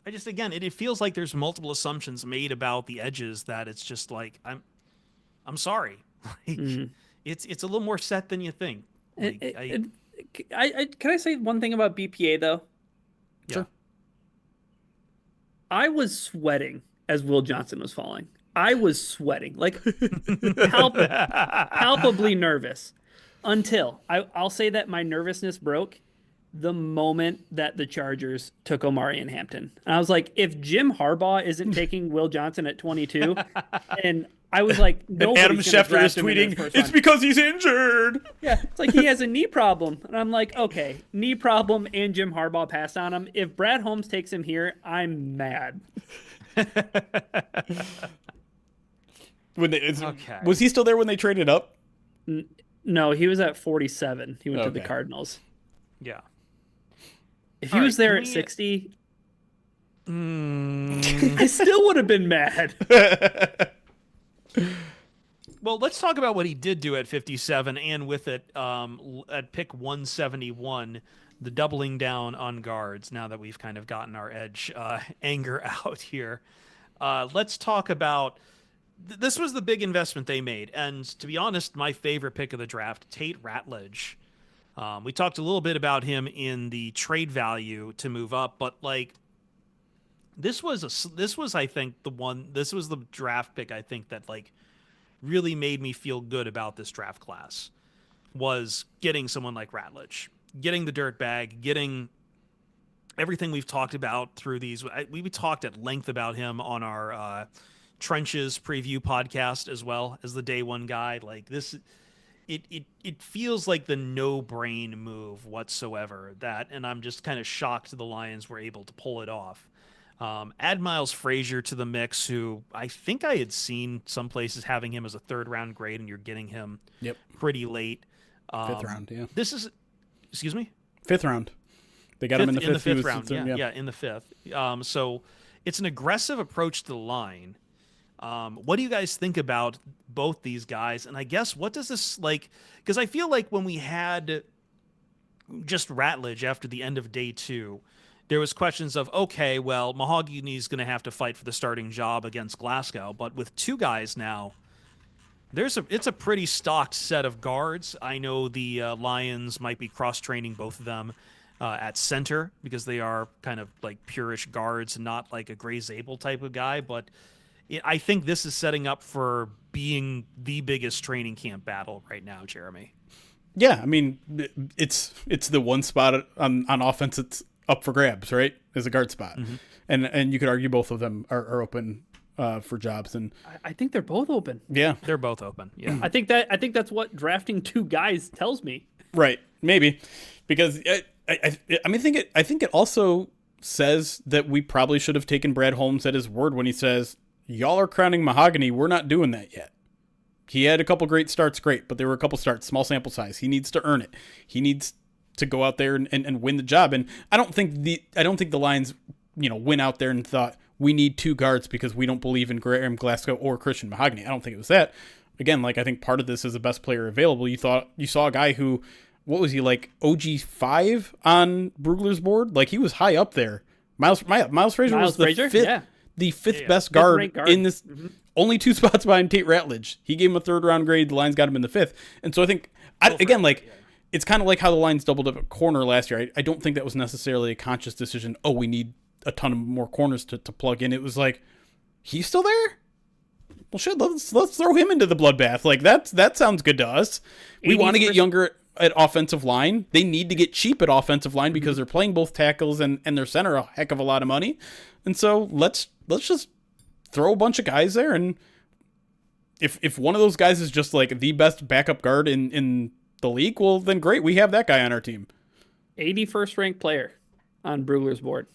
A: I just, again, it feels like there's multiple assumptions made about the edges that it's just like, I'm sorry. Like, it's a little more set than you think. Like,
C: can I say one thing about BPA though?
A: Yeah.
B: Sure.
C: I was sweating as Will Johnson was falling. I was sweating, like palpably nervous, until I'll say that my nervousness broke the moment that the Chargers took Omari and Hampton. And I was like, if Jim Harbaugh isn't taking Will Johnson at 22, and I was like,
B: and Adam Schefter is tweeting, it's because he's injured.
C: Yeah, it's like he has a knee problem. And I'm like, okay, knee problem and Jim Harbaugh passed on him. If Brad Holmes takes him here, I'm mad.
B: Was he still there when they traded up?
C: No, he was at 47. He went to the Cardinals.
A: Yeah.
C: If he was there at 60, I still would have been mad.
A: Well, let's talk about what he did do at 57, and with it at pick 171, the doubling down on guards, now that we've kind of gotten our edge anger out here. Let's talk about... This was the big investment they made, and to be honest, my favorite pick of the draft, Tate Ratledge. We talked a little bit about him in the trade value to move up, but like this was I think the draft pick I think that like really made me feel good about this draft class, was getting someone like Ratledge, getting the dirt bag, getting everything we've talked about through these. We talked at length about him on our Trenches preview podcast, as well as the day one guy. Like this, it feels like the no-brain move whatsoever, and I'm just kind of shocked the Lions were able to pull it off. Add Miles Frazier to the mix, who I think I had seen some places having him as a 3rd-round grade, and you're getting him pretty late.
B: 5th round, yeah.
A: This is, excuse me?
B: 5th round. They got him in the 5th
A: round. Yeah, in the 5th. So it's an aggressive approach to the line. What do you guys think about both these guys? And I guess, what does this like? Because I feel like when we had just Ratledge after the end of day 2, there was questions of, okay, well, Mahogany's going to have to fight for the starting job against Glasgow. But with 2 guys now, it's a pretty stocked set of guards. I know the Lions might be cross-training both of them at center, because they are kind of like purish guards and not like a Gray Zabel type of guy. But I think this is setting up for being the biggest training camp battle right now, Jeremy.
B: Yeah, I mean, it's the one spot on offense that's up for grabs, right? Is a guard spot, and you could argue both of them are open for jobs. And
C: I think they're both open.
B: Yeah,
A: they're both open. Yeah,
C: I think that's what drafting 2 guys tells me.
B: Right, maybe, because I think it also says that we probably should have taken Brad Holmes at his word when he says y'all are crowning Mahogany. We're not doing that yet. He had a couple great starts, great, but there were a couple starts, small sample size. He needs to earn it. He needs to go out there and win the job. And I don't think the Lions, went out there and thought we need 2 guards because we don't believe in Graham Glasgow or Christian Mahogany. I don't think it was that. Again, I think part of this is the best player available. You saw a guy who, what was he, OG5 on Brugler's board? He was high up there. Miles Frazier was the fifth best guard in this. Mm-hmm. Only 2 spots behind Tate Ratledge. He gave him a 3rd round grade. The Lions got him in the 5th. And so I think, it's kind of like how the Lions doubled up at corner last year. I don't think that was necessarily a conscious decision. Oh, we need a ton of more corners to plug in. It was he's still there? Well, shit, let's throw him into the bloodbath. That sounds good to us. We want to get younger at offensive line. They need to get cheap at offensive line because they're playing both tackles and their center a heck of a lot of money. And so let's just throw a bunch of guys there, and if one of those guys is just the best backup guard in the league, well then great, we have that guy on our team.
C: 81st ranked player on Brugler's board.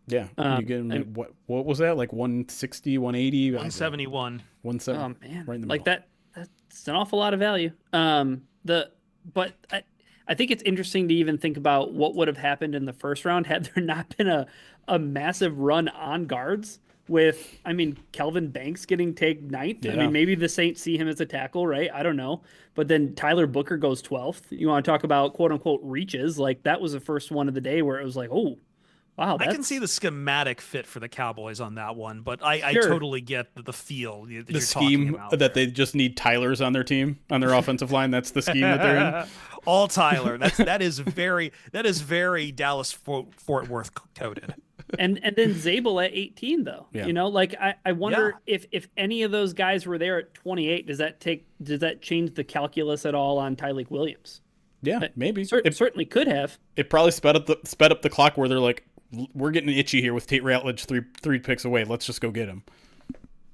B: Yeah, you get him at what was that, 160, 180,
A: 171,
B: 170.
C: Oh man,
B: right in the middle.
C: That's an awful lot of value. But I think it's interesting to even think about what would have happened in the first round had there not been a massive run on guards. With, Kelvin Banks getting tagged 9th.
B: Yeah.
C: Maybe the Saints see him as a tackle, right? I don't know. But then Tyler Booker goes 12th. You want to talk about quote unquote reaches? That was the first one of the day where it was oh, wow.
A: I can see the schematic fit for the Cowboys on that one, but I totally get the feel.
B: The scheme that they just need Tylers on their team, on their offensive line. That's the scheme that they're in.
A: All Tyler. that is very Dallas Fort Worth coded.
C: And then Zabel at 18 though.
B: Yeah.
C: I wonder if any of those guys were there at 28, does that change the calculus at all on Tyreek Williams?
B: Yeah, maybe.
C: It certainly could have.
B: It probably sped up the clock where they're we're getting itchy here with Tate Ratledge three picks away. Let's just go get him.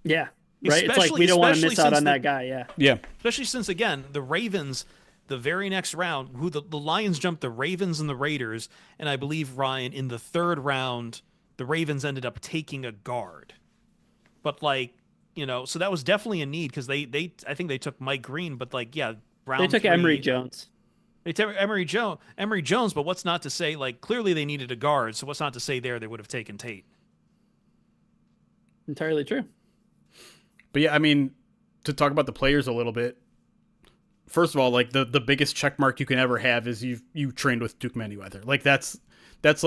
C: Yeah. Right. It's we don't want to miss out on that guy. Yeah.
B: Yeah.
A: Especially since, again, the Ravens, the very next round, who the Lions jumped the Ravens and the Raiders, and I believe, Ryan, in the 3rd round, the Ravens ended up taking a guard. But so that was definitely a need because I think they took Mike Green, but round
C: they took
A: 3,
C: Emory Jones.
A: They took Emory Jones, but what's not to say clearly they needed a guard, so what's not to say they would have taken Tate.
C: Entirely true.
B: But yeah, to talk about the players a little bit. First of all, the biggest check mark you can ever have is you trained with Duke Manyweather. That's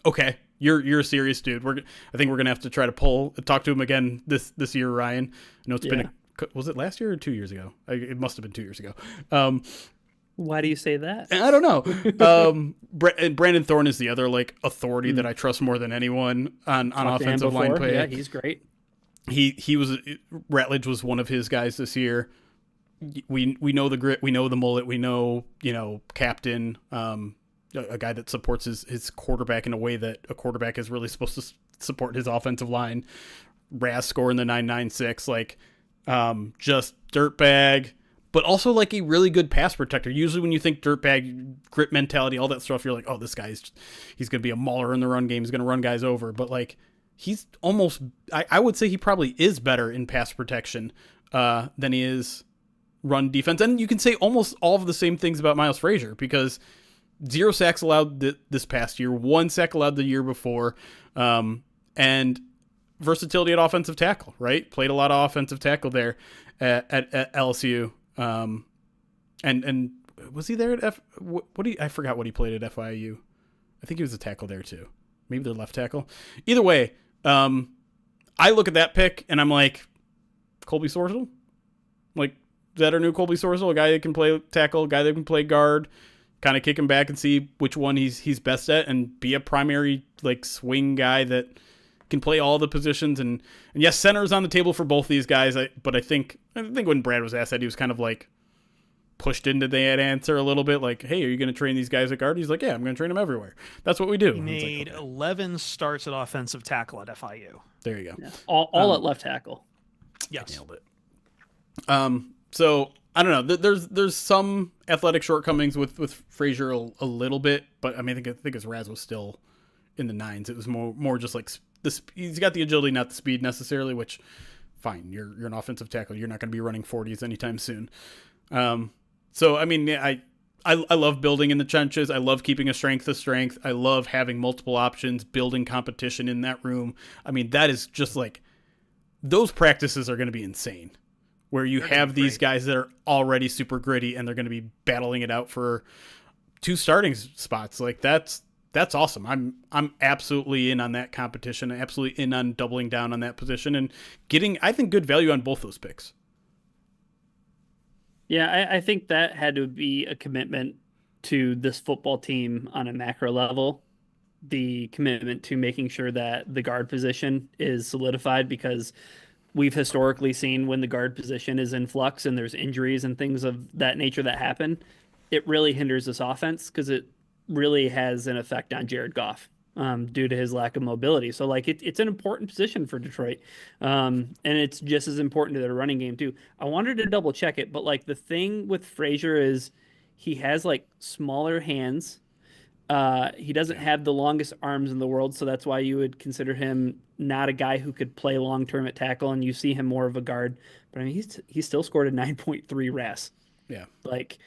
B: okay, you're a serious dude. I think we're gonna have to try to talk to him again this year, Ryan. I know it's been was it last year or 2 years ago? It must have been 2 years ago.
C: Why do you say that?
B: I don't know. Brandon Thorne is the other authority that I trust more than anyone on offensive line play.
C: Yeah, he's great.
B: He was Ratledge was one of his guys this year. We know the grit, we know the mullet, we know captain, a guy that supports his quarterback in a way that a quarterback is really supposed to support his offensive line. Raz scoring the 9.96, just dirtbag. But also a really good pass protector. Usually when you think dirtbag, grit mentality, all that stuff, you're this guy's he's going to be a mauler in the run game. He's going to run guys over. But he's almost, I would say he probably is better in pass protection than he is run defense. And you can say almost all of the same things about Miles Frazier because 0 sacks allowed this past year, 1 sack allowed the year before, and versatility at offensive tackle, right? Played a lot of offensive tackle there at LSU. And was he there at I forgot what he played at FIU. I think he was a tackle there too. Maybe they're left tackle. Either way, I look at that pick and I'm Colby Sorsel? Is that our new Colby Sorsel? A guy that can play tackle, a guy that can play guard, kind of kick him back and see which one he's best at and be a primary swing guy that can play all the positions. And yes, center's on the table for both these guys. But I think when Brad was asked that, he was kind of pushed into that answer a little bit. Hey, are you going to train these guys at guard? He's yeah, I'm going to train them everywhere. That's what we do.
A: He made 11 starts at offensive tackle at FIU.
B: There you go.
C: Yeah. All at left tackle.
A: Yes.
B: Nailed it. So I don't know. There's some athletic shortcomings with Frazier a little bit, but I think his Raz was still in the 9s. It was more just he's got the agility, not the speed necessarily, which fine. You're an offensive tackle. You're not going to be running 40s anytime soon. So I mean, I love building in the trenches. I love keeping a strength to strength. I love having multiple options, building competition in that room. I mean, that is just like, those practices are going to be insane, where you have these guys that are already super gritty and they're going to be battling it out for 2 starting spots. Like that's awesome. I'm absolutely in on that competition. Absolutely in on doubling down on that position and getting, I think, good value on both those picks.
C: Yeah, I think that had to be a commitment to this football team on a macro level. The commitment to making sure that the guard position is solidified, because we've historically seen when the guard position is in flux and there's injuries and things of that nature that happen, it really hinders this offense, because it really has an effect on Jared Goff due to his lack of mobility. So like it's an important position for Detroit. And it's just as important to their running game too. I wanted to double check it, but like the thing with Frazier is he has like smaller hands. He doesn't have the longest arms in the world, so that's why you would consider him not a guy who could play long term at tackle, and you see him more of a guard. But I mean, he still scored a 9.3 RAS.
B: Yeah,
C: like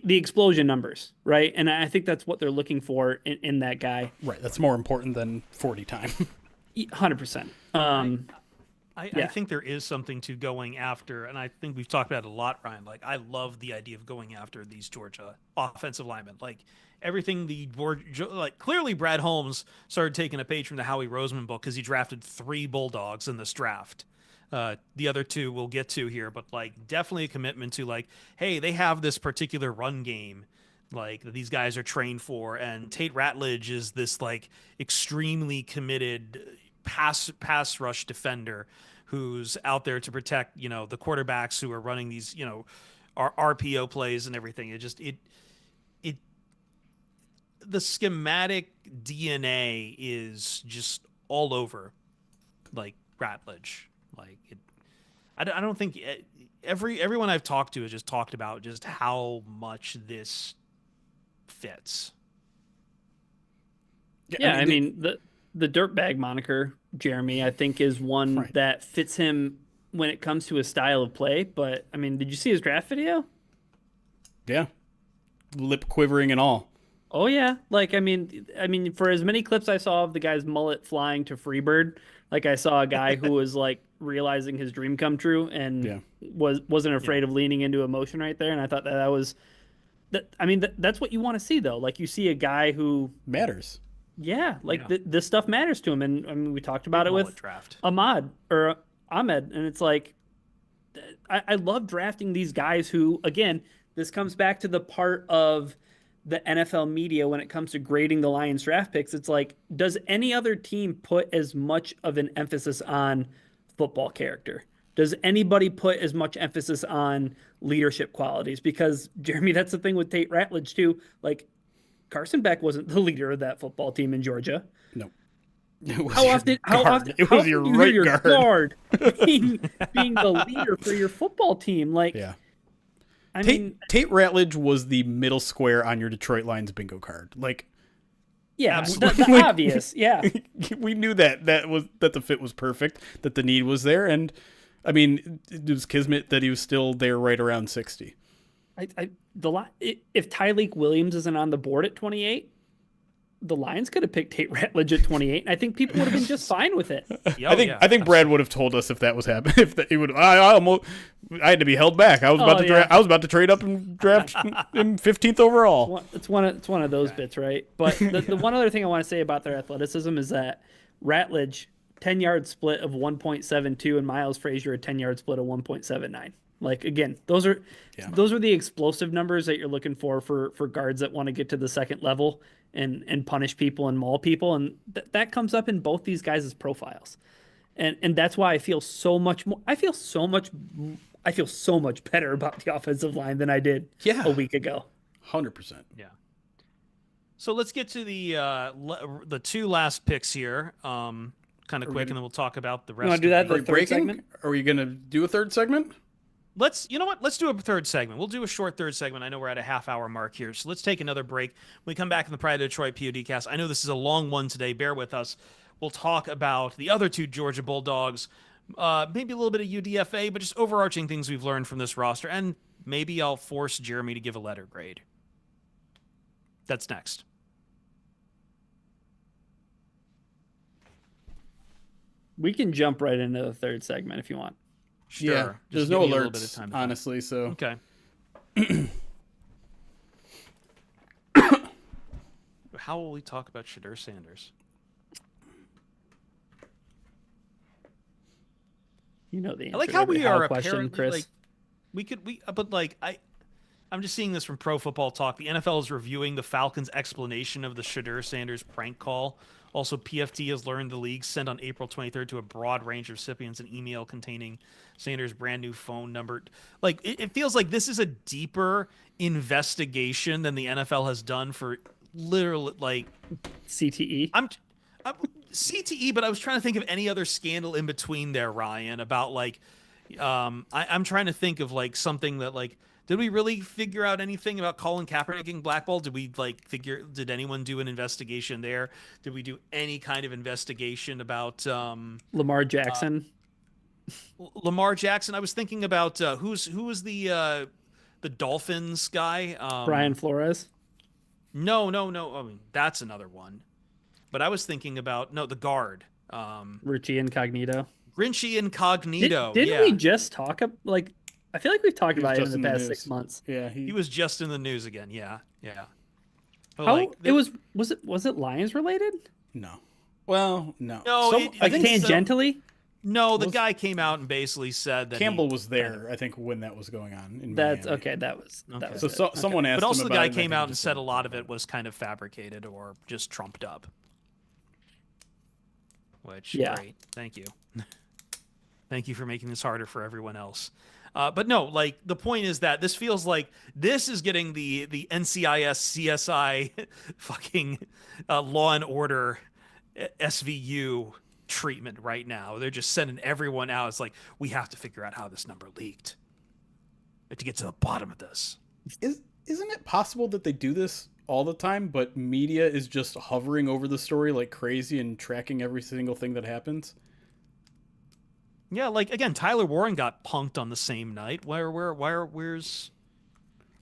C: the explosion numbers, right? And I think that's what they're looking for in that guy.
B: Right, that's more important than 40 time.
C: 100%.
A: I think there is something to going after, and I think we've talked about it a lot, Ryan. Like, I love the idea of going after these Georgia offensive linemen. Like, everything the board, like, clearly Brad Holmes started taking a page from the Howie Roseman book, because he drafted 3 Bulldogs in this draft. The other 2 we'll get to here, but like definitely a commitment to like, hey, they have this particular run game like that these guys are trained for, and Tate Ratledge is this like extremely committed pass rush defender who's out there to protect, you know, the quarterbacks who are running these, you know, RPO plays and everything. The schematic DNA is just all over like Ratledge. Like I don't think everyone I've talked to has just talked about just how much this fits.
C: Yeah, I mean the dirtbag moniker, Jeremy, I think is one that fits him when it comes to his style of play. But I mean, did you see his draft video?
B: Yeah, lip quivering and all.
C: Oh yeah, like I mean, for as many clips I saw of the guy's mullet flying to Freebird, like I saw a guy who was like realizing his dream come true and wasn't afraid of leaning into emotion right there, and I thought that was that. I mean, that's what you want to see though. Like you see a guy who
B: matters.
C: Yeah, like this stuff matters to him, and I mean we talked about it with Ahmed, and it's like I love drafting these guys who, again, this comes back to the part of the NFL media when it comes to grading the Lions draft picks. It's like, does any other team put as much of an emphasis on football character? Does anybody put as much emphasis on leadership qualities? Because, Jeremy, that's the thing with Tate Ratledge too. Like, Carson Beck wasn't the leader of that football team in Georgia.
B: No.
C: How often
B: it was your right
C: guard being the leader for your football team? Like,
B: yeah.
C: I mean,
B: Tate Ratledge was the middle square on your Detroit Lions bingo card. Like,
C: yeah, the obvious. Yeah,
B: we knew that the fit was perfect, that the need was there, and I mean, it was kismet that he was still there right around 60.
C: If Tyreek Williams isn't on the board at 28, the Lions could have picked Tate Ratledge at 28. And I think people would have been just fine with it.
B: I think Brad would have told us if that was happening. If he would, I had to be held back. I was about to trade up and draft him 15th overall.
C: It's one of those bits, right? But the one other thing I want to say about their athleticism is that Ratledge 10-yard split of 1.72 and Miles Frazier a 10-yard split of 1.79. Like, again, those are the explosive numbers that you're looking for guards that want to get to the second level and punish people and maul people, and that comes up in both these guys' profiles, and that's why I feel so much better about the offensive line than I did a week ago.
B: 100%.
A: Yeah. So let's get to the 2 last picks here, kind of quick, and then we'll talk about the rest.
C: You want to do that? The third segment?
B: Are we going to do a third segment?
A: Let's do a third segment. We'll do a short third segment. I know we're at a half-hour mark here, so let's take another break. When we come back in the Pride of Detroit PODcast, I know this is a long one today. Bear with us. We'll talk about the other 2 Georgia Bulldogs, maybe a little bit of UDFA, but just overarching things we've learned from this roster. And maybe I'll force Jeremy to give a letter grade. That's next.
B: We can jump right into the third segment if you want.
A: Sure.
B: Yeah, there's no alerts, honestly, so.
A: Okay. How will we talk about Shedeur Sanders?
C: You know the answer.
A: I like how we are
C: question,
A: apparently
C: Chris.
A: I'm just seeing this from Pro Football Talk. The NFL is reviewing the Falcons' explanation of the Shedeur Sanders prank call. Also, PFT has learned the league sent on April 23rd to a broad range of recipients an email containing Sanders' brand new phone number. Like, it feels like this is a deeper investigation than the NFL has done for literally, like...
C: CTE?
A: I'm CTE, but I was trying to think of any other scandal in between there, Ryan, about, like... I'm trying to think of, like, something that, like... Did we really figure out anything about Colin Kaepernick getting blackballed? Did anyone do an investigation there? Did we do any kind of investigation about
C: Lamar Jackson?
A: Lamar Jackson. I was thinking about who was the Dolphins guy?
C: Brian Flores?
A: No. I mean, that's another one. But I was thinking about the guard.
C: Richie Incognito.
A: Grinchy Incognito.
C: Didn't we just talk like? I feel like we've talked about it in the past 6 months.
B: Yeah,
A: he was just in the news again. Yeah.
C: Was it Lions related?
B: No. Well, no.
A: No,
C: I think tangentially.
A: No, the guy came out and basically said that
B: Campbell was there. I think when that was going on.
C: That's
B: Miami.
C: okay. That was
B: so. Someone asked,
A: but also
B: him
A: the
B: about
A: guy
B: it,
A: came out and said a lot of it was kind of fabricated or just trumped up. Which great, thank you, thank you for making this harder for everyone else. But no, like the point is that this feels like this is getting the NCIS CSI fucking Law and Order SVU treatment right now. They're just sending everyone out. It's like, we have to figure out how this number leaked. We have to get to the bottom of this.
B: Isn't it possible that they do this all the time, but media is just hovering over the story like crazy and tracking every single thing that happens?
A: Yeah, like again, Tyler Warren got punked on the same night. Where's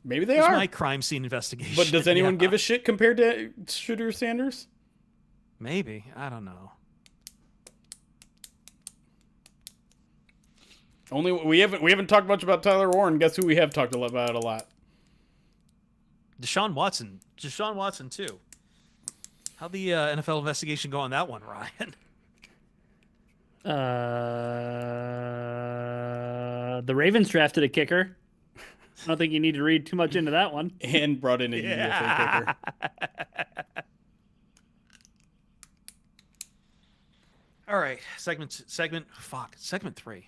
B: maybe they are
A: my crime scene investigation?
B: But does anyone give a shit compared to Shedeur Sanders?
A: Maybe, I don't know.
B: Only we haven't talked much about Tyler Warren. Guess who we have talked about a lot?
A: Deshaun Watson too. How'd the NFL investigation go on that one, Ryan?
C: The Ravens drafted a kicker. I don't think you need to read too much into that one.
B: And brought in a UFA kicker.
A: All right, segment 3.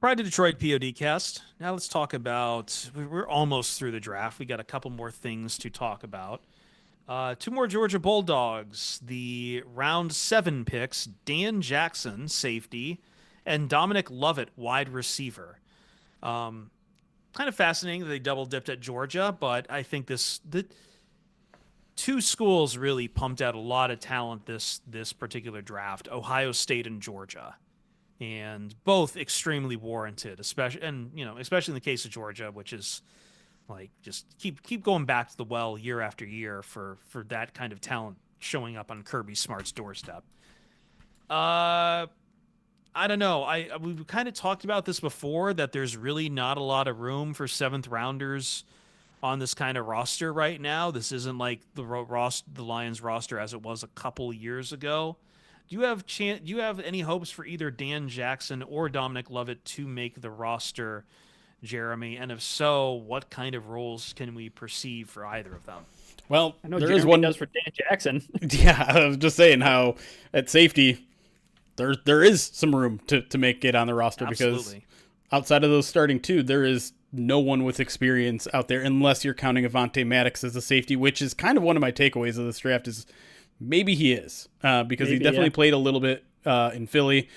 A: Pride to Detroit PODcast. Now let's talk about, we're almost through the draft. We got a couple more things to talk about. 2 more Georgia Bulldogs. The round 7 picks, Dan Jackson, safety, and Dominic Lovett, wide receiver. Kind of fascinating that they double dipped at Georgia, but I think the 2 schools really pumped out a lot of talent this particular draft, Ohio State and Georgia. And both extremely warranted, especially in the case of Georgia, which is like just keep going back to the well year after year for that kind of talent showing up on Kirby Smart's doorstep. I don't know. We've kind of talked about this before, that there's really not a lot of room for 7th rounders on this kind of roster right now. This isn't like the Lions roster as it was a couple years ago. Do you have any hopes for either Dan Jackson or Dominic Lovett to make the roster, Jeremy? And if so, what kind of roles can we perceive for either of them?
B: Well,
C: I know
B: there
C: Jeremy
B: is one.
C: does for Dan Jackson.
B: Yeah, I was just saying how at safety there is some room to make it on the roster because
A: Absolutely.
B: outside of those starting two, there is no one with experience out there unless you're counting Avonte Maddox as a safety, which is kind of one of my takeaways of this draft is maybe he is because he definitely played a little bit in Philly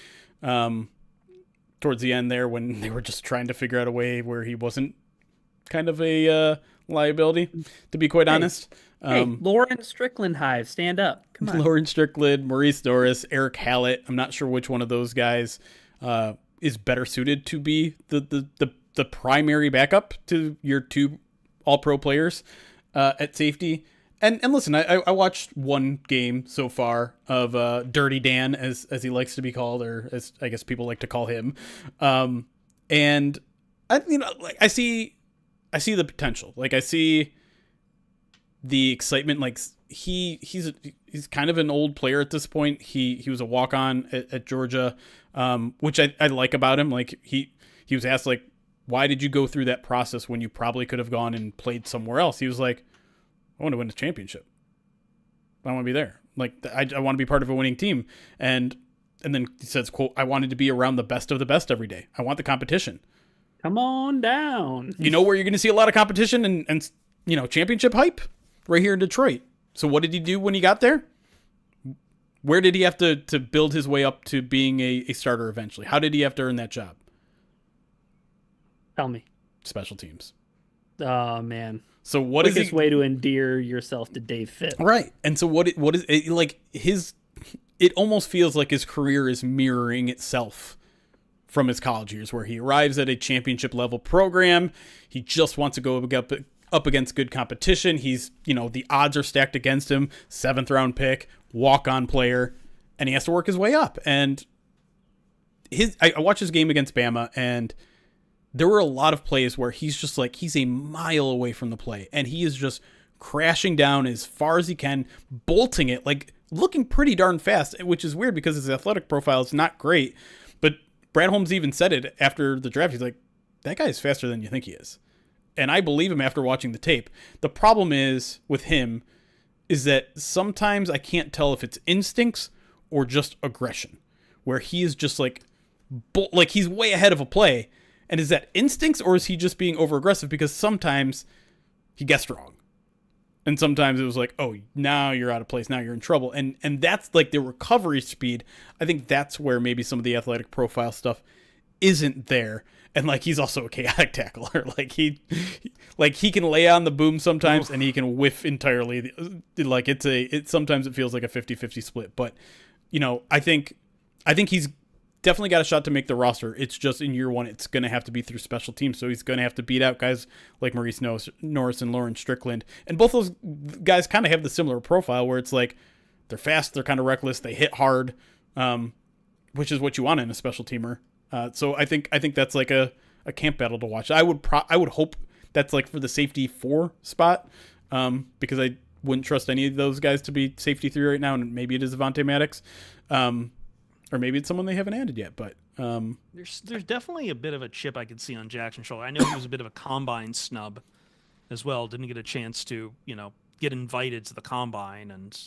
B: towards the end there when they were just trying to figure out a way where he wasn't kind of a liability, to be quite honest.
C: Hey, Lauren Strickland Hive, stand up. Come on.
B: Lauren Strickland, Maurice Doris, Eric Hallett. I'm not sure which one of those guys is better suited to be the primary backup to your two all-pro players at safety. And listen, I watched one game so far of Dirty Dan, as he likes to be called, or as I guess people like to call him. And I see the potential. Like I see the excitement. Like he's kind of an old player at this point. He was a walk-on at Georgia, which I like about him. Like he was asked like, why did you go through that process when you probably could have gone and played somewhere else? He was like, I want to win a championship. I want to be there. Like I want to be part of a winning team. And then he says, quote, I wanted to be around the best of the best every day. I want the competition.
C: Come on down.
B: You know where you're going to see a lot of competition and championship hype? Right here in Detroit. So what did he do when he got there? Where did he have to build his way up to being a starter eventually? How did he have to earn that job?
C: Tell me.
B: Special teams.
C: Oh, man.
B: So what is
C: his way to endear yourself to Dave Fitt?
B: Right. And so what is it, like it almost feels like his career is mirroring itself from his college years where he arrives at a championship level program. He just wants to go up against good competition. He's, the odds are stacked against him. 7th round pick, walk-on player, and he has to work his way up. And I watched his game against Bama, and there were a lot of plays where he's just like, he's a mile away from the play, and he is just crashing down as far as he can, bolting it, like looking pretty darn fast, which is weird because his athletic profile is not great. But Brad Holmes even said it after the draft. He's like, that guy is faster than you think he is. And I believe him after watching the tape. The problem is with him is that sometimes I can't tell if it's instincts or just aggression, where he is just like he's way ahead of a play. And is that instincts or is he just being over aggressive? Because sometimes he guessed wrong. And sometimes it was like, oh, now you're out of place. Now you're in trouble. And that's like the recovery speed. I think that's where maybe some of the athletic profile stuff isn't there. And like he's also a chaotic tackler. Like he can lay on the boom sometimes and he can whiff entirely. Like sometimes it feels like a 50-50 split. But I think he's definitely got a shot to make the roster. It's just in year one, it's going to have to be through special teams. So he's going to have to beat out guys like Maurice Norris and Lauren Strickland. And both those guys kind of have the similar profile where it's like they're fast, they're kind of reckless, they hit hard, which is what you want in a special teamer. So I think that's like a camp battle to watch. I would hope that's like for the safety 4 spot, because I wouldn't trust any of those guys to be safety 3 right now, and maybe it is Avonte Maddox, or maybe it's someone they haven't added yet. But
A: there's definitely a bit of a chip I could see on Jackson's shoulder. I know he was a bit of a combine snub as well. Didn't get a chance to get invited to the combine, and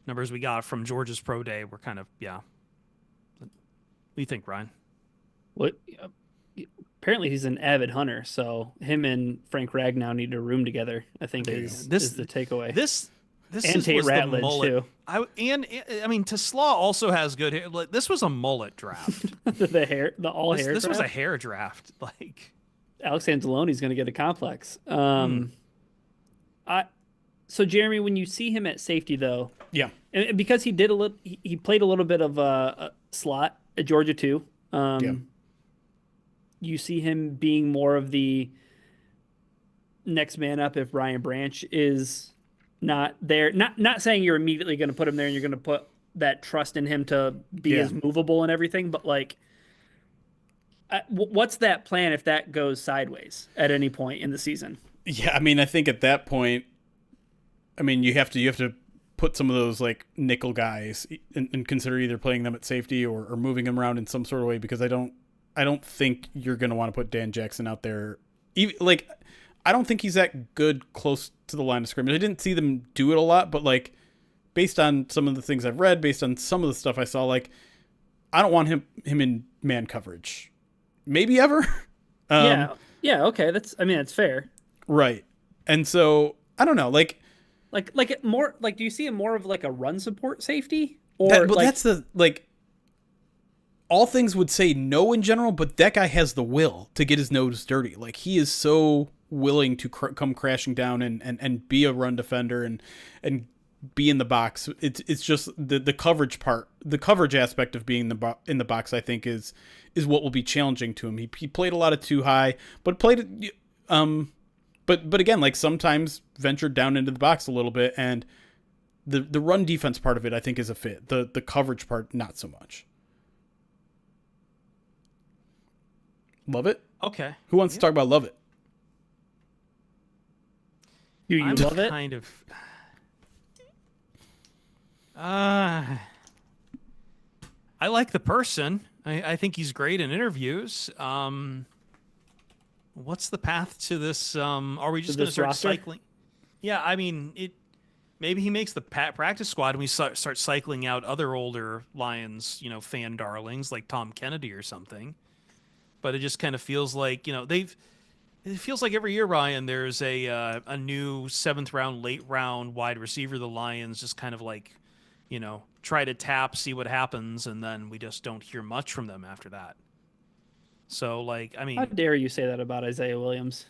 A: numbers we got from Georgia's pro day were kind of What do you think, Ryan?
C: What? Apparently he's an avid hunter, so him and Frank Ragnow need to room together. I think is the takeaway.
A: This
C: and Tate Ratledge too.
A: I mean, TeSlaa also has good hair. Like, this was a mullet draft.
C: the hair draft.
A: This was a hair draft. Like
C: Alex Anzalone's going to get a complex. So Jeremy, when you see him at safety, though,
B: yeah,
C: and because he played a little bit of a slot at Georgia too. You see him being more of the next man up if Ryan Branch is not there. Not saying you're immediately going to put him there and you're going to put that trust in him to be as movable and everything, but like, what's that plan if that goes sideways at any point in the season?
B: Yeah, I mean, I think at that point, I mean, you have to put some of those like nickel guys and consider either playing them at safety or moving them around in some sort of way, because I don't think you're going to want to put Dan Jackson out there. Even, like, I don't think he's that good close to the line of scrimmage. I didn't see them do it a lot, but like based on some of the things I've read, based on some of the stuff I saw, like I don't want him in man coverage. Maybe ever.
C: Yeah. Okay. That's fair.
B: Right. And so I don't know, like
C: it more like, do you see him more of like a run support safety, or
B: that's the like. All things would say no in general, but that guy has the will to get his nose dirty. Like he is so willing to come crashing down and be a run defender and be in the box. It's just the coverage part, the coverage aspect of being in the box. I think is what will be challenging to him. He played a lot of too high, but played but again, like sometimes ventured down into the box a little bit, and the run defense part of it I think is a fit. The coverage part not so much. Love it?
A: Okay.
B: Who wants to talk about Love It?
C: Do you love it?
A: Kind of. I like the person. I think he's great in interviews. What's the path to this? Are we just going to start cycling? Yeah, I mean, maybe he makes the practice squad and we start cycling out other older Lions, fan darlings like Tom Kennedy or something. But it just kind of feels like, it feels like every year, Ryan, there's a new 7th round, late round wide receiver the Lions just kind of like, try to tap, see what happens, and then we just don't hear much from them after that. So, like, I mean...
C: How dare you say that about Isaiah Williams?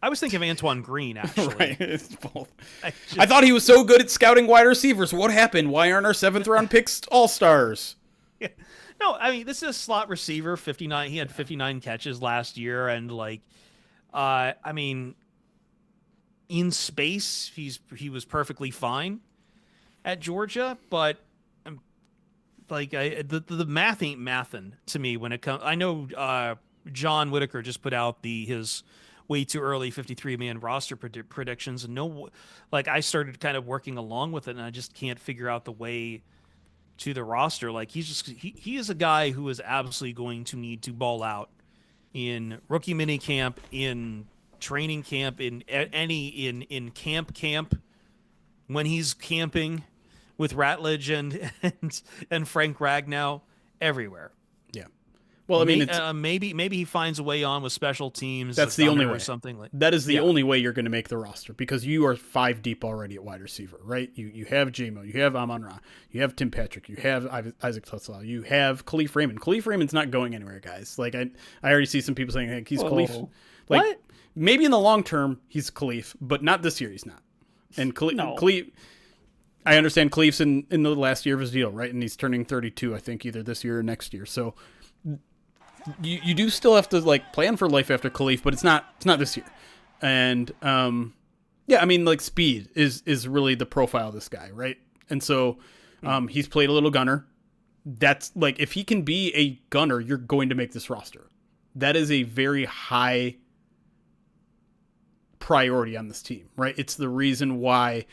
A: I was thinking of Antoine Green, actually.
B: Right, it's both. I thought he was so good at scouting wide receivers. What happened? Why aren't our 7th round picks all-stars?
A: Yeah. No, I mean, this is a slot receiver, 59. He had 59 catches last year, and I mean, in space, he was perfectly fine at Georgia, but the math ain't mathin' to me when it comes. I know John Whitaker just put out his way too early 53-man roster predictions, and I started kind of working along with it, and I just can't figure out the way to the roster. Like he is a guy who is absolutely going to need to ball out in rookie mini camp, in training camp, in camp when he's camping with Ratledge and Frank Ragnow, everywhere.
B: Yeah. Well, I mean,
A: maybe he finds a way on with special teams.
B: That's the only way.
A: Or something like
B: that is the only way you're going to make the roster, because you are 5 deep already at wide receiver, right? You have JMO, you have Amon-Ra, you have Tim Patrick, you have Isaac TeSlaa, you have Khalif Raymond. Khalif Raymond's not going anywhere, guys. Like I already see some people saying, hey, he's Khalif. Like
C: what?
B: Maybe in the long term he's Khalif, but not this year. He's not. And Khalif. I understand Khalif's in the last year of his deal, right? And he's turning 32, I think, either this year or next year. So you do still have to plan for life after Khalif, but it's not this year. And yeah, I mean, speed is really the profile of this guy, right? And so he's played a little gunner. That's if he can be a gunner, you're going to make this roster. That is a very high priority on this team, right? It's the reason why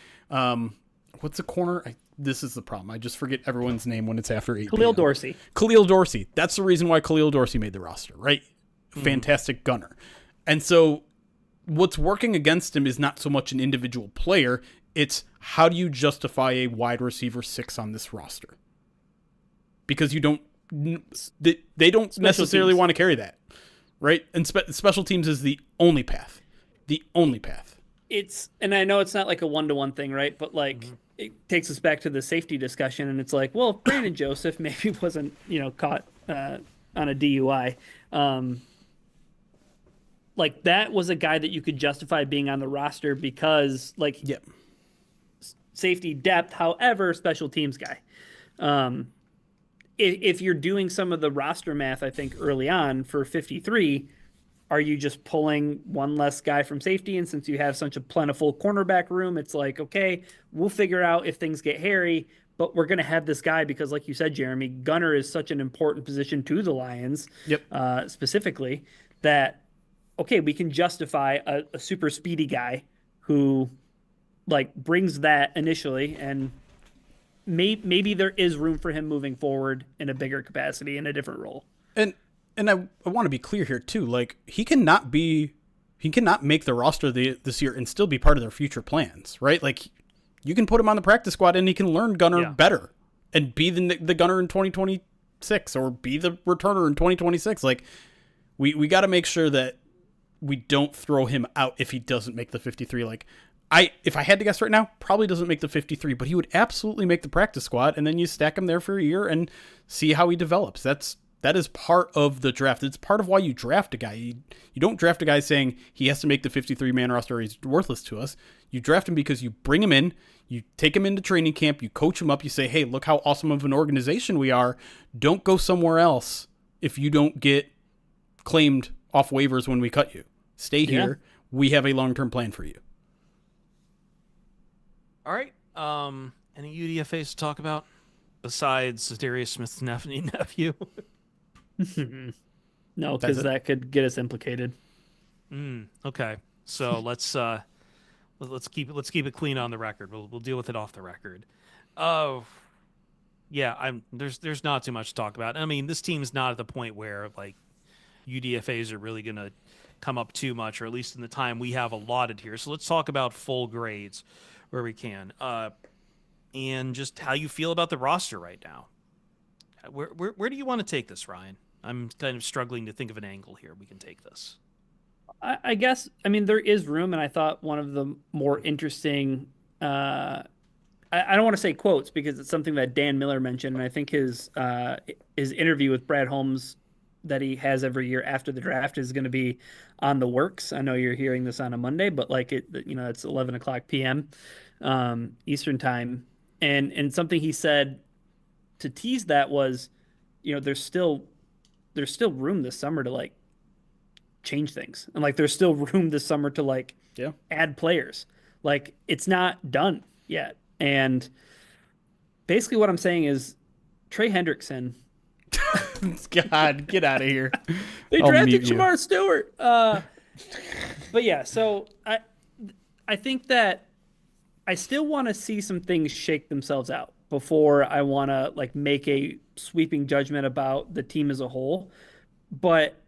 B: what's the corner? This is the problem. I just forget everyone's name when it's after 8
C: Khalil Dorsey.
B: Khalil Dorsey. That's the reason why Khalil Dorsey made the roster, right? Fantastic gunner. And so what's working against him is not so much an individual player. It's how do you justify a wide receiver 6 on this roster? Because they don't necessarily want to carry that, right? And special teams is the only path. The only path.
C: And I know it's not like a 1-to-1 thing, right? But it takes us back to the safety discussion, and it's like, well, if Brandon Joseph maybe wasn't, caught on a DUI, that was a guy that you could justify being on the roster because, safety depth. However, special teams guy. If you're doing some of the roster math, I think early on for 53. Are you just pulling one less guy from safety? And since you have such a plentiful cornerback room, it's like, okay, we'll figure out if things get hairy, but we're going to have this guy because, like you said, Jeremy, gunner is such an important position to the Lions, specifically, that, okay, we can justify a super speedy guy who, brings that initially, and maybe there is room for him moving forward in a bigger capacity in a different role.
B: And I want to be clear here too. He cannot be he cannot make the roster this year and still be part of their future plans, right? Like, you can put him on the practice squad and he can learn gunner better and be the gunner in 2026 or be the returner in 2026. Like, we got to make sure that we don't throw him out if he doesn't make the 53. Like, if I had to guess right now, probably doesn't make the 53, but he would absolutely make the practice squad, and then you stack him there for a year and see how he develops. That is part of the draft. It's part of why you draft a guy. You don't draft a guy saying he has to make the 53-man roster or he's worthless to us. You draft him because you bring him in, you take him into training camp, you coach him up, you say, hey, look how awesome of an organization we are. Don't go somewhere else if you don't get claimed off waivers when we cut you. Stay here. We have a long-term plan for you.
A: All right. Any UDFAs to talk about besides Darius Smith's nephew?
C: No, because that could get us implicated.
A: Okay. So let's keep it clean on the record. We'll deal with it off the record. Oh, yeah. There's not too much to talk about. I mean, this team's not at the point where like UDFAs are really gonna come up too much, or at least in the time we have allotted here. So let's talk about full grades where we can, and just how you feel about the roster right now. Where do you want to take this, Ryan? I'm kind of struggling to think of an angle here we can take this.
C: I guess, I mean, there is room, and I thought one of the more interesting, I don't want to say quotes because it's something that Dan Miller mentioned, and I think his interview with Brad Holmes that he has every year after the draft is going to be on the works. I know you're hearing this on a Monday, but like it's 11 o'clock p.m. Eastern time, and something he said to tease that was, there's still room this summer to like change things, and like there's still room this summer to like add players. Like, it's not done yet, and basically what I'm saying is Trey Hendrickson.
B: God, get out of here.
C: They drafted Shamar Stewart. But yeah, so I think that I still want to see some things shake themselves out before I want to like make a sweeping judgment about the team as a whole. But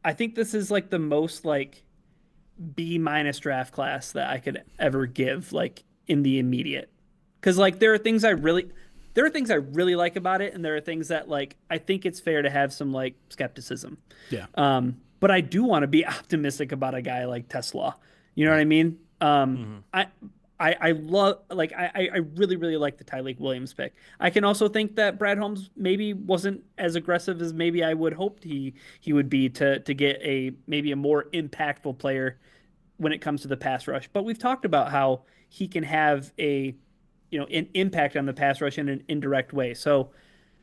C: I think this is like the most like B- draft class that I could ever give, like in the immediate. Because like there are things I really like about it, and there are things that like I think it's fair to have some like skepticism.
B: Yeah.
C: But I do want to be optimistic about a guy like TeSlaa. You know what I mean? I love, like, I really, really like the Tyreek Williams pick. I can also think that Brad Holmes maybe wasn't as aggressive as maybe I would hoped he would be to get maybe a more impactful player when it comes to the pass rush. But we've talked about how he can have an impact on the pass rush in an indirect way. So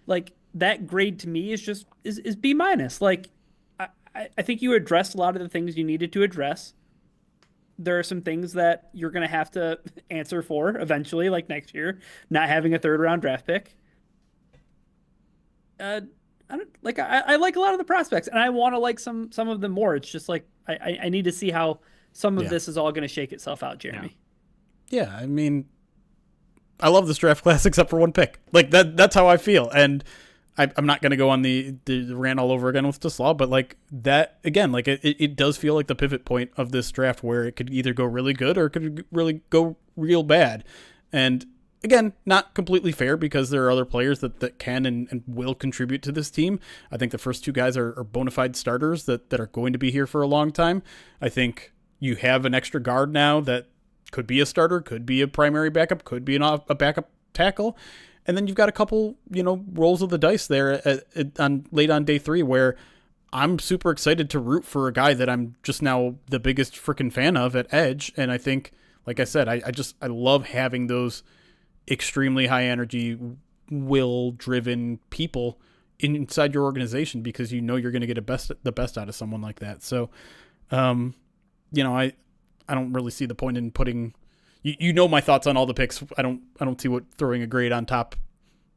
C: like that grade to me is B-. Like I think you addressed a lot of the things you needed to address. There are some things that you're going to have to answer for eventually, like next year, not having a 3rd round draft pick. I like a lot of the prospects, and I want to like some of them more. It's just like I need to see how some of this is all going to shake itself out, Jeremy.
B: Yeah, I mean, I love this draft class except for one pick. Like that's how I feel, and I'm not going to go on the rant all over again with TeSlaa, but like that again, like it does feel like the pivot point of this draft where it could either go really good or it could really go real bad. And again, not completely fair because there are other players that can and will contribute to this team. I think the first 2 guys are bona fide starters that are going to be here for a long time. I think you have an extra guard now that could be a starter, could be a primary backup, could be a backup tackle. And then you've got a couple, rolls of the dice there late on day 3 where I'm super excited to root for a guy that I'm just now the biggest freaking fan of at edge. And I think, like I said, I love having those extremely high energy, will driven people inside your organization because you're going to get the best out of someone like that. So, I don't really see the point in putting. You know my thoughts on all the picks. I don't see what throwing a grade on top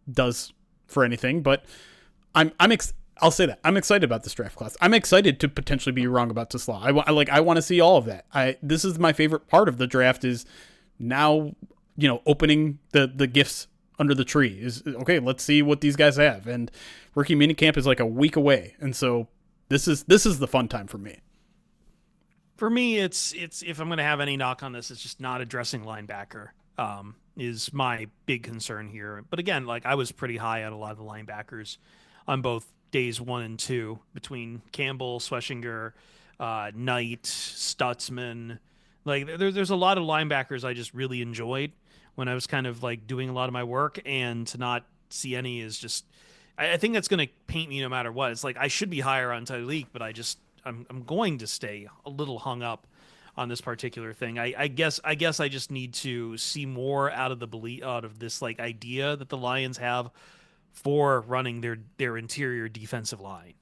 B: does for anything, but I'll say that I'm excited about this draft class. I'm excited to potentially be wrong about TeSlaa. I want to see all of that. This is my favorite part of the draft is now, opening the gifts under the tree is okay. Let's see what these guys have. And rookie minicamp is like a week away. And so this is the fun time for me.
A: For me, it's if I'm going to have any knock on this, it's just not addressing linebacker. Is my big concern here. But again, like I was pretty high on a lot of the linebackers on both days 1 and 2 between Campbell, Schweschinger, Knight, Stutzman. Like there's a lot of linebackers I just really enjoyed when I was kind of like doing a lot of my work, and to not see any is just. I think that's going to paint me no matter what. It's like I should be higher on Tyreek, but I'm going to stay a little hung up on this particular thing. I guess I just need to see more out of this like idea that the Lions have for running their interior defensive line.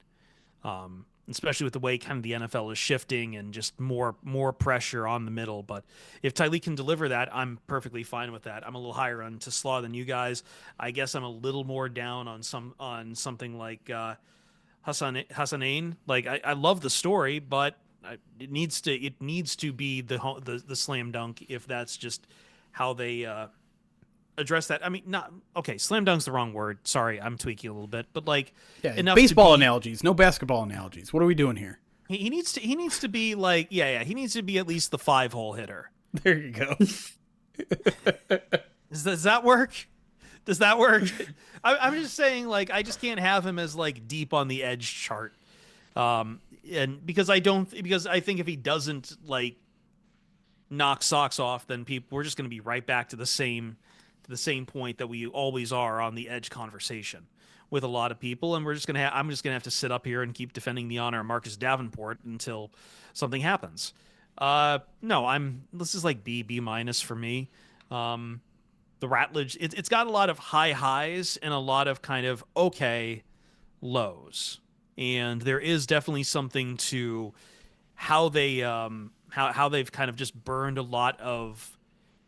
A: Especially with the way kind of the NFL is shifting and just more pressure on the middle. But if Tyreek can deliver that, I'm perfectly fine with that. I'm a little higher on TeSlaa than you guys. I guess I'm a little more down on something like Hassanein. Like I love the story, but it needs to be the slam dunk if that's just how they address that. I mean, not okay. Slam dunk's the wrong word. Sorry, I'm tweaking a little bit, but like enough
B: baseball
A: to be,
B: analogies, no basketball analogies. What are we doing here?
A: he needs to be like he needs to be at least the 5-hole hitter.
B: There you go.
A: Does that work? Does that work? I'm just saying, like, I just can't have him as like deep on the edge chart. And because I think if he doesn't like knock socks off, then we're just going to be right back to the same point that we always are on the edge conversation with a lot of people, and I'm just gonna have to sit up here and keep defending the honor of Marcus Davenport until something happens. No, this is like B minus for me. The Ratledge, it's got a lot of high highs and a lot of kind of okay lows, and there is definitely something to how they how they've kind of just burned a lot of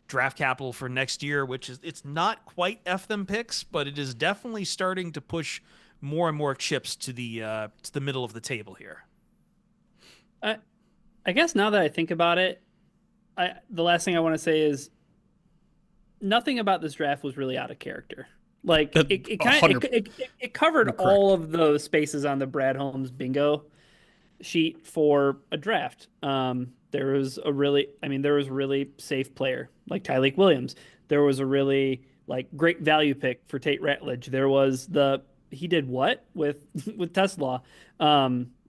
A: draft capital for next year, which is it's not quite F them picks, but it is definitely starting to push more and more chips to the middle of the table here.
C: I guess now that I think about it, the last thing I want to say is nothing about this draft was really out of character. Like it covered all of the spaces on the Brad Holmes bingo sheet for a draft. There was a really safe player like Tyreek Williams. There was a really like great value pick for Tate Ratledge. There was he did what with TeSlaa.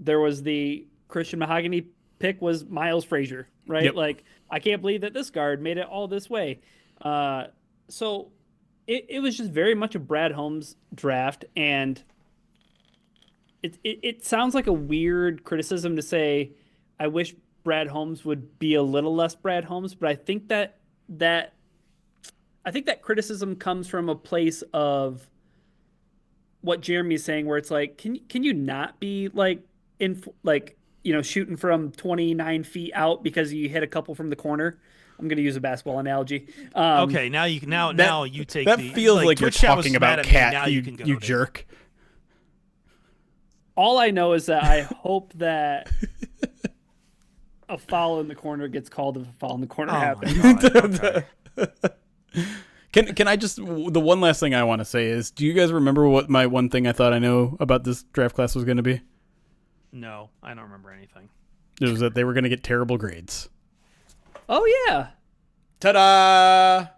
C: There was the Christian Mahogany pick was Miles Frazier, right?
B: Yep.
C: Like I can't believe that this guard made it all this way. So it was just very much a Brad Holmes draft, and it sounds like a weird criticism to say I wish Brad Holmes would be a little less Brad Holmes, but I think that criticism comes from a place of what Jeremy's saying, where it's like, can you not be like shooting from 29 feet out because you hit a couple from the corner? I'm going to use a basketball analogy.
A: Okay, now you take
B: that feels like you're talking about Cat.
A: Now
B: you
A: can
B: jerk.
C: All I know is that I hope that a foul in the corner gets called if a foul in the corner happens.
A: Okay.
B: Can I just, the one last thing I want to say is, do you guys remember what my one thing I thought I know about this draft class was going to be?
A: No, I don't remember anything.
B: It was that they were going to get terrible grades.
C: Oh yeah.
B: Ta-da!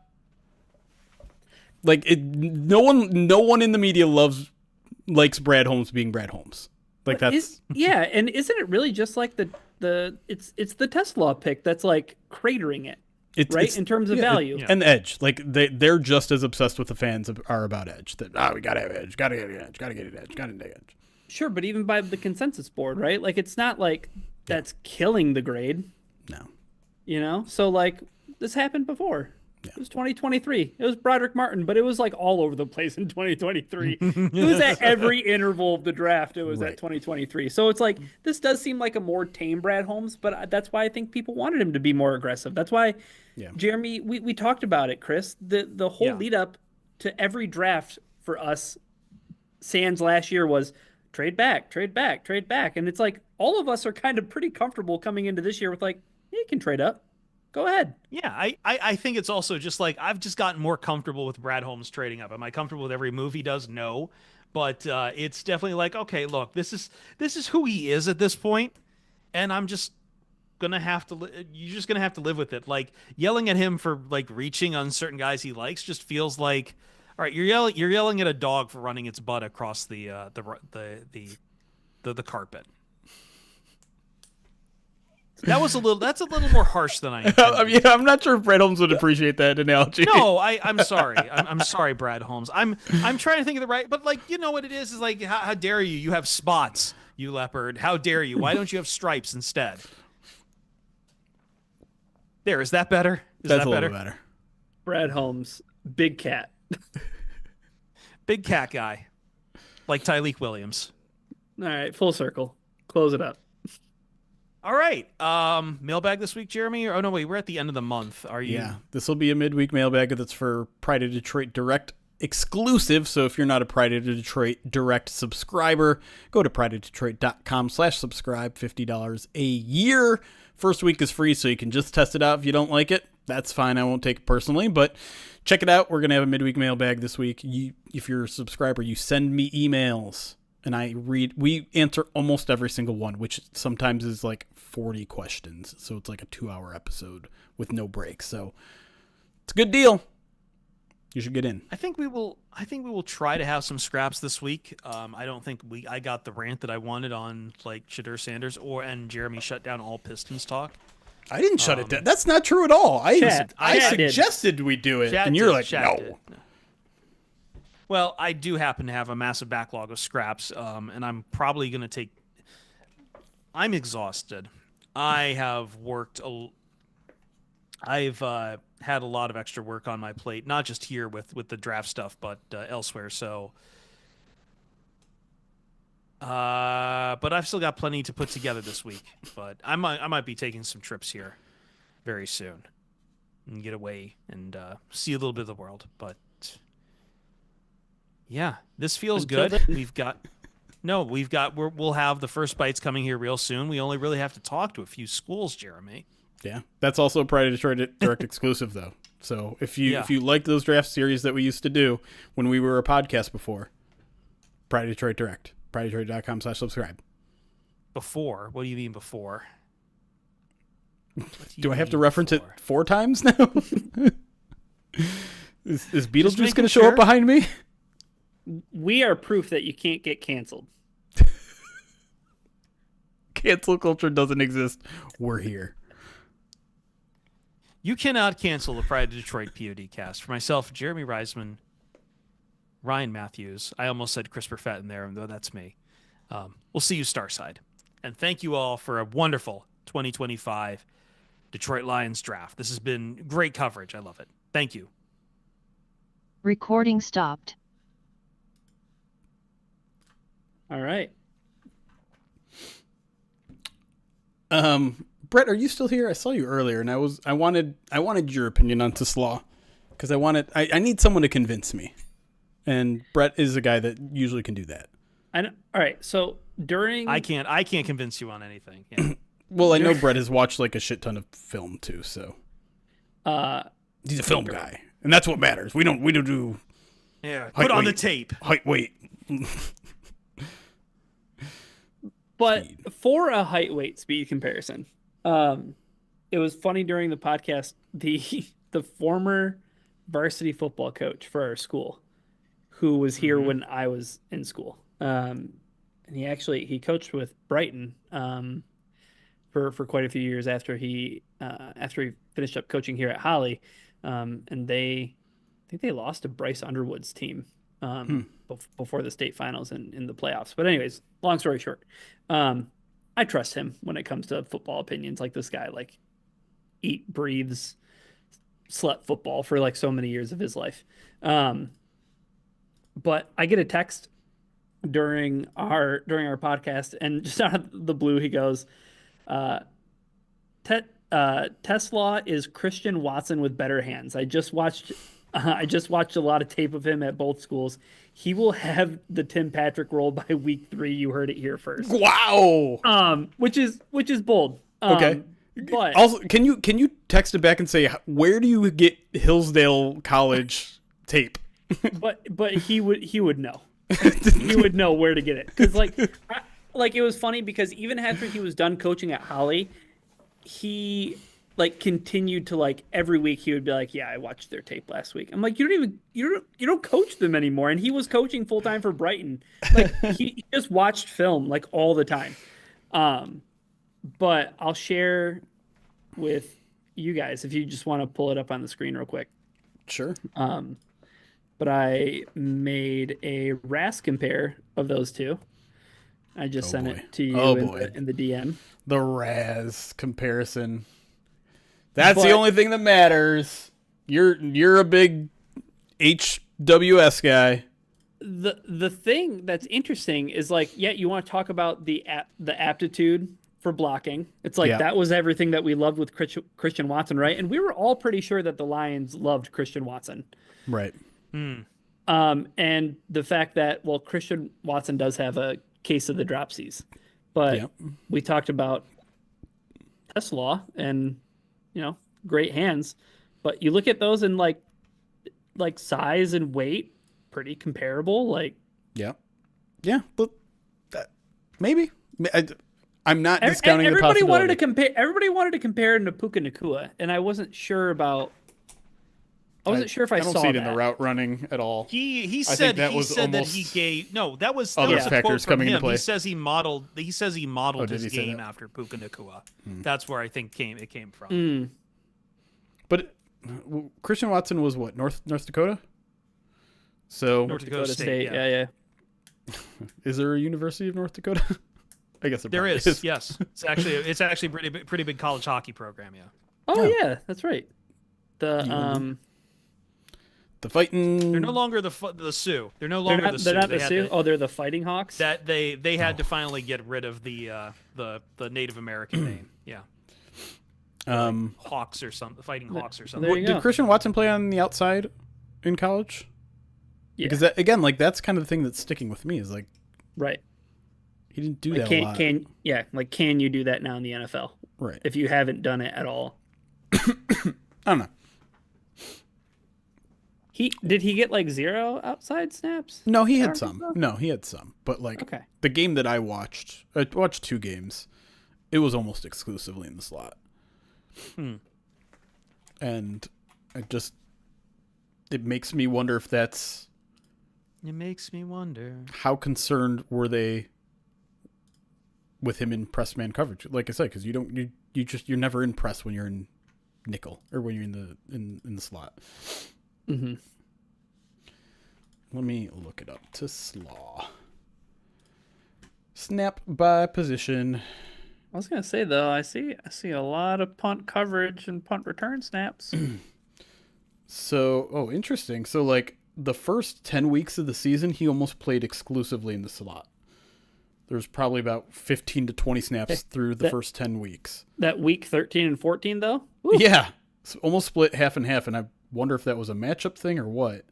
B: Like no one in the media likes Brad Holmes being Brad Holmes. Like that's
C: and isn't it really just like it's the TeSlaa pick that's like cratering it, right? In terms of value.
B: And the edge. Like they're just as obsessed with the fans are about edge. That we gotta have edge, gotta get edge, gotta get edge, gotta get edge.
C: Sure, but even by the consensus board, right? Like it's not like that's killing the grade.
B: No.
C: You know? So like this happened before. Yeah. It was 2023. It was Broderick Martin, but it was like all over the place in 2023. It was at every interval of the draft. It was at 2023. So it's like, this does seem like a more tame Brad Holmes, but that's why I think people wanted him to be more aggressive. That's why, Jeremy, we talked about it, Chris. The whole lead up to every draft for us, sans last year, was trade back, trade back, trade back. And it's like, all of us are kind of pretty comfortable coming into this year with like, you can trade up. Go ahead.
A: Yeah, I think it's also just like I've just gotten more comfortable with Brad Holmes trading up. Am I comfortable with every move he does? No. But it's definitely like, okay, look, this is who he is at this point, and I'm just gonna have to you're just gonna have to live with it. Like yelling at him for like reaching on certain guys he likes just feels like, all right, you're yelling at a dog for running its butt across the carpet. That's a little more harsh than I intended.
B: I'm not sure if Brad Holmes would appreciate that analogy.
A: No, I'm sorry. I'm sorry, Brad Holmes. I'm trying to think of the right, but like, you know what it is like, how dare you? You have spots, you leopard. How dare you? Why don't you have stripes instead? There, is that better?
B: That's a little better.
C: Brad Holmes, big cat.
A: Big cat guy. Like Tyreek Williams.
C: All right, full circle. Close it up.
A: All right. Mailbag this week, Jeremy? Oh, no, wait. We're at the end of the month. Are you?
B: Yeah. This will be a midweek mailbag that's for Pride of Detroit Direct exclusive. So if you're not a Pride of Detroit Direct subscriber, go to prideofdetroit.com/subscribe. $50 a year. First week is free, so you can just test it out. If you don't like it, that's fine. I won't take it personally, but check it out. We're going to have a midweek mailbag this week. If you're a subscriber, you send me emails. And we answer almost every single one, which sometimes is like 40 questions. So it's like a 2-hour episode with no breaks. So it's a good deal. You should get in.
A: I think we will try to have some scraps this week. I don't think I got the rant that I wanted on like Shedeur Sanders and Jeremy shut down all Pistons talk.
B: I didn't shut it down. That's not true at all. I suggested we do it, and you're like, no.
A: Well, I do happen to have a massive backlog of scraps, and I'm probably going to take... I'm exhausted. I have worked... I've had a lot of extra work on my plate, not just here with the draft stuff, but elsewhere. So, but I've still got plenty to put together this week. But I might be taking some trips here very soon and get away and see a little bit of the world. But yeah, this feels good. We'll have the first bites coming here real soon. We only really have to talk to a few schools, Jeremy.
B: Yeah, that's also a Pride of Detroit Direct exclusive, though. So if you like those draft series that we used to do when we were a podcast before, Pride of Detroit Direct, prideofdetroit.com/subscribe.
A: Before? What do you mean before?
B: Do I have to reference it 4 times now? Is Beetlejuice going to show up behind me?
C: We are proof that you can't get canceled.
B: Cancel culture doesn't exist. We're here.
A: You cannot cancel the Pride of Detroit POD cast. For myself, Jeremy Reisman, Ryan Matthews. I almost said Chris Perfett in there, though that's me. We'll see you Starside. And thank you all for a wonderful 2025 Detroit Lions draft. This has been great coverage. I love it. Thank you.
D: Recording stopped.
C: All right.
B: Brett, are you still here? I saw you earlier, and I wanted your opinion on TeSlaa because I need someone to convince me, and Brett is a guy that usually can do that.
C: All right. So
A: I can't convince you on anything. Yeah.
B: Well, I know Brett has watched like a shit ton of film too, so he's a film guy, and that's what matters. We don't do.
A: Yeah. Put on the tape.
B: Height, weight.
C: But for a height weight speed comparison, it was funny during the podcast, the former varsity football coach for our school, who was here when I was in school. And he coached with Brighton for quite a few years after he finished up coaching here at Holly. And I think they lost to Bryce Underwood's team before the state finals and in the playoffs. But anyways, long story short, I trust him when it comes to football opinions. Like, this guy, like, eat, breathes, slept football for like so many years of his life. But I get a text during our podcast, and just out of the blue, he goes, TeSlaa is Christian Watson with better hands. I just watched a lot of tape of him at both schools. He will have the Tim Patrick role by week 3. You heard it here first.
B: Wow.
C: Which is bold.
B: Okay.
C: But
B: also, can you text him back and say, where do you get Hillsdale College tape?
C: but he would know. He would know where to get it. Because like it was funny because even after he was done coaching at Holly, he like continued to like every week he would be like, yeah, I watched their tape last week. I'm like, you don't coach them anymore. And he was coaching full time for Brighton. Like he just watched film like all the time. But I'll share with you guys if you just want to pull it up on the screen real quick.
B: Sure.
C: But I made a RAS compare of those two. I just sent it to you in the DM.
B: The RAS comparison. That's the only thing that matters. You're a big HWS guy.
C: The thing that's interesting is like, yeah, you want to talk about the aptitude for blocking. It's like that was everything that we loved with Christian Watson, right? And we were all pretty sure that the Lions loved Christian Watson.
B: Right.
C: And the fact that, well, Christian Watson does have a case of the dropsies, but we talked about TeSlaa and, great hands, but you look at those and like size and weight, pretty comparable. Like,
B: but maybe I'm not discounting the possibility.
C: Everybody wanted to compare him to Puka Nacua, and I wasn't sure about. I wasn't sure if I saw that.
B: I don't see it in the route running at all.
A: He said that he gave that was
B: other
A: a
B: factors
A: quote from
B: coming
A: him.
B: into play.
A: He says he modeled his game after Puka Nacua. That's where I think it came from.
B: But Christian Watson was what, North Dakota? So
C: North Dakota State. Yeah.
B: Is there a University of North Dakota? I guess
A: there is. Yes, it's actually pretty big college hockey program. Yeah.
C: Oh yeah, that's right. The
B: fighting.
A: They're no longer the Sioux. They're no longer the Sioux.
C: They're not the Sioux. They're the Fighting Hawks.
A: That they had to finally get rid of the Native American name. Yeah. Hawks or something. Fighting Hawks or something.
B: Did Christian Watson play on the outside in college? Yeah. Because that's kind of the thing that's sticking with me is like,
C: right.
B: He didn't do that a lot.
C: Can you do that now in the NFL?
B: Right.
C: If you haven't done it at all.
B: I don't know.
C: Did he get like 0 outside snaps?
B: No, he had some. But like the game that I watched 2 games. It was almost exclusively in the slot. And it makes me wonder if that's.
A: It makes me wonder.
B: How concerned were they with him in press man coverage? Like I said, because you're never in press when you're in nickel or when you're in the slot.
C: Mm-hmm.
B: Let me look it up. TeSlaa. Snap by position.
C: I was gonna say though, I see a lot of punt coverage and punt return snaps.
B: So, interesting. So, like the first 10 weeks of the season, he almost played exclusively in the slot. There's probably about 15 to 20 snaps through the first 10 weeks.
C: That week 13 and 14 though. Woo.
B: Yeah, so almost split half and half, and I wonder if that was a matchup thing or what.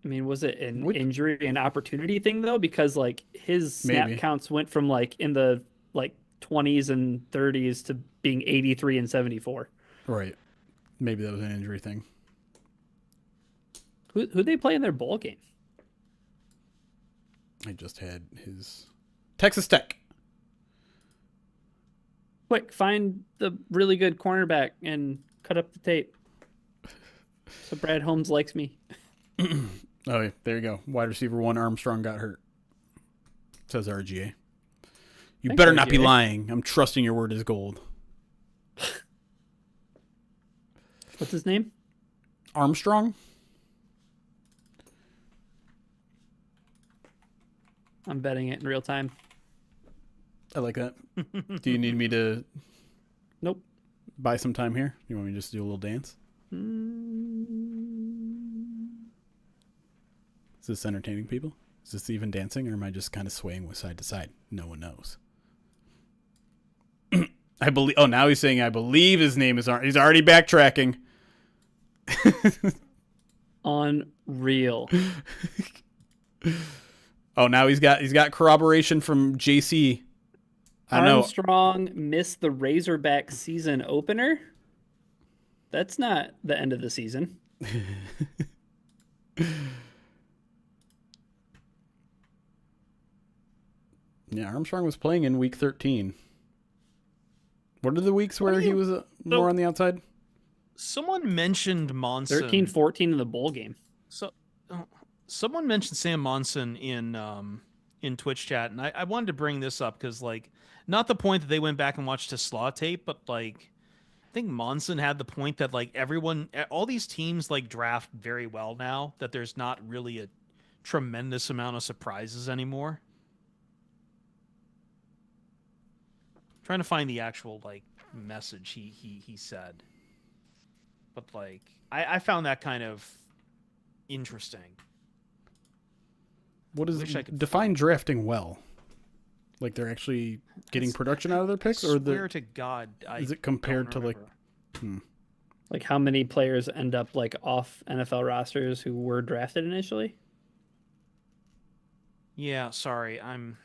C: I mean, was it an injury and opportunity thing though? Because like his snap counts went from like in the like 20s and 30s to being 83 and 74.
B: Right. Maybe that was an injury thing.
C: Who'd they play in their bowl game?
B: I just had his Texas Tech.
C: Quick, find the really good cornerback and cut up the tape. So Brad Holmes likes me.
B: Oh, there you go. Wide receiver 1 Armstrong got hurt. Says RGA. You better not be lying. I'm trusting your word is gold.
C: What's his name?
B: Armstrong?
C: I'm betting it in real time.
B: I like that. Do you need me to
C: Nope.
B: buy some time here? You want me to just do a little dance? Is this entertaining people? Is this even dancing, or am I just kind of swaying side to side? No one knows. I believe. Oh, now he's saying I believe his name is. He's already backtracking.
C: Unreal.
B: Oh, now he's got corroboration from JC. I know.
C: Armstrong missed the Razorback season opener. That's not the end of the season.
B: Yeah, Armstrong was playing in week 13. What are the weeks where he was more on the outside?
A: Someone mentioned Monson.
C: 13-14 in the bowl game.
A: So, someone mentioned Sam Monson in Twitch chat, and I wanted to bring this up because, like, not the point that they went back and watched TeSlaa tape, but like, I think Monson had the point that like all these teams like draft very well now, that there's not really a tremendous amount of surprises anymore. Trying to find the actual like message he said, but like I found that kind of interesting.
B: What is define drafting well? Like they're actually getting production out of their picks, or
A: swear to God,
B: is it compared to like?
C: Like how many players end up like off NFL rosters who were drafted initially?
A: Yeah, sorry, I'm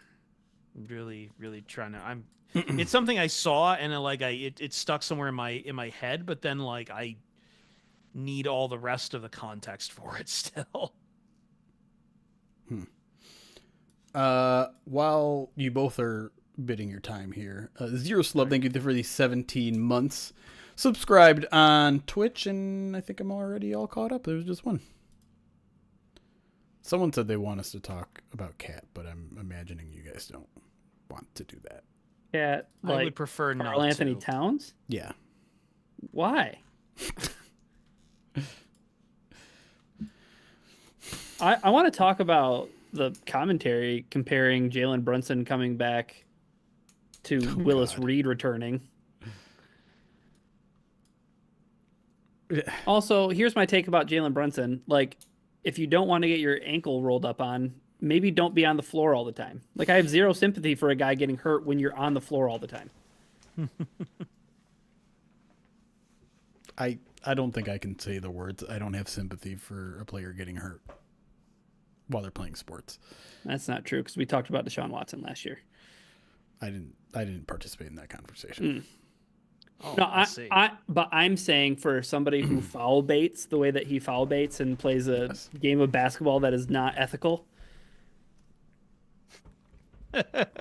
A: really trying to. It's something I saw and it stuck somewhere in my head, but then like I need all the rest of the context for it still.
B: While you both are bidding your time here, Zero Slub, thank you for these 17 months. Subscribed on Twitch, and I think I'm already all caught up. There's just one. Someone said they want us to talk about Cat, but I'm imagining you guys don't want to do that.
C: Yeah, like
A: I would prefer not
C: Karl Anthony
A: to.
C: Towns.
B: Yeah.
C: Why? I want to talk about the commentary comparing Jalen Brunson coming back to Willis Reed returning. Also, here's my take about Jalen Brunson. Like, if you don't want to get your ankle rolled up on, maybe don't be on the floor all the time. Like, I have zero sympathy for a guy getting hurt when you're on the floor all the time.
B: I don't think I can say the words. I don't have sympathy for a player getting hurt while they're playing sports.
C: That's not true, because we talked about Deshaun Watson last year.
B: I didn't participate in that conversation.
A: Oh,
C: no, but I'm saying for somebody who foul baits the way that he foul baits and plays a game of basketball that is not ethical,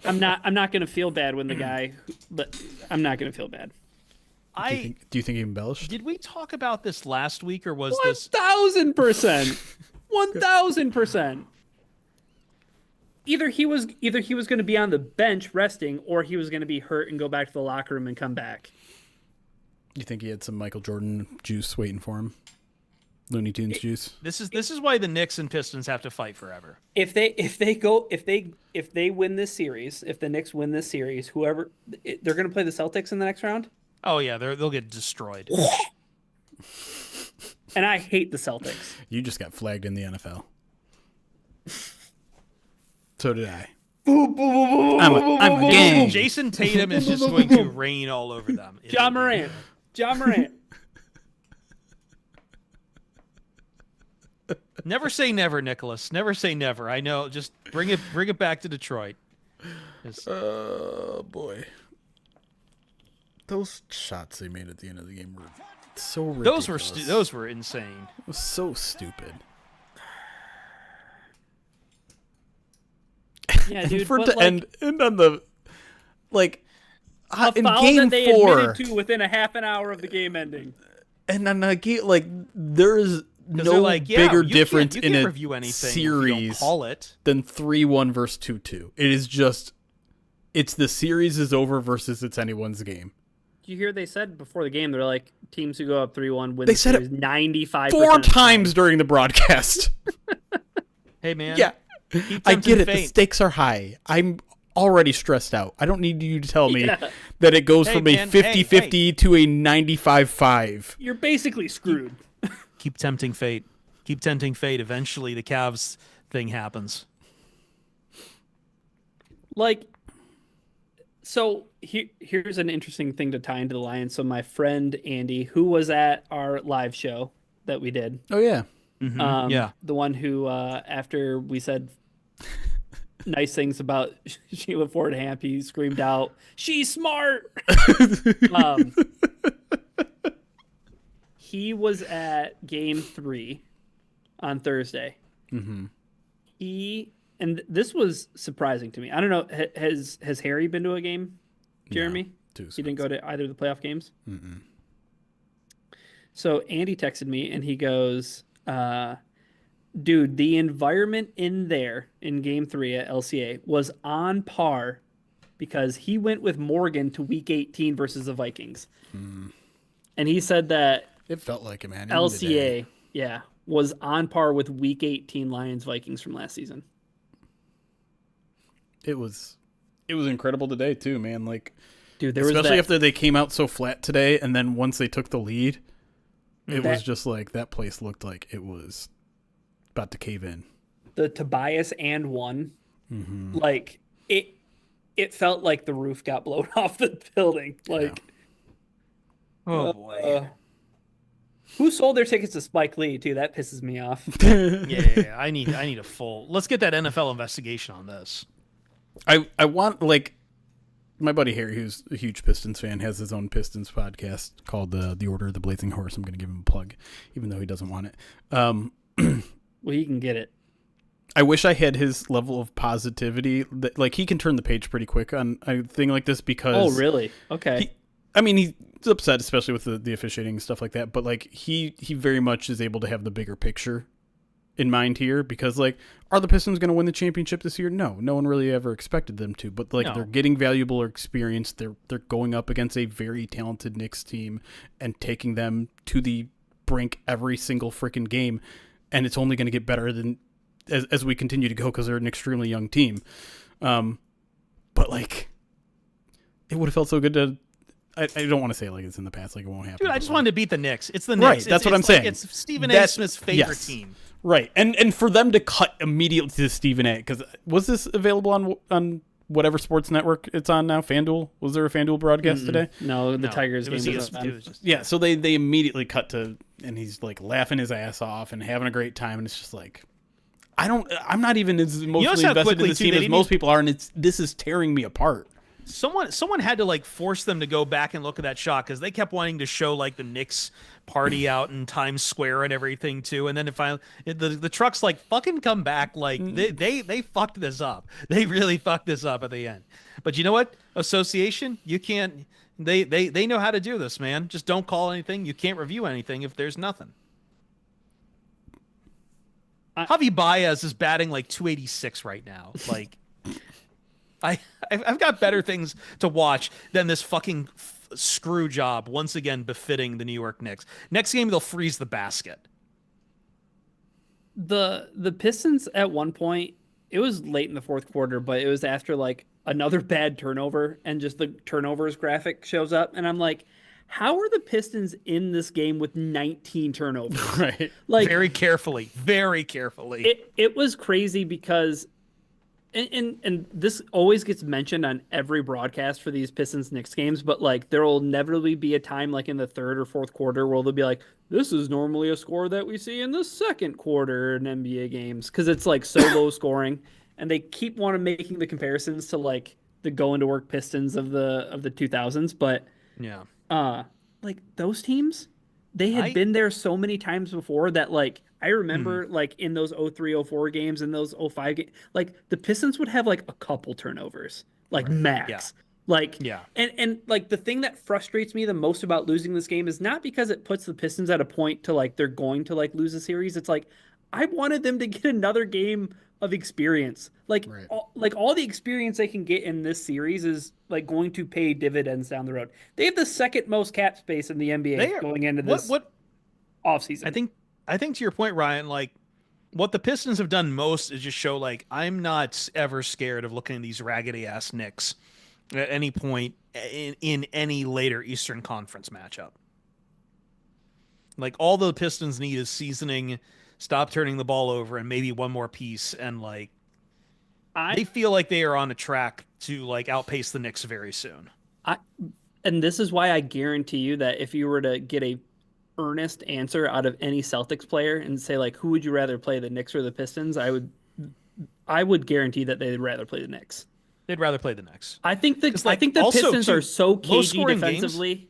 C: I'm not going to feel bad when the guy, but I'm not going to feel bad.
B: Do you think he embellished?
A: Did we talk about this last week, or was this
C: 1,000%? 1,000%. Either he was going to be on the bench resting, or he was going to be hurt and go back to the locker room and come back.
B: You think he had some Michael Jordan juice waiting for him? Looney Tunes juice.
A: This is why the Knicks and Pistons have to fight forever.
C: If they win this series, if the Knicks win this series, whoever they're going to play the Celtics in the next round.
A: Oh yeah, they'll get destroyed.
C: And I hate the Celtics.
B: You just got flagged in the NFL. So did I. I'm a gang.
A: Jason Tatum is just going to rain all over them.
C: John Morant.
A: Never say never, Nicholas. Never say never. I know. Just bring it back to Detroit.
B: Oh boy. Those shots they made at the end of the game were so ridiculous.
A: Those were insane.
B: It was so stupid.
C: Yeah, dude.
B: For it to end on the like
C: a
B: in
C: foul
B: game
C: that they
B: 4
C: admitted to within a half an hour of the game ending.
B: And on a game like there is no bigger difference in a series than 3-1 versus 2-2. It is just it's the series is over versus it's anyone's game.
C: Did you hear they said before the game they're like teams who go up 3-1 win
B: they
C: the
B: said
C: series 95%
B: 4 times during the broadcast.
A: Hey man.
B: Yeah. I get it. The stakes are high. I'm already stressed out. I don't need you to tell me that it goes from a 50-50 to a 95-5.
C: You're basically screwed.
A: Keep tempting fate. Keep tempting fate. Eventually the Cavs thing happens.
C: Like, so here's an interesting thing to tie into the Lions. So my friend Andy, who was at our live show that we did.
B: Oh, yeah.
A: Mm-hmm. Yeah.
C: The one who, after we said nice things about Sheila Ford Hamp, he screamed out, "She's smart!" He was at game 3 on Thursday.
B: Mm-hmm.
C: And this was surprising to me. I don't know. Has Harry been to a game, Jeremy?
B: too.
C: He didn't go to either of the playoff games.
B: Mm-mm.
C: So Andy texted me and he goes, dude, the environment in there in game 3 at LCA was on par because he went with Morgan to week 18 versus the Vikings. And he said that
B: It felt like it, man.
C: LCA, was on par with week 18 Lions Vikings from last season.
B: It was incredible today too, man. Like,
C: Dude, there was
B: especially after they came out so flat today, and then once they took the lead, it was just like that place looked like it was about to cave in.
C: The Tobias and one, like it felt like the roof got blown off the building. Like,
A: Oh boy.
C: Who sold their tickets to Spike Lee too? That pisses me off.
A: Yeah. I need a full. Let's get that NFL investigation on this.
B: I want, like, my buddy Harry, who's a huge Pistons fan, has his own Pistons podcast called The Order of the Blazing Horse. I'm going to give him a plug, even though he doesn't want it.
C: Well, he can get it.
B: I wish I had his level of positivity. That, like, he can turn the page pretty quick on a thing like this because...
C: Oh, really? Okay.
B: He's upset, especially with the officiating and stuff like that, but, like, he very much is able to have the bigger picture in mind here because, like, are the Pistons going to win the championship this year? No one really ever expected them to, but, like,
A: No.
B: they're getting valuable experience. They're going up against a very talented Knicks team and taking them to the brink every single freaking game, and it's only going to get better than as we continue to go because they're an extremely young team. But, like, it would have felt so good to... I don't want to say like it's in the past, like it won't happen.
A: Dude, I just wanted to beat the Knicks. It's the
B: Right,
A: Knicks.
B: that's what I'm
A: like,
B: saying.
A: It's Stephen A. Smith's favorite team.
B: Right, and for them to cut immediately to Stephen A. Because was this available on whatever sports network it's on now? FanDuel? Was there a FanDuel broadcast today?
C: No, the
A: No,
C: Tigers
A: it
C: game
A: was
C: was
A: ESPN. It was just-
B: Yeah, so they immediately cut to, and he's like laughing his ass off and having a great time, and it's just like, I'm not even as emotionally
A: how
B: invested in
A: quickly,
B: this
A: too,
B: team
A: they
B: as
A: didn't
B: most people are, and this is tearing me apart.
A: Someone had to like force them to go back and look at that shot because they kept wanting to show like the Knicks party out in Times Square and everything too. And then the truck's like fucking come back. Like they fucked this up. They really fucked this up at the end. But you know what? Association, you can't. They know how to do this, man. Just don't call anything. You can't review anything if there's nothing. Javi Baez is batting like 286 right now. Like. I've got better things to watch than this fucking screw job once again befitting the New York Knicks. Next game they'll freeze the basket.
C: The Pistons at one point, it was late in the fourth quarter, but it was after like another bad turnover and just the turnovers graphic shows up and I'm like, how are the Pistons in this game with 19 turnovers?
B: Right.
C: Like
A: Very carefully.
C: It was crazy because and this always gets mentioned on every broadcast for these Pistons Knicks games, but like there will inevitably be a time like in the third or fourth quarter where they'll be like, this is normally a score that we see in the second quarter in NBA games because it's like so low scoring, and they keep making the comparisons to like the going to work Pistons of the 2000s, but
A: Yeah.
C: like those teams, they had been there so many times before that like I remember like in those 03-04 games and those 05 games, like the Pistons would have like a couple turnovers, like max.
A: Yeah.
C: Like,
A: Yeah.
C: And like the thing that frustrates me the most about losing this game is not because it puts the Pistons at a point to like they're going to like lose a series. It's like I wanted them to get another game of experience. Like, all the experience they can get in this series is like going to pay dividends down the road. They have the second most cap space in the NBA going into this offseason.
A: I think to your point, Ryan, like what the Pistons have done most is just show like I'm not ever scared of looking at these raggedy ass Knicks at any point in any later Eastern Conference matchup. Like all the Pistons need is seasoning, stop turning the ball over, and maybe one more piece, and like they feel like they are on a track to like outpace the Knicks very soon.
C: And this is why I guarantee you that if you were to get a earnest answer out of any Celtics player and say like, who would you rather play, the Knicks or the Pistons? I would guarantee that they'd rather play the Knicks.
A: They'd rather play the Knicks.
C: I think the Pistons are so cagey defensively.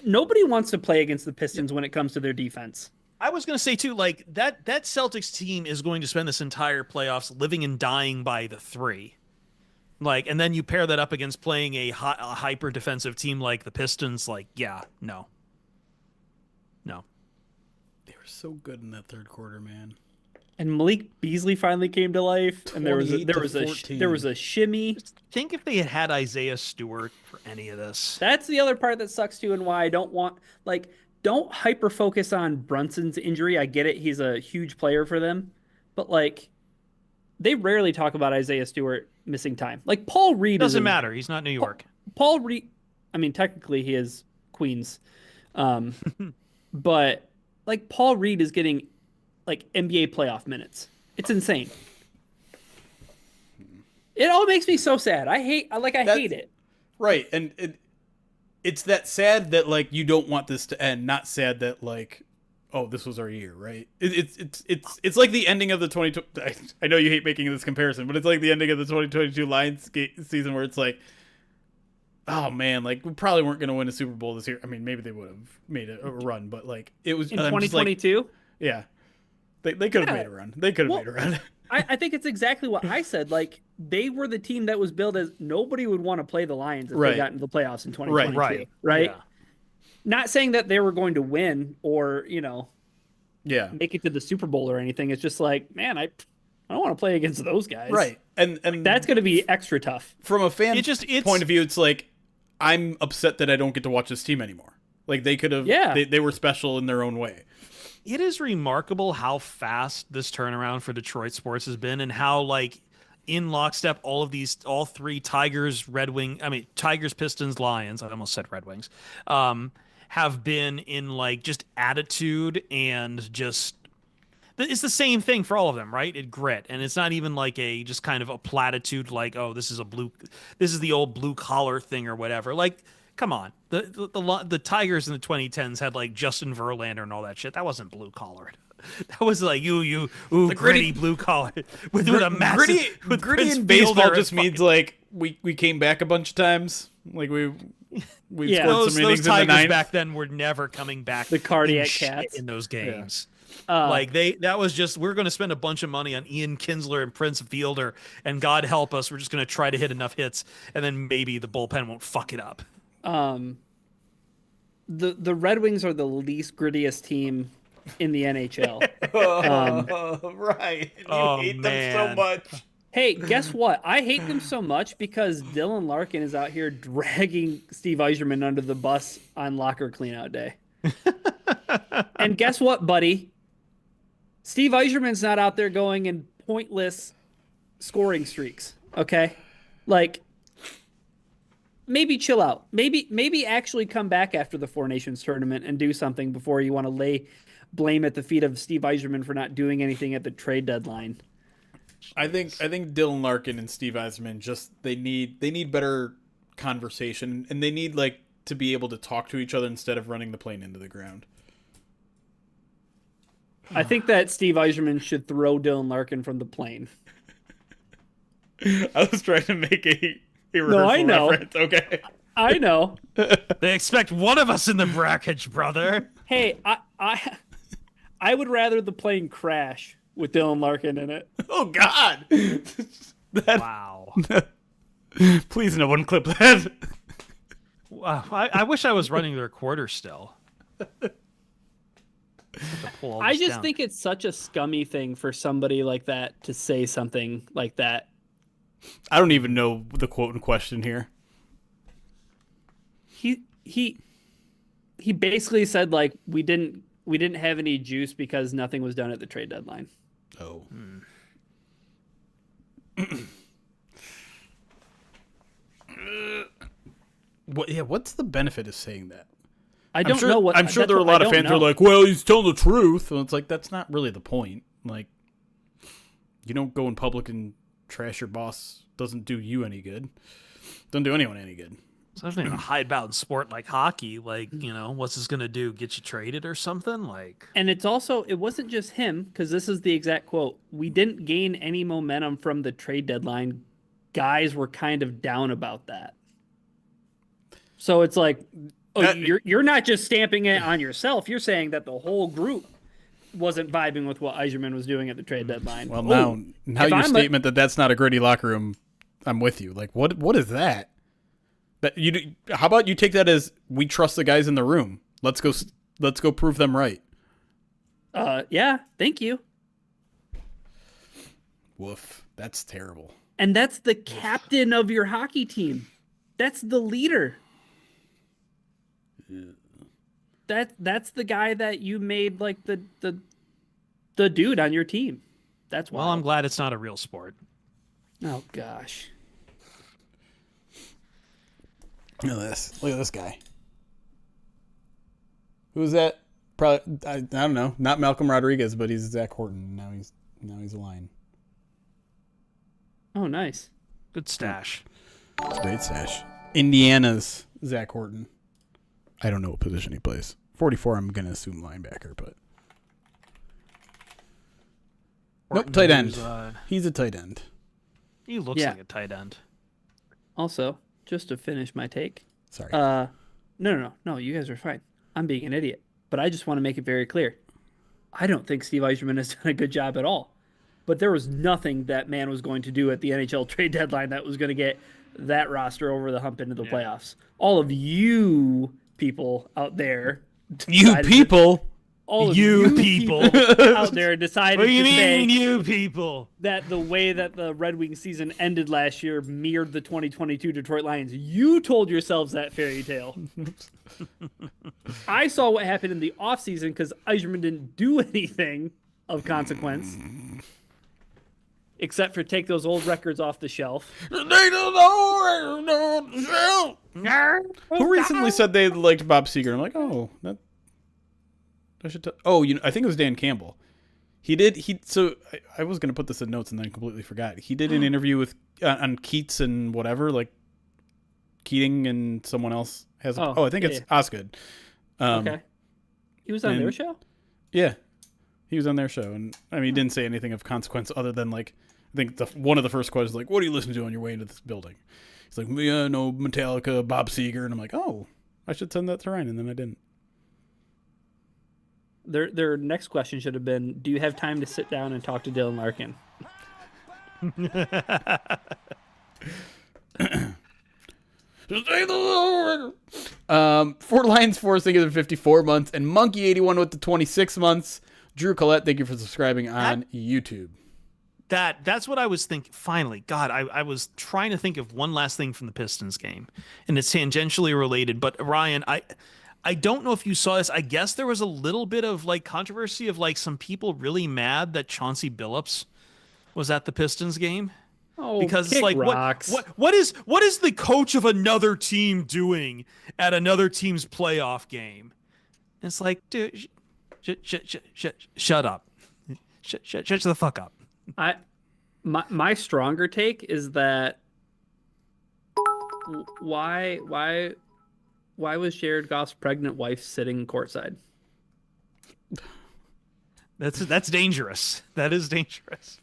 C: Nobody wants to play against the Pistons when it comes to their defense.
A: I was going to say too, like that Celtics team is going to spend this entire playoffs living and dying by the three. Like, and then you pair that up against playing a hyper defensive team like the Pistons. Like, yeah, no.
B: They were so good in that third quarter, man.
C: And Malik Beasley finally came to life, and there was a shimmy.
A: Just think if they had Isaiah Stewart for any of this.
C: That's the other part that sucks too, and why I don't want don't hyper focus on Brunson's injury. I get it; he's a huge player for them, but they rarely talk about Isaiah Stewart missing time. Like Paul Reed
A: Doesn't matter. He's not New York.
C: Paul Reed. I mean, technically he is Queens, but Paul Reed is getting NBA playoff minutes. It's insane. It all makes me so sad. I hate it.
B: Right, and it's that sad that you don't want this to end, not sad that oh, this was our year, right? It's like the ending of the 2020. I know you hate making this comparison, but it's like the ending of the 2022 Lions season where it's oh man, we probably weren't going to win a Super Bowl this year. I mean, maybe they would have made a run, but it was
C: in 2022.
B: Yeah, they could have made a run. They could have made a run.
C: I think it's exactly what I said. They were the team that was billed as nobody would want to play the Lions if they got into the playoffs in 2022. Right. Yeah. Not saying that they were going to win or make it to the Super Bowl or anything. It's just man, I don't want to play against those guys.
B: Right, and
C: that's going to be extra tough
B: from a fan point of view. It's I'm upset that I don't get to watch this team anymore. They could have. Yeah. They were special in their own way.
A: It is remarkable how fast this turnaround for Detroit sports has been, and how in lockstep all three Tigers, Pistons, Lions. I almost said Red Wings. Have been in
B: Mm-hmm.
A: just attitude and just. It's the same thing for all of them, right? It grit, and it's not even just kind of a platitude oh, this is the old blue collar thing or whatever. Come on, the Tigers in the 2010s had Justin Verlander and all that shit. That wasn't blue collar. That was the gritty blue collar with a massive
B: gritty in baseball just means we came back a bunch of times. We
A: those
B: some innings
A: Tigers
B: in the ninth.
A: back then were never coming back.
C: The cardiac cats
A: in those games.
C: Yeah.
A: That was just, we're going to spend a bunch of money on Ian Kinsler and Prince Fielder, and God help us, we're just going to try to hit enough hits, and then maybe the bullpen won't fuck it up.
C: The Red Wings are the least grittiest team in the NHL.
B: Right. You hate them so much.
C: Hey, guess what? I hate them so much because Dylan Larkin is out here dragging Steve Yzerman under the bus on locker cleanout day. And guess what, buddy? Steve Yzerman's not out there going in pointless scoring streaks, okay? Maybe chill out. Maybe actually come back after the Four Nations tournament and do something before you want to lay blame at the feet of Steve Yzerman for not doing anything at the trade deadline.
B: I think Dylan Larkin and Steve Yzerman they need better conversation, and they need to be able to talk to each other instead of running the plane into the ground.
C: I think that Steve Yzerman should throw Dylan Larkin from the plane.
B: I was trying to make a rehearsal reference. Okay.
C: I know.
A: They expect one of us in the brackage, brother.
C: Hey, I would rather the plane crash with Dylan Larkin in it.
B: Oh, God.
A: Wow.
B: Please, no one clip that.
A: Wow. I wish I was running the recorder still.
C: I just think it's such a scummy thing for somebody like that to say something like that.
B: I don't even know the quote in question here.
C: He basically said we didn't have any juice because nothing was done at the trade deadline.
B: Oh. What's the benefit of saying that?
C: I don't know what.
B: I'm sure there are a lot of fans who are well, he's telling the truth. And it's that's not really the point. You don't go in public and trash your boss. Doesn't do you any good. Doesn't do anyone any good.
A: Especially in a hidebound sport like hockey. What's this going to do? Get you traded or something?
C: And it's also, it wasn't just him, because this is the exact quote. We didn't gain any momentum from the trade deadline. Guys were kind of down about that. So it's you're not just stamping it on yourself. You're saying that the whole group wasn't vibing with what Yzerman was doing at the trade deadline.
B: Well, now your statement that that's not a gritty locker room I'm with you. Like, what is that? How about you take that as we trust the guys in the room? Let's go prove them right.
C: Yeah, thank you.
B: Woof. That's terrible.
C: And that's the captain of your hockey team. That's the leader. That's the guy that you made like the dude on your team. That's why.
A: Well, I'm glad it's not a real sport.
C: Oh gosh.
B: Look at this. Look at this guy. Who's that? Probably I don't know. Not Malcolm Rodriguez, but he's Zach Horton. Now he's a Lion.
C: Oh, nice.
A: Good stash.
B: It's a great stash. Indiana's Zach Horton. I don't know what position he plays. 44, I'm going to assume linebacker, but... Nope, tight end. He's a tight end.
A: He looks like a tight end.
C: Also, just to finish my take.
B: Sorry.
C: No, you guys are fine. I'm being an idiot. But I just want to make it very clear. I don't think Steve Yzerman has done a good job at all. But there was nothing that man was going to do at the NHL trade deadline that was going to get that roster over the hump into the playoffs. All of you people out there.
B: You people?
C: All of
A: you people
C: out there decided
A: what do you
C: to
A: mean,
C: say
A: you people?
C: that the way that the Red Wings season ended last year mirrored the 2022 Detroit Lions. You told yourselves that fairy tale. I saw what happened in the offseason because Yzerman didn't do anything of consequence. Except for take those old records off the shelf.
B: Who recently said they liked Bob Seger? I'm like, oh, that I should. I think it was Dan Campbell. So I was gonna put this in notes and then completely forgot. He did an interview with on Keats and whatever, like Keating and someone else has. I think it's Osgood.
C: Okay. He was on their show.
B: Yeah, he was on their show, and I mean, he didn't say anything of consequence other than like. I think one of the first questions like, "What do you listen to on your way into this building?" He's like, "Yeah, no Metallica, Bob Seger," and I'm like, "Oh, I should send that to Ryan," and then I didn't.
C: Their next question should have been, "Do you have time to sit down and talk to Dylan Larkin?"
B: Fort Lions 4, thank you for 54 months, and Monkey 81 with the 26 months. Drew Collette, thank you for subscribing on YouTube.
A: That's what I was thinking. Finally, God, I was trying to think of one last thing from the Pistons game, and it's tangentially related. But Ryan, I don't know if you saw this. I guess there was a little bit of like controversy of like some people really mad that Chauncey Billups was at the Pistons game.
C: Oh,
A: because it's like what is the coach of another team doing at another team's playoff game? And it's like, dude, shut up, shut the fuck up.
C: My stronger take is that why was Jared Goff's pregnant wife sitting courtside?
A: That's dangerous. That is dangerous.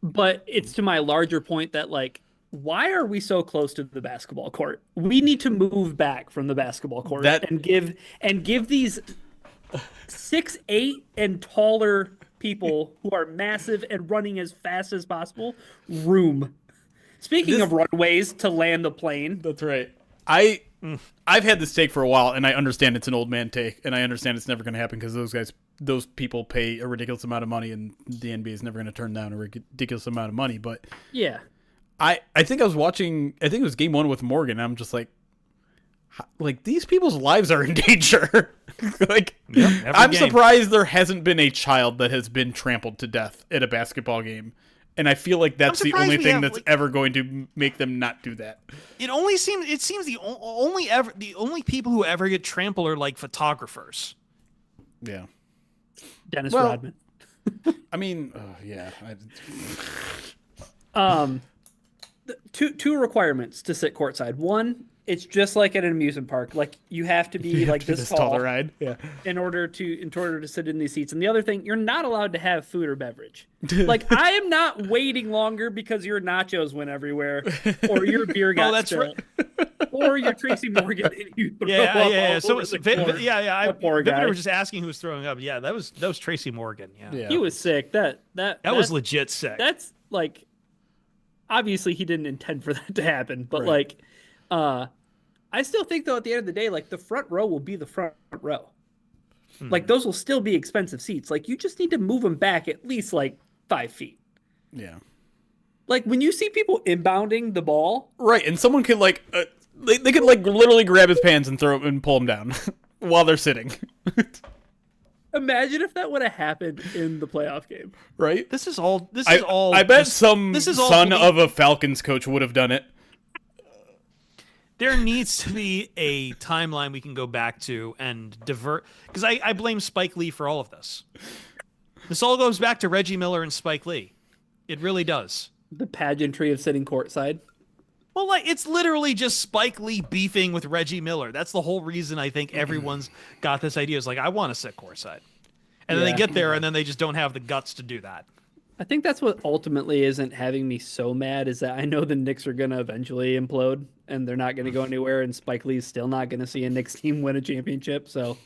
C: But it's to my larger point that like, why are we so close to the basketball court? We need to move back from the basketball court and give these 6'8" and taller people who are massive and running as fast as possible room. Speaking of runways to land the plane.
B: That's right. I've had this take for a while, and I understand it's an old man take, and I understand it's never going to happen because those people pay a ridiculous amount of money, and the NBA is never going to turn down a ridiculous amount of money. But
C: yeah,
B: I think I was watching. I think it was Game 1 with Morgan. And I'm just like these people's lives are in danger. I'm surprised there hasn't been a child that has been trampled to death at a basketball game. And I feel like that's the only thing that's ever going to make them not do that.
A: It seems the only people who ever get trampled are like photographers.
B: Yeah.
C: Dennis Rodman.
B: I mean, yeah.
C: Two requirements to sit courtside. One, it's just like at an amusement park. Like you have to be this tall
B: to ride. Yeah.
C: In order to sit in these seats. And the other thing, you're not allowed to have food or beverage. Like I am not waiting longer because your nachos went everywhere or your beer got spilled. Right. Or your Tracy Morgan.
A: Yeah. So
C: poor guy.
A: We were just asking who was throwing up. Yeah, that was Tracy Morgan. Yeah.
C: He was sick. That
A: was legit sick.
C: That's like obviously he didn't intend for that to happen, but
B: Right.
C: like, I still think though at the end of the day, like the front row will be the front row. Like those will still be expensive seats. Like you just need to move them back at least like 5 feet.
B: Yeah.
C: Like when you see people inbounding the ball,
B: Right, and someone could like they could like literally grab his pants and throw him and pull him down while they're sitting.
C: imagine if that would have happened in the playoff game.
B: Right?
A: This is all. This is all.
B: I bet
A: just-
B: some
A: this is all
B: son
A: bleak.
B: of a Falcons coach would have done it.
A: There needs to be a timeline we can go back to and divert, because I blame Spike Lee for all of this. This all goes back to Reggie Miller and Spike Lee. It really does.
C: The pageantry of sitting courtside.
A: Well, like it's literally just Spike Lee beefing with Reggie Miller. That's the whole reason I think everyone's got this idea. Is like, I want to sit courtside. And then
C: Yeah.
A: they get there and then they just don't have the guts to do that.
C: I think that's what ultimately isn't having me so mad is that I know the Knicks are going to eventually implode and they're not going to go anywhere, and Spike Lee's still not going to see a Knicks team win a championship. So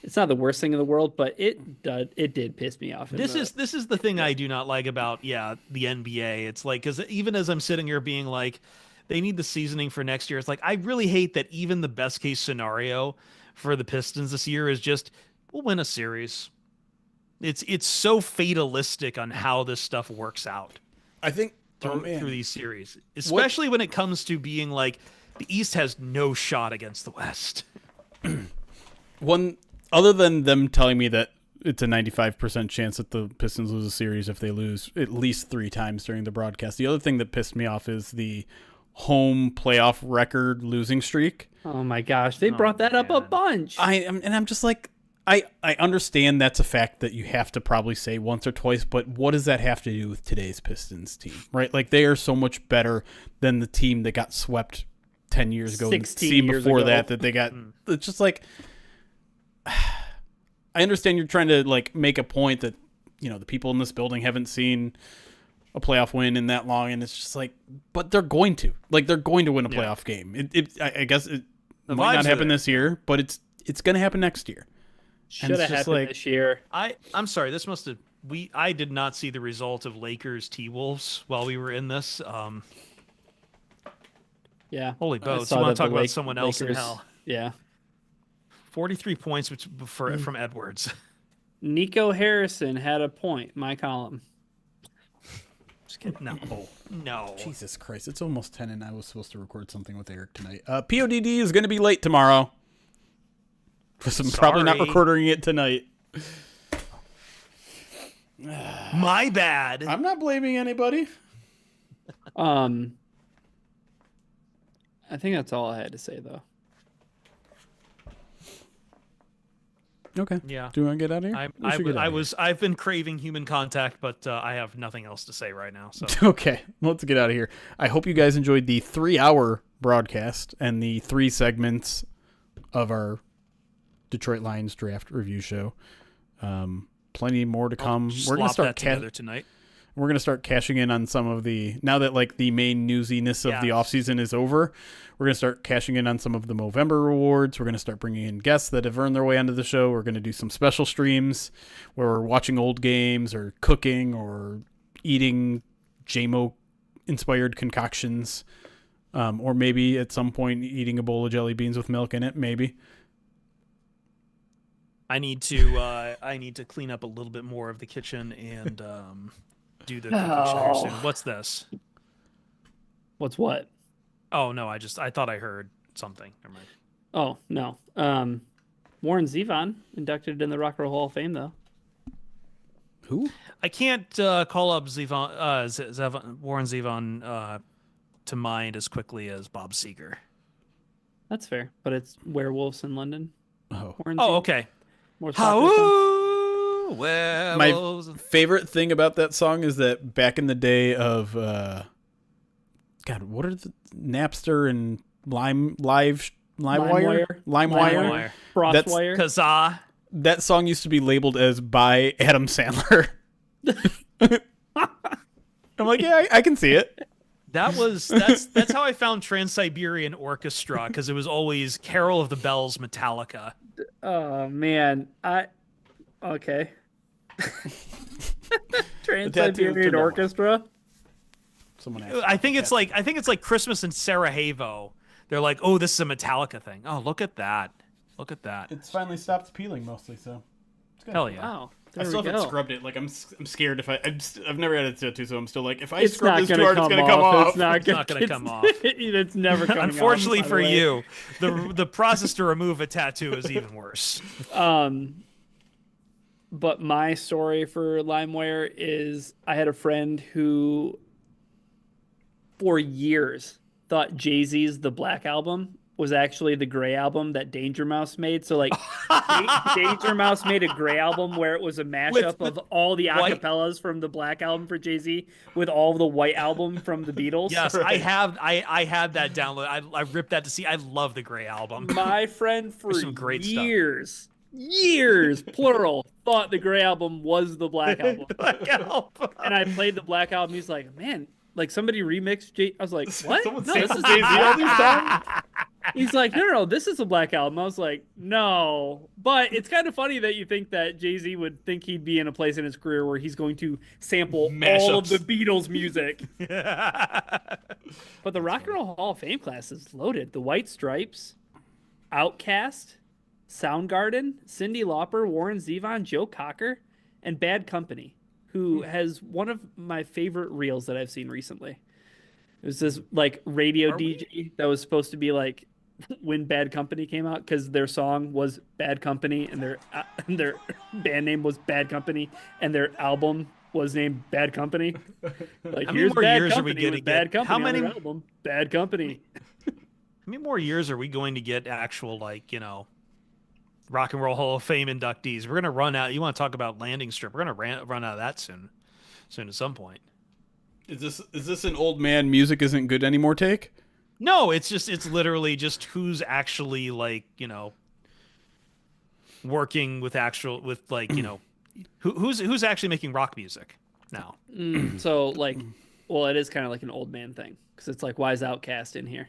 C: it's not the worst thing in the world, but it did piss me off.
A: This is the thing I do not like about the NBA. It's like, because even as I'm sitting here being like, they need the seasoning for next year. It's like, I really hate that even the best case scenario for the Pistons this year is just, we'll win a series. It's so fatalistic on how this stuff works out
B: I think
A: through these series, especially when it comes to being like the East has no shot against the West.
B: one other than them telling me that it's a 95% chance that the Pistons lose a series if they lose at least 3 times during the broadcast. The other thing that pissed me off is the home playoff record losing streak.
C: Oh my gosh, they brought that up a
A: man.
C: bunch.
B: I'm just like, I understand that's a fact that you have to probably say once or twice, but what does that have to do with today's Pistons team, right? Like, they are so much better than the team that got swept 10 years ago.
C: 16
B: See
C: years
B: before
C: ago.
B: that they got. It's just like, I understand you're trying to like make a point that, you know, the people in this building haven't seen a playoff win in that long, and it's just like, but they're going to win a playoff game. I guess it
A: The
B: might
A: vibes
B: not
A: are
B: happen
A: there.
B: this year, but it's going to happen next year.
C: Should
B: it's
C: have
B: just
C: happened
B: like-
C: this year.
A: I'm sorry. This must have I did not see the result of Lakers T-Wolves while we were in this.
C: Yeah.
A: Holy
C: I
A: boats!
C: saw
A: You want
C: that
A: to talk
C: the
A: about someone else in
C: Lakers-
A: hell?
C: Yeah.
A: 43 points from Edwards.
C: Nico Harrison had a point. My column.
A: Just kidding. No.
B: Jesus Christ, it's almost 10 and I was supposed to record something with Eric tonight. PODD is going to be late tomorrow. Because I'm probably not
A: Sorry.
B: recording it tonight.
A: My bad.
B: I'm not blaming anybody.
C: I think that's all I had to say though.
B: Okay.
A: Yeah.
B: Do you want to get out of here? We should get out of here.
A: I've been craving human contact, but I have nothing else to say right now. So
B: Okay, let's get out of here. I hope you guys enjoyed the 3-hour broadcast and the 3 segments of our Detroit Lions draft review show. Plenty more to come. We're gonna
A: slop
B: start
A: that together tonight.
B: We're gonna start cashing in on some of the, now that like the main newsiness of the
A: Yeah.
B: offseason is over. We're gonna start cashing in on some of the Movember rewards. We're gonna start bringing in guests that have earned their way onto the show. We're gonna do some special streams where we're watching old games or cooking or eating JMO inspired concoctions, or maybe at some point eating a bowl of jelly beans with milk in it. Maybe.
A: I need to clean up a little bit more of the kitchen and do the cooking show soon. What's this?
C: What's what?
A: Oh no, I thought I heard something. Never mind.
C: Oh no. Warren Zevon inducted in the Rock and Roll Hall of Fame though.
B: Who?
A: I can't call up Warren Zevon to mind as quickly as Bob Seger.
C: That's fair, but it's Werewolves in London.
B: Oh.
C: Warren
A: Oh,
C: Zevon.
A: okay.
C: More soccer song.
B: My favorite thing about that song is that back in the day of God, what are the Napster and LimeWire?
C: Frostwire.
A: Kazaa.
B: That song used to be labeled as by Adam Sandler. I'm like, yeah, I can see it.
A: That's how I found Trans-Siberian Orchestra, because it was always Carol of the Bells, Metallica.
C: Oh man, okay. Trans-Siberian Orchestra.
B: Someone asked.
A: I think it's like Christmas in Sarajevo. They're like, oh, this is a Metallica thing. Oh, look at that. Look at that.
B: It's finally stopped peeling mostly, so it's good.
A: Hell yeah.
C: Wow.
B: I
C: There
B: still
C: we
B: haven't
C: go.
B: scrubbed it. Like I'm scared if I've never had it tattoo, so I'm still like if I
C: It's
B: scrub
C: not
B: this
C: gonna
B: too hard, it's gonna come off.
C: It's not
A: It's not gonna come off.
C: It's never coming off.
A: Unfortunately
C: by
A: for
C: the way.
A: you, the process to remove a tattoo is even worse.
C: But my story for LimeWire is I had a friend who, for years, thought Jay-Z's The Black Album was actually the Gray Album that Danger Mouse made. So, like, Danger Mouse made a Gray Album where it was a mashup of all the
A: white-
C: acapellas from the Black Album for Jay-Z with all the White Album from the Beatles.
A: Yes, I have. I had that download. I ripped that to see. I love the Gray Album.
C: My friend for
A: There's some great stuff.
C: years, plural, thought the Gray Album was the Black Album.
A: Black Album.
C: And I played the Black Album. He's like, man, like somebody remixed Jay. I was like, what?
B: Someone
C: No, this
B: sampled
C: is
B: Jay-Z all these times.
C: He's like, no, this is a Black Album. I was like, no. But it's kind of funny that you think that Jay-Z would think he'd be in a place in his career where he's going to sample all of the Beatles music. But the Rock and Roll Hall of Fame class is loaded. The White Stripes, Outkast, Soundgarden, Cyndi Lauper, Warren Zevon, Joe Cocker, and Bad Company, who has one of my favorite reels that I've seen recently. It was this like radio DJ that was supposed to be like when Bad Company came out because their song was Bad Company and their band name was Bad Company and their album was named Bad Company. Like,
A: How many
C: here's
A: more
C: Bad
A: years are we
C: Company
A: gonna
C: with Bad
A: get?
C: Company
A: How
C: on
A: many-
C: their album, Bad Company.
A: How many more years are we going to get actual, like, Rock and Roll Hall of Fame inductees? We're gonna run out. You want to talk about landing strip? We're gonna run out of that soon at some point.
B: Is this an old man music isn't good anymore take?
A: No, it's literally just who's actually like, working with who's actually making rock music now.
C: So like, well, it is kind of like an old man thing because it's like, why is Outkast in here?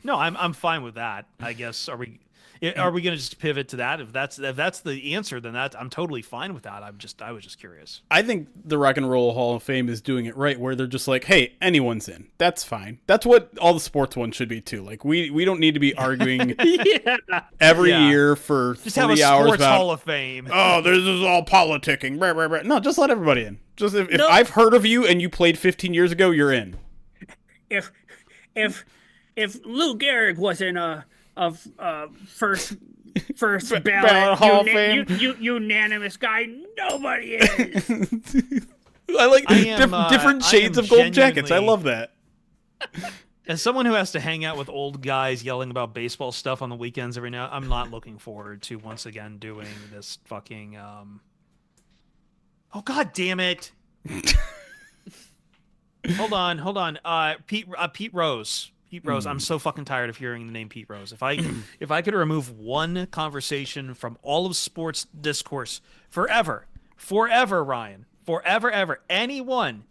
A: No, I'm fine with that. I guess are we going to just pivot to that? If that's the answer, then I'm totally fine with that. I was just curious.
B: I think the Rock and Roll Hall of Fame is doing it right, where they're just like, hey, anyone's in. That's fine. That's what all the sports ones should be too. Like we don't need to be arguing
C: Yeah.
B: every
A: Yeah.
B: year for
A: Just have a
B: 3 hours
A: sports
B: about,
A: Hall of Fame.
B: oh, this is all politicking. Blah, blah, blah. No, just let everybody in. Just if I've heard of you and you played 15 years ago, you're in.
C: If Lou Gehrig wasn't a first ballot
B: Hall of Fame.
C: unanimous guy, nobody is.
B: I like different
A: I
B: shades
A: am
B: of gold jackets. I
A: genuinely-
B: love that.
A: As someone who has to hang out with old guys yelling about baseball stuff on the weekends every now, I'm not looking forward to once again doing this fucking. Oh, god damn it! Hold on. Pete Rose. Pete Rose. I'm so fucking tired of hearing the name Pete Rose. If I could remove one conversation from all of sports discourse forever, Ryan, forever, ever, anyone.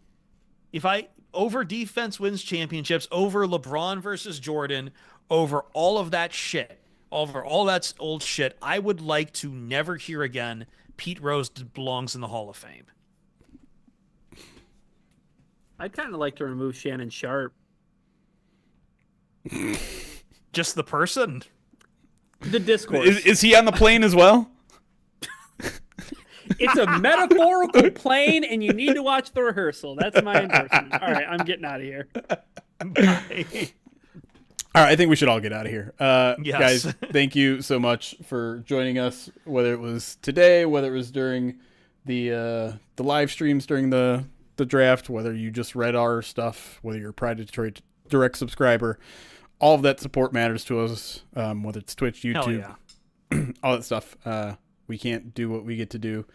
A: If over defense wins championships, over LeBron versus Jordan, over all of that shit, over all that old shit, I would like to never hear again Pete Rose belongs in the Hall of Fame.
C: I'd kind of like to remove Shannon Sharp.
A: Just the person?
C: The discourse.
B: Is he on the plane as well?
C: It's a metaphorical plane, and you need to watch the rehearsal. That's my endorsement. All right, I'm getting out of here.
A: Bye.
B: All right, I think we should all get out of here.
A: Yes.
B: Guys, thank you so much for joining us, whether it was today, whether it was during the live streams during the draft, whether you just read our stuff, whether you're a Pride of Detroit direct subscriber. All of that support matters to us, whether it's Twitch, YouTube, all that stuff. We can't do what we get to do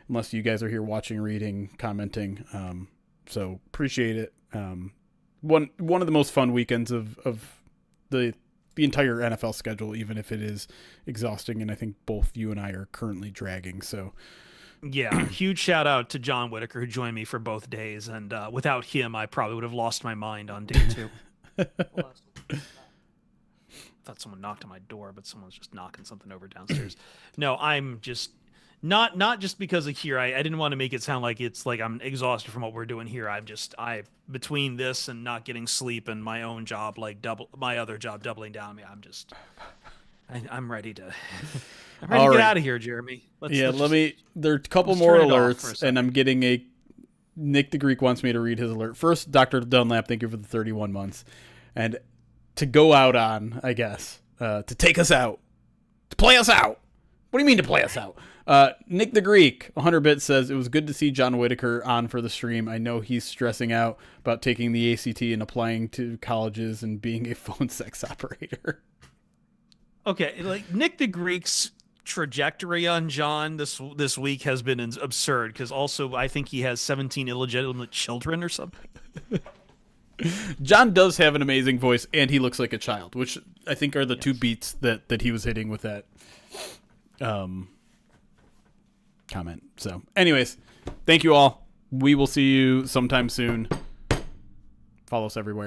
B: unless you guys are here watching, reading, commenting. So appreciate it. One of the most fun weekends of the entire NFL schedule, even if it is exhausting, and I think both you and I are currently dragging. So
A: Yeah, huge shout out to John Whitaker who joined me for both days, and without him, I probably would have lost my mind on day 2. Thought someone knocked on my door, but someone's just knocking something over downstairs. No, I'm just Not just because of here. I didn't want to make it sound like it's like I'm exhausted from what we're doing here. I between this and not getting sleep and my own job, like my other job doubling down on me, I'm ready to I'm ready to get out of here, Jeremy.
B: There are a couple more alerts, and I'm getting a Nick the Greek wants me to read his alert. First, Dr. Dunlap, thank you for the 31 months. And to go out on, I guess, to take us out, to play us out. What do you mean to play us out? Nick the Greek, 100 bits, says, it was good to see John Whitaker on for the stream. I know he's stressing out about taking the ACT and applying to colleges and being a phone sex operator.
A: Okay, like Nick the Greek's trajectory on John this week has been absurd, because also I think he has 17 illegitimate children or something.
B: John does have an amazing voice, and he looks like a child, which I think are the two beats that he was hitting with that comment. So anyways, thank you all. We will see you sometime soon. Follow us everywhere.